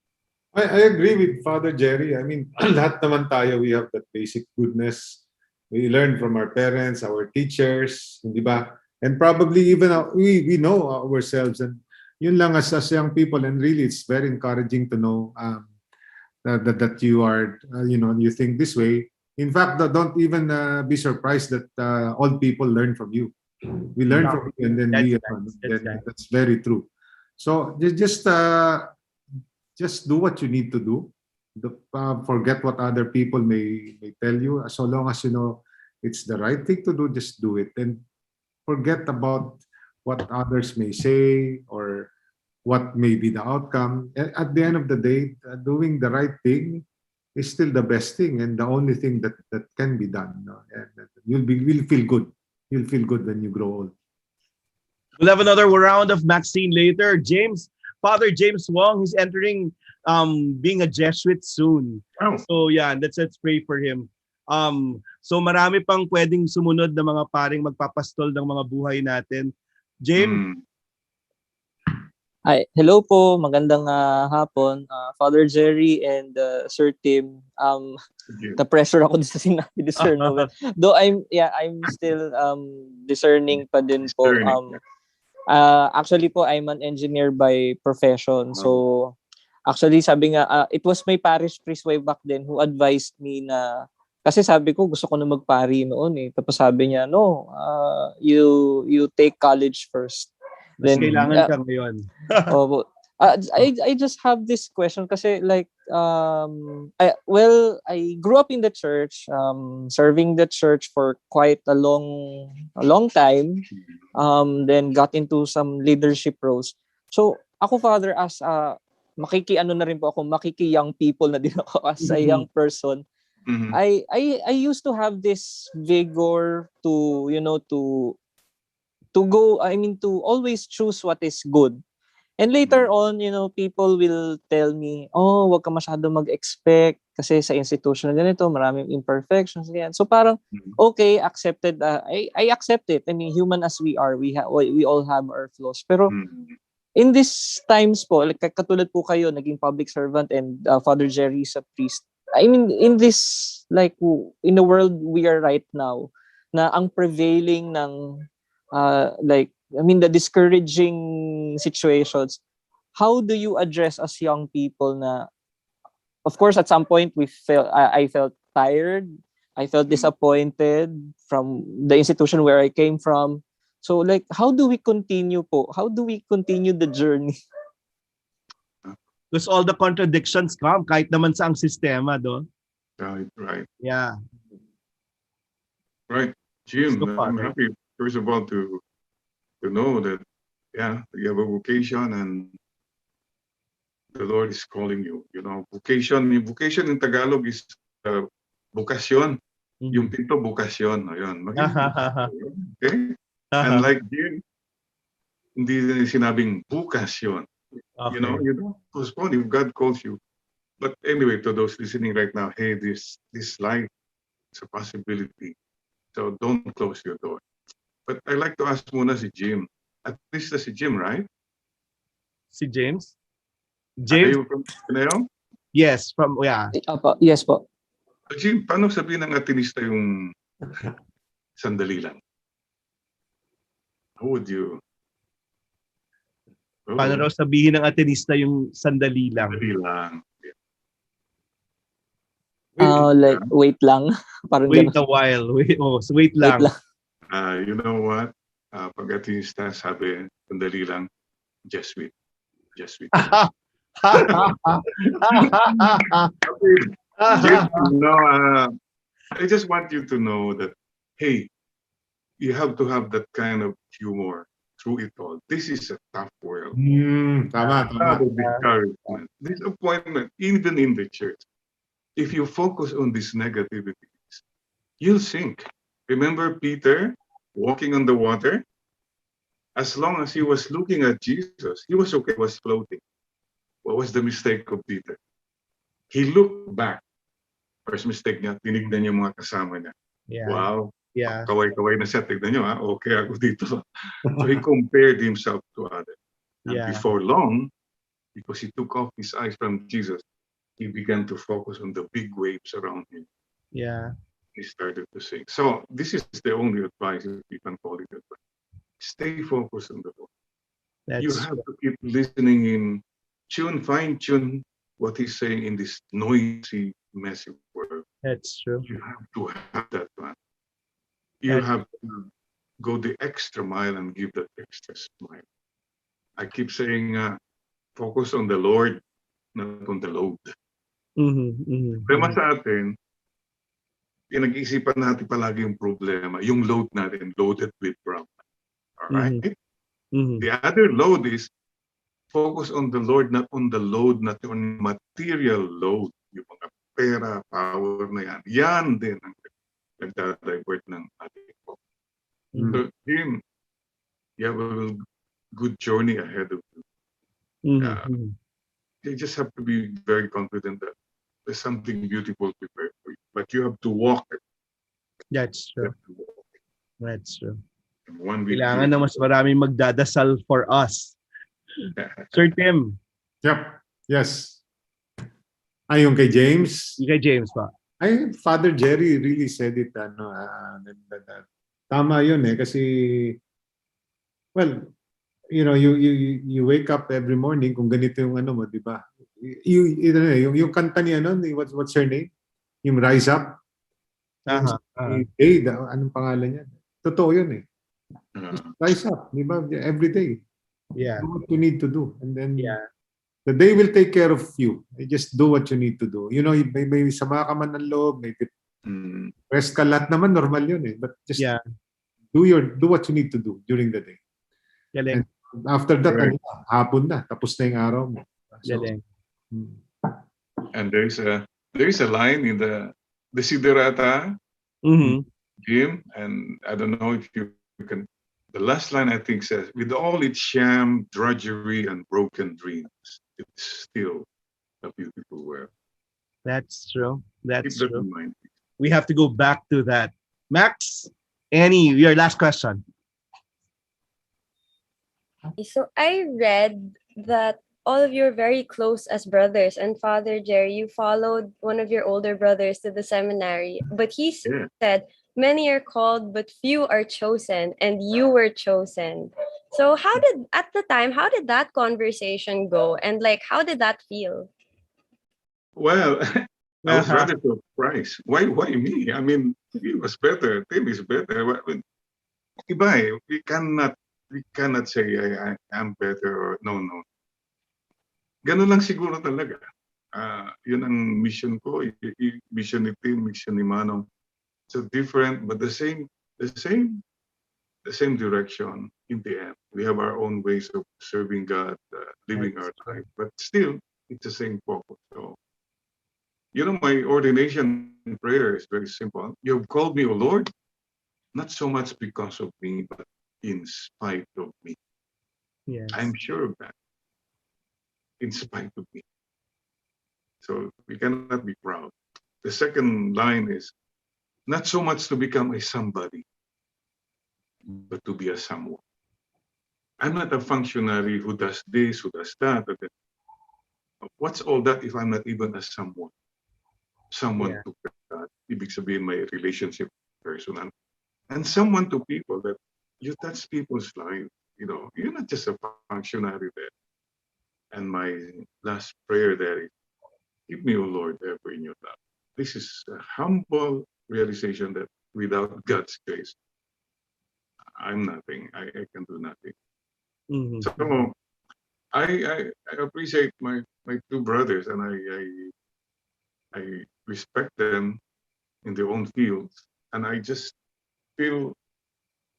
I agree with Father Jerry. I mean, lahat naman tayo, we have that basic goodness. We learn from our parents, our teachers, di ba? And probably even we know ourselves. And yun lang as young people. And really, it's very encouraging to know that you are, you think this way. In fact, don't even be surprised that old people learn from you. We learn from you, and then that's very true. So just do what you need to do. Forget what other people may tell you. So long as you know it's the right thing to do, just do it. And forget about what others may say or what may be the outcome. At the end of the day, doing the right thing is still the best thing and the only thing that can be done. And you'll feel good. You'll feel good when you grow old. We'll have another round of Maxine later. Father James Wong, he's entering being a Jesuit soon. Oh. So yeah, let's pray for him. So marami pang pwedeng sumunod na mga paring magpapastol ng mga buhay natin. James? Hi, hello po. Magandang hapon, Father Jerry and Sir Tim. The pressure ako sa sinabi ni Sir Noel. Though I'm still discerning pa din po. Actually po, I'm an engineer by profession. So actually sabi nga, it was my parish priest way back then who advised me na, kasi sabi ko gusto ko na magpari noon eh. Tapos sabi niya, no, you take college first. Then kailangan ka ngayon. I just have this question kasi like I grew up in the church, serving the church for quite a long time, then got into some leadership roles. So ako, Father, as makiki-young people na din ako as a young person. I used to have this vigor to always choose what is good. And later on, people will tell me, wag ka masyado mag-expect kasi sa institution na ganito, maraming imperfections. Ganyan. So parang, okay, accepted. I accept it. I mean, human as we are, we all have our flaws. Pero in these times po, like katulad po kayo, naging public servant, and Father Jerry is a priest. I mean, in this, like, in the world we are right now, na ang prevailing ng the discouraging situations, how do you address as young people na, of course, at some point I felt tired, I felt disappointed from the institution where I came from. So like, how do we continue po? How do we continue the journey? Because all the contradictions come kahit naman sa ang sistema, do? Right. Yeah. Right. Jim, I'm happy, first of all, to know that, you have a vocation and the Lord is calling you. Vocation in Tagalog is vocation. Yung pinto, vocation. Ayun. Okay? And like Jim, hindi sinabing vocation. You know, you don't postpone if God calls you. But anyway, to those listening right now, hey, this life is a possibility. So don't close your door. But I like to ask muna si Jim. At least si Jim, right? Si James? Are James? you from Pineo? Yes, from, yeah. Opo, yes po. So Jim, paano sabihin ng atinista yung sandali lang? How would you? Oh, Paano raw sabihin ng atenista yung sandali lang? sandali lang. Like, wait lang. Parang Wait ganun. a while. Wait lang. Wait lang. You know what? Pag atinista, sabi, sandali lang, just wait. Just wait. Jim, no, I just want you to know that, hey, you have to have that kind of humor through it all. This is a tough world. Tama. Discouragement, disappointment, even in the church. If you focus on these negativities, you'll sink. Remember Peter walking on the water? As long as he was looking at Jesus, he was okay, he was floating. What was the mistake of Peter? He looked back. First mistake niya, tinignan niya yung mga kasama niya. Yeah. Wow. Yeah. Kaway-kaway na siya. Tignan niyo, okay ako dito. So he compared himself to others. And Yeah. before long, because he took off his eyes from Jesus, he began to focus on the big waves around him. Yeah. He started to sing. So this is the only advice, if you can call it advice. Stay focused on the Lord. You have to keep listening in tune, fine-tune what he's saying in this noisy, messy world. That's true. You have to have that one. You have to go the extra mile and give that extra smile. I keep saying, focus on the Lord, not on the load. Problema sa atin, pinag-iisipan natin palagi yung problema, yung load natin, loaded with problems. All right? The other load is focus on the Lord, not on the load, not on material load. Yung mga pera, power na yan. Yan din ang nagdadivert ng ating focus. So, Jim, you have a good journey ahead of you. You just have to be very confident that there's something beautiful prepared for you. But you have to walk it. That's true. That's true. Kailangan na mas maraming magdadasal for us. Sir Tim. Yep. Yes. Yung kay James? Yung kay James pa. Father Jerry really said it. Tama yun kasi, well, you know, you wake up every morning kung ganito yung ano mo, di ba? Yung kanta ni what's her name? Yung Rise Up. Anong pangalan niya? Totoo yun eh. Rise up, di ba? Every day. Yeah. Do what you need to do. And then the day will take care of you. Just do what you need to do. You know, may sama ka man ng loob, may rest ka, lahat naman, normal yun eh. But just do what you need to do during the day. Galing. And after that, hapon na. Tapos na yung araw mo. So, Galing. And there's a line in the Desiderata, Jim, and I don't know if you can. The last line I think says, "With all its sham, drudgery, and broken dreams, it's still a beautiful world." That's true. That's Keep that true. in mind. We have to go back to that. Max, Annie, your last question. So I read that all of you are very close as brothers, and Father Jerry, you followed one of your older brothers to the seminary, but he said, many are called, but few are chosen, and you were chosen. So at the time, how did that conversation go? And like, how did that feel? Well, I was rather surprised. Why me? I mean, he was better. Tim is better. Iba eh. We cannot say I am better or no. Ganun lang siguro talaga. Yun ang mission ko. Mission ni Tim, mission ni Manong. So different, but the same direction in the end. We have our own ways of serving God, living our life, but still, it's the same focus. So, you know, my ordination prayer is very simple. You have called me, O Lord, not so much because of me, but in spite of me. Yes. I'm sure of that. in spite of me. So we cannot be proud. The second line is not so much to become a somebody, but to be a someone. I'm not a functionary who does this, who does that. What's all that if I'm not even a someone? Someone to God. Ibig sabihin may relationship personal. And someone to people that you touch people's lives. You know, you're not just a functionary there. And my last prayer there is, keep me, O Lord, ever in your love. This is a humble realization that without God's grace, I'm nothing. I can do nothing. Mm-hmm. So I appreciate my two brothers, and I respect them in their own fields. And I just feel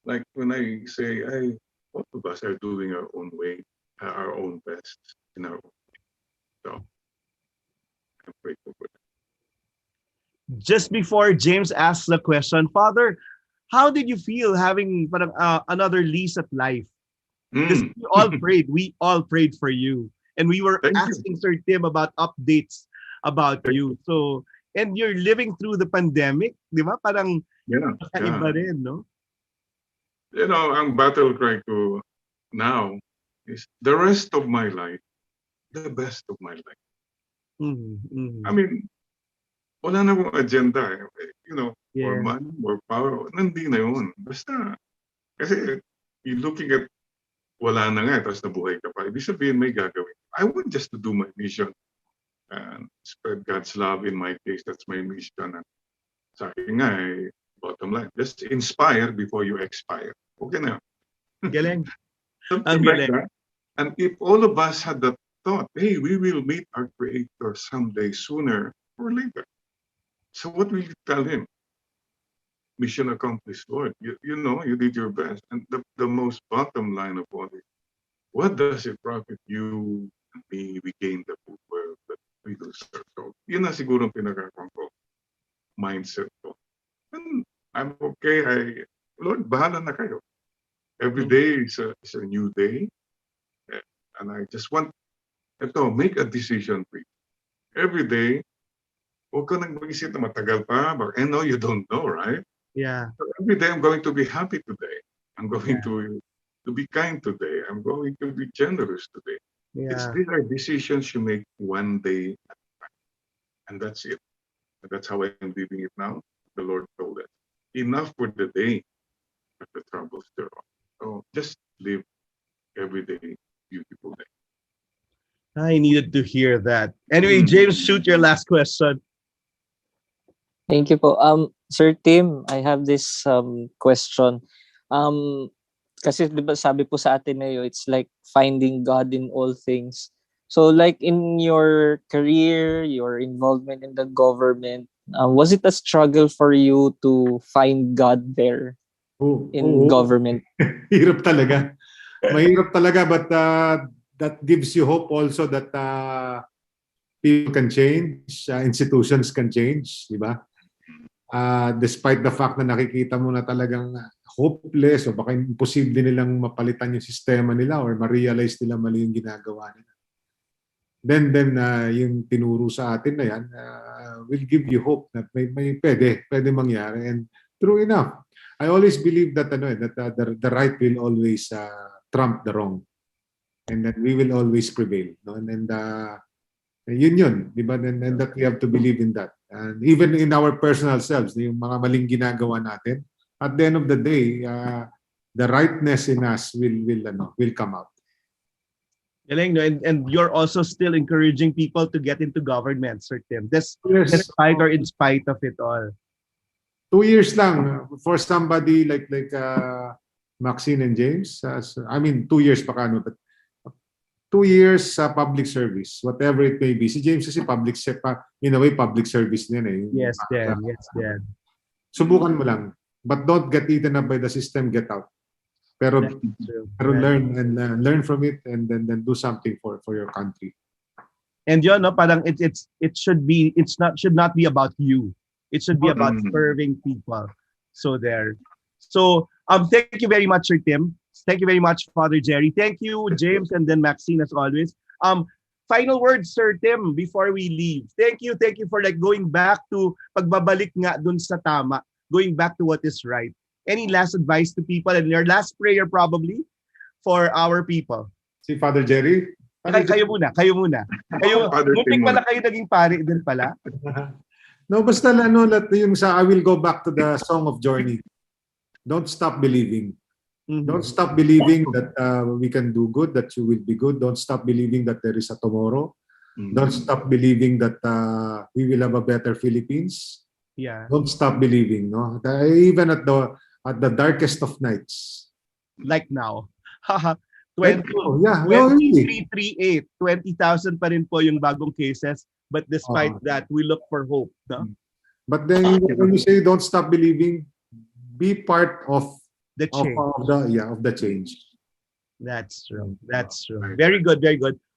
like when I say, all of us are doing our own way, our own best in our own way. So I'm grateful for that. Just before James asks the question, Father, how did you feel having parang, another lease at life? Because we all prayed for you. And we were asking Sir Tim about updates about you. So, and you're living through the pandemic, di ba? Parang kakaiba rin, no? You know, ang battle cry ko now is the rest of my life, the best of my life. Mm-hmm. I mean, wala na akong agenda. You know, more money, more power. Nandi na yun. Basta, kasi you're looking at wala na nga, tapos nabuhay ka pa. Ibig sabihin may gagawin. I want just to do my mission and spread God's love in my case. That's my mission. And sa akin nga, bottom line, just inspire before you expire. Okay na. Galing. Something like that. And if all of us had that thought, hey, we will meet our Creator someday, sooner or later. So what will you tell him? Mission accomplished, Lord. You know, you did your best. And the most bottom line of all this, what does it profit you and me? We gain the full world, but we lose our soul. Yun na siguro ang pinagkakon ko. Mindset ko. And I'm okay. Lord, bahala na kayo. Every day is a new day. And I just want, make a decision, please. Every day, huwag ka nang mag-isip na matagal pa. I know you don't know, right? Yeah. So every day I'm going to be happy today. I'm going to be kind today. I'm going to be generous today. Yeah. These are decisions you make one day at a time. And that's it. And that's how I'm living it now. The Lord told us. Enough for the day, but the troubles thereof. So just live every day beautiful day. I needed to hear that. Anyway, James, shoot your last question. Thank you po. Sir Tim, I have this question. Kasi diba sabi po sa Ateneo, it's like finding God in all things. So like in your career, your involvement in the government, was it a struggle for you to find God there in government? Hirap talaga. Mahirap talaga, but that gives you hope also that people can change, institutions can change, di ba? Despite the fact na nakikita mo na talagang hopeless o baka imposible nilang mapalitan yung sistema nila or ma-realize nila mali yung ginagawa nila. Then yung tinuro sa atin na yan will give you hope that may pwede mangyari. And true enough, I always believe that the right will always trump the wrong. And that we will always prevail. No? And yun, di ba? And that we have to believe in that. And even in our personal selves, yung mga maling ginagawa natin, at the end of the day, the rightness in us will come out. Galing, no? And you're also still encouraging people to get into government, Sir Tim. Despite or in spite of it all. 2 years lang for somebody like Maxine and James. 2 years pa kano, but 2 years sa public service, whatever it may be. Si James kasi in a way, public service niyan eh. Yes, Dan. Subukan mo lang. But don't get eaten up by the system, get out. Pero learn from it and then do something for your country. And yun, no, parang should not be about you. It should be about serving people. So there. So thank you very much, Sir Tim. Thank you very much, Father Jerry. Thank you, James, and then Maxine, as always. final words, Sir Tim, before we leave. Thank you for like going back to pagbabalik nga dun sa tama, going back to what is right. Any last advice to people and your last prayer probably for our people? Si Father Jerry? Kayo muna. Kayo, muntik pala kayo naging pari din pala. No, basta yung sa I will go back to the song of Journey. Don't stop believing. Don't stop believing that we can do good, that you will be good. Don't stop believing that there is a tomorrow. Don't stop believing that we will have a better Philippines. Yeah. Don't stop believing, no? Even at the darkest of nights. Like now. 2338. 20,000 pa rin po yung bagong cases. But despite that, we look for hope. No? But then when you say don't stop believing, be part of the change. Of the change. That's true. Very good.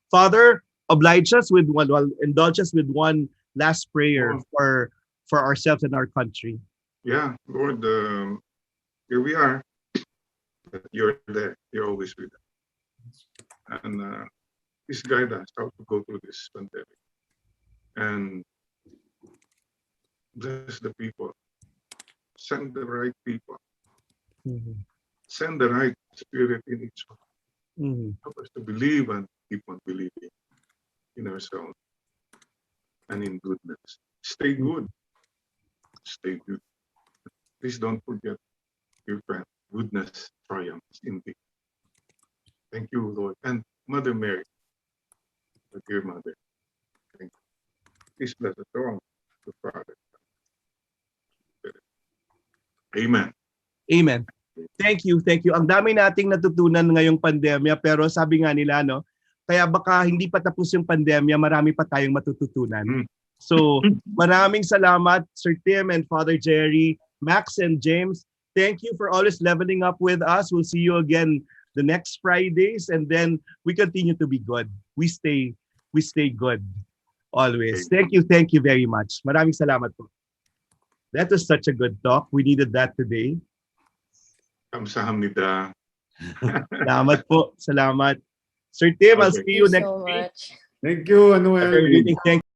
Father, indulge us with one last prayer for ourselves and our country. Yeah, Lord, here we are. You're there. You're always with us. And please guide us how to go through this pandemic. And bless the people. Send the right people. Send the right spirit in each one. Help us to believe and keep on believing in ourselves and in goodness. Stay good. Please don't forget your friend. Goodness triumphs indeed. Thank you, Lord. And Mother Mary, the dear Mother, thank you. Please bless the throne, the Father. Amen. Thank you. Ang dami nating natutunan ngayong pandemya, pero sabi nga nila, no, kaya baka hindi pa tapos yung pandemya, marami pa tayong matututunan. So, maraming salamat, Sir Tim and Father Jerry, Max and James. Thank you for always leveling up with us. We'll see you again the next Fridays, and then we continue to be good. We stay good always. Thank you very much. Maraming salamat po. That was such a good talk. We needed that today. Kamsahamnida. Salamat po. Salamat. Sir Tim, I'll see you next week. Thank you, Noel. Thank you.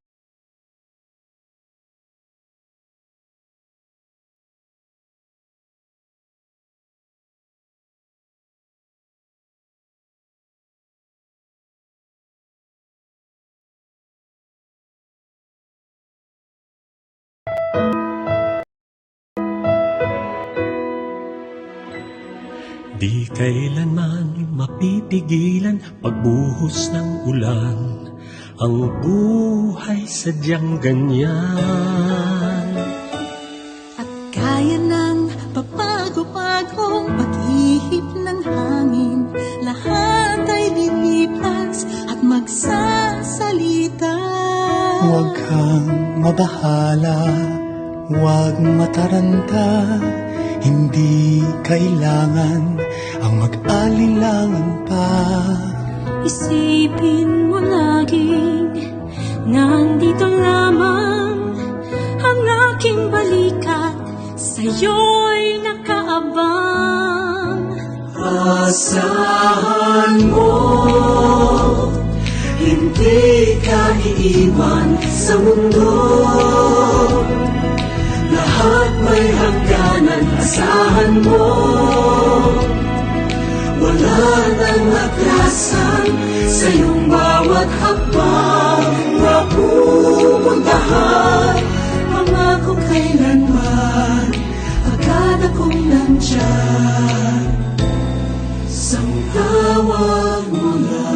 Di kailanman mapipigilan pagbuhos ng ulan. Ang buhay sadyang ganyan. At kaya ng papago-pagong pag-ihip ng hangin. Lahat ay lilipas at magsasalita. Huwag kang mabahala, huwag mataranta. Hindi kailangan ang mag-alilangan pa. Isipin mo laging nandito lamang ang aking balikat, sa'yo'y nakaabang. Asahan mo, hindi ka iiwan sa mundo. Lahat may hangganan, asahan mo. Wala nang atrasan sa iyong bawat hakbang na pupuntahan. Pangako kailanman, agad akong nandyan. Sang tawag mo lang.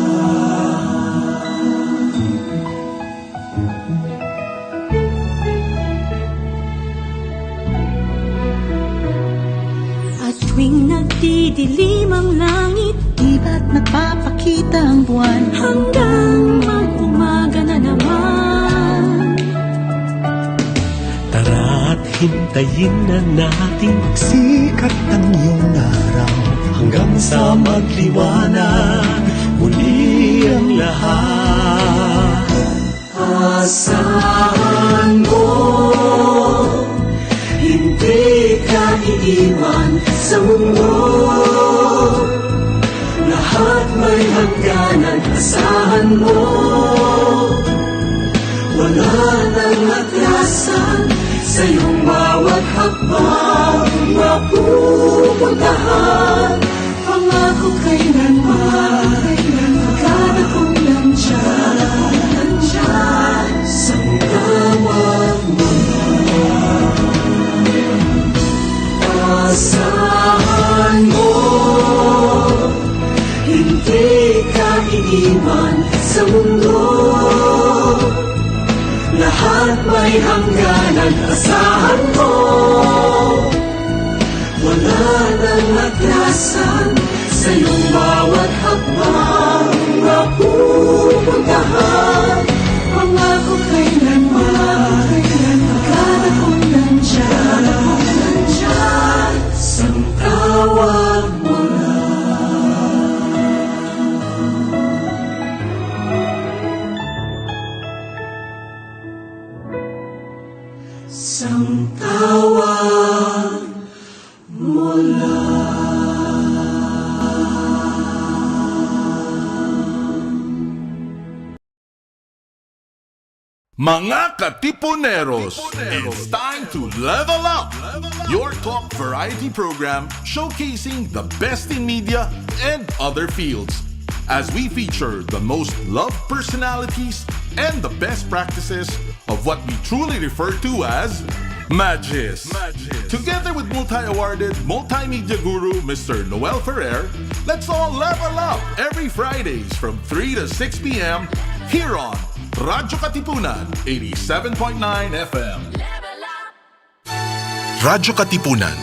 Tuwing nagdidilim ang langit, di ba't nagpapakita ang buwan? Hanggang mag-umaga na naman. Tara't hintayin na natin magsikat ang iyong araw. Hanggang sa magliwanag muli ang lahat. Asahan mo, hindi ka iiwan sa mundo. Lahat may hangganan, asahan mo. hakbang mapupuntahan. Pangako kailanman, kada kong nandyan, sa tawag mo. Asahan mo, hindi ka iiwan sa mundo. Lahat may hangganan, asahan mo. Wala nang atrasan sa iyong bawat hakbang mapupuntahan. Pangako kailanman, kada kong nandyan, sa tawag mo sang tawag mo Mga katipuneros, it's time to level up! Your talk variety program showcasing the best in media and other fields. As we feature the most loved personalities and the best practices of what we truly refer to as Magis. Together with multi-awarded multimedia guru Mr. Noel Ferrer, let's all level up every Fridays from 3 to 6 p.m. here on radyo-katipunan 87.9 FM. Radyo Katipunan.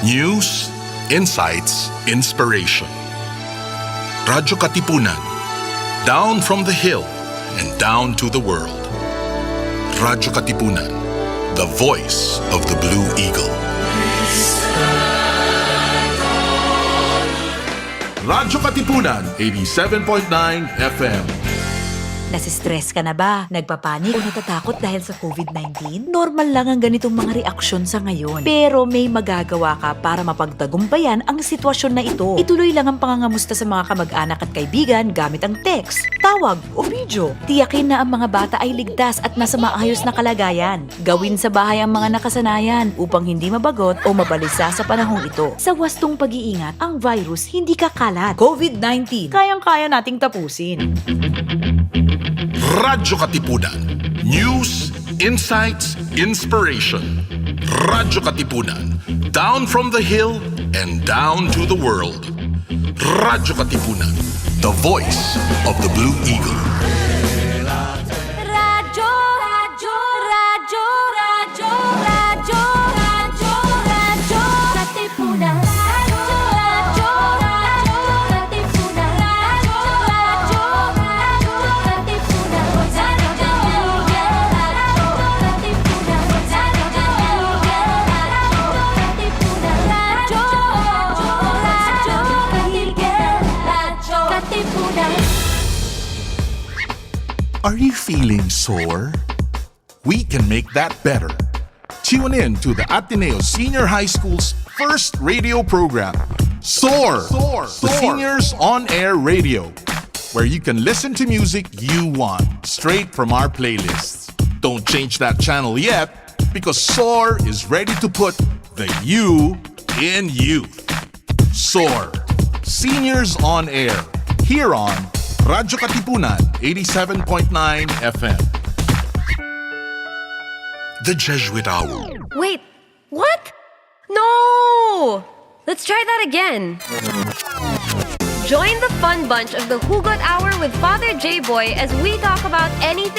News, insights, inspiration. Radyo Katipunan. Down from the hill and down to the world. Radyo Katipunan. The voice of the Blue Eagle. Radyo Katipunan 87.9 FM. Nasistress ka na ba? Nagpapanik o natatakot dahil sa COVID-19? Normal lang ang ganitong mga reaksyon sa ngayon. Pero may magagawa ka para mapagtagumpayan ang sitwasyon na ito. Ituloy lang ang pangangamusta sa mga kamag-anak at kaibigan gamit ang text, tawag o video. Tiyakin na ang mga bata ay ligtas at nasa maayos na kalagayan. Gawin sa bahay ang mga nakasanayan upang hindi mabagot o mabalisa sa panahong ito. Sa wastong pag-iingat, ang virus hindi kakalat. COVID-19, kayang-kaya nating tapusin. Radyo Katipunan. News, insights, inspiration. Radyo Katipunan. Down from the hill and down to the world. Radyo Katipunan. The voice of the Blue Eagle. Radyo, radyo, radyo, radyo, radyo, radyo, radyo, Katipunan. Are you feeling sore? We can make that better. Tune in to the Ateneo Senior High School's first radio program, SOAR, the Seniors On Air Radio, where you can listen to music you want straight from our playlists. Don't change that channel yet, because SOAR is ready to put the you in youth. SOAR, Seniors On Air, here on Radyo Katipunan 87.9 FM. The Jesuit Hour. Wait, what? No! Let's try that again. Join the fun bunch of the Hugot Hour with Father J-Boy as we talk about anything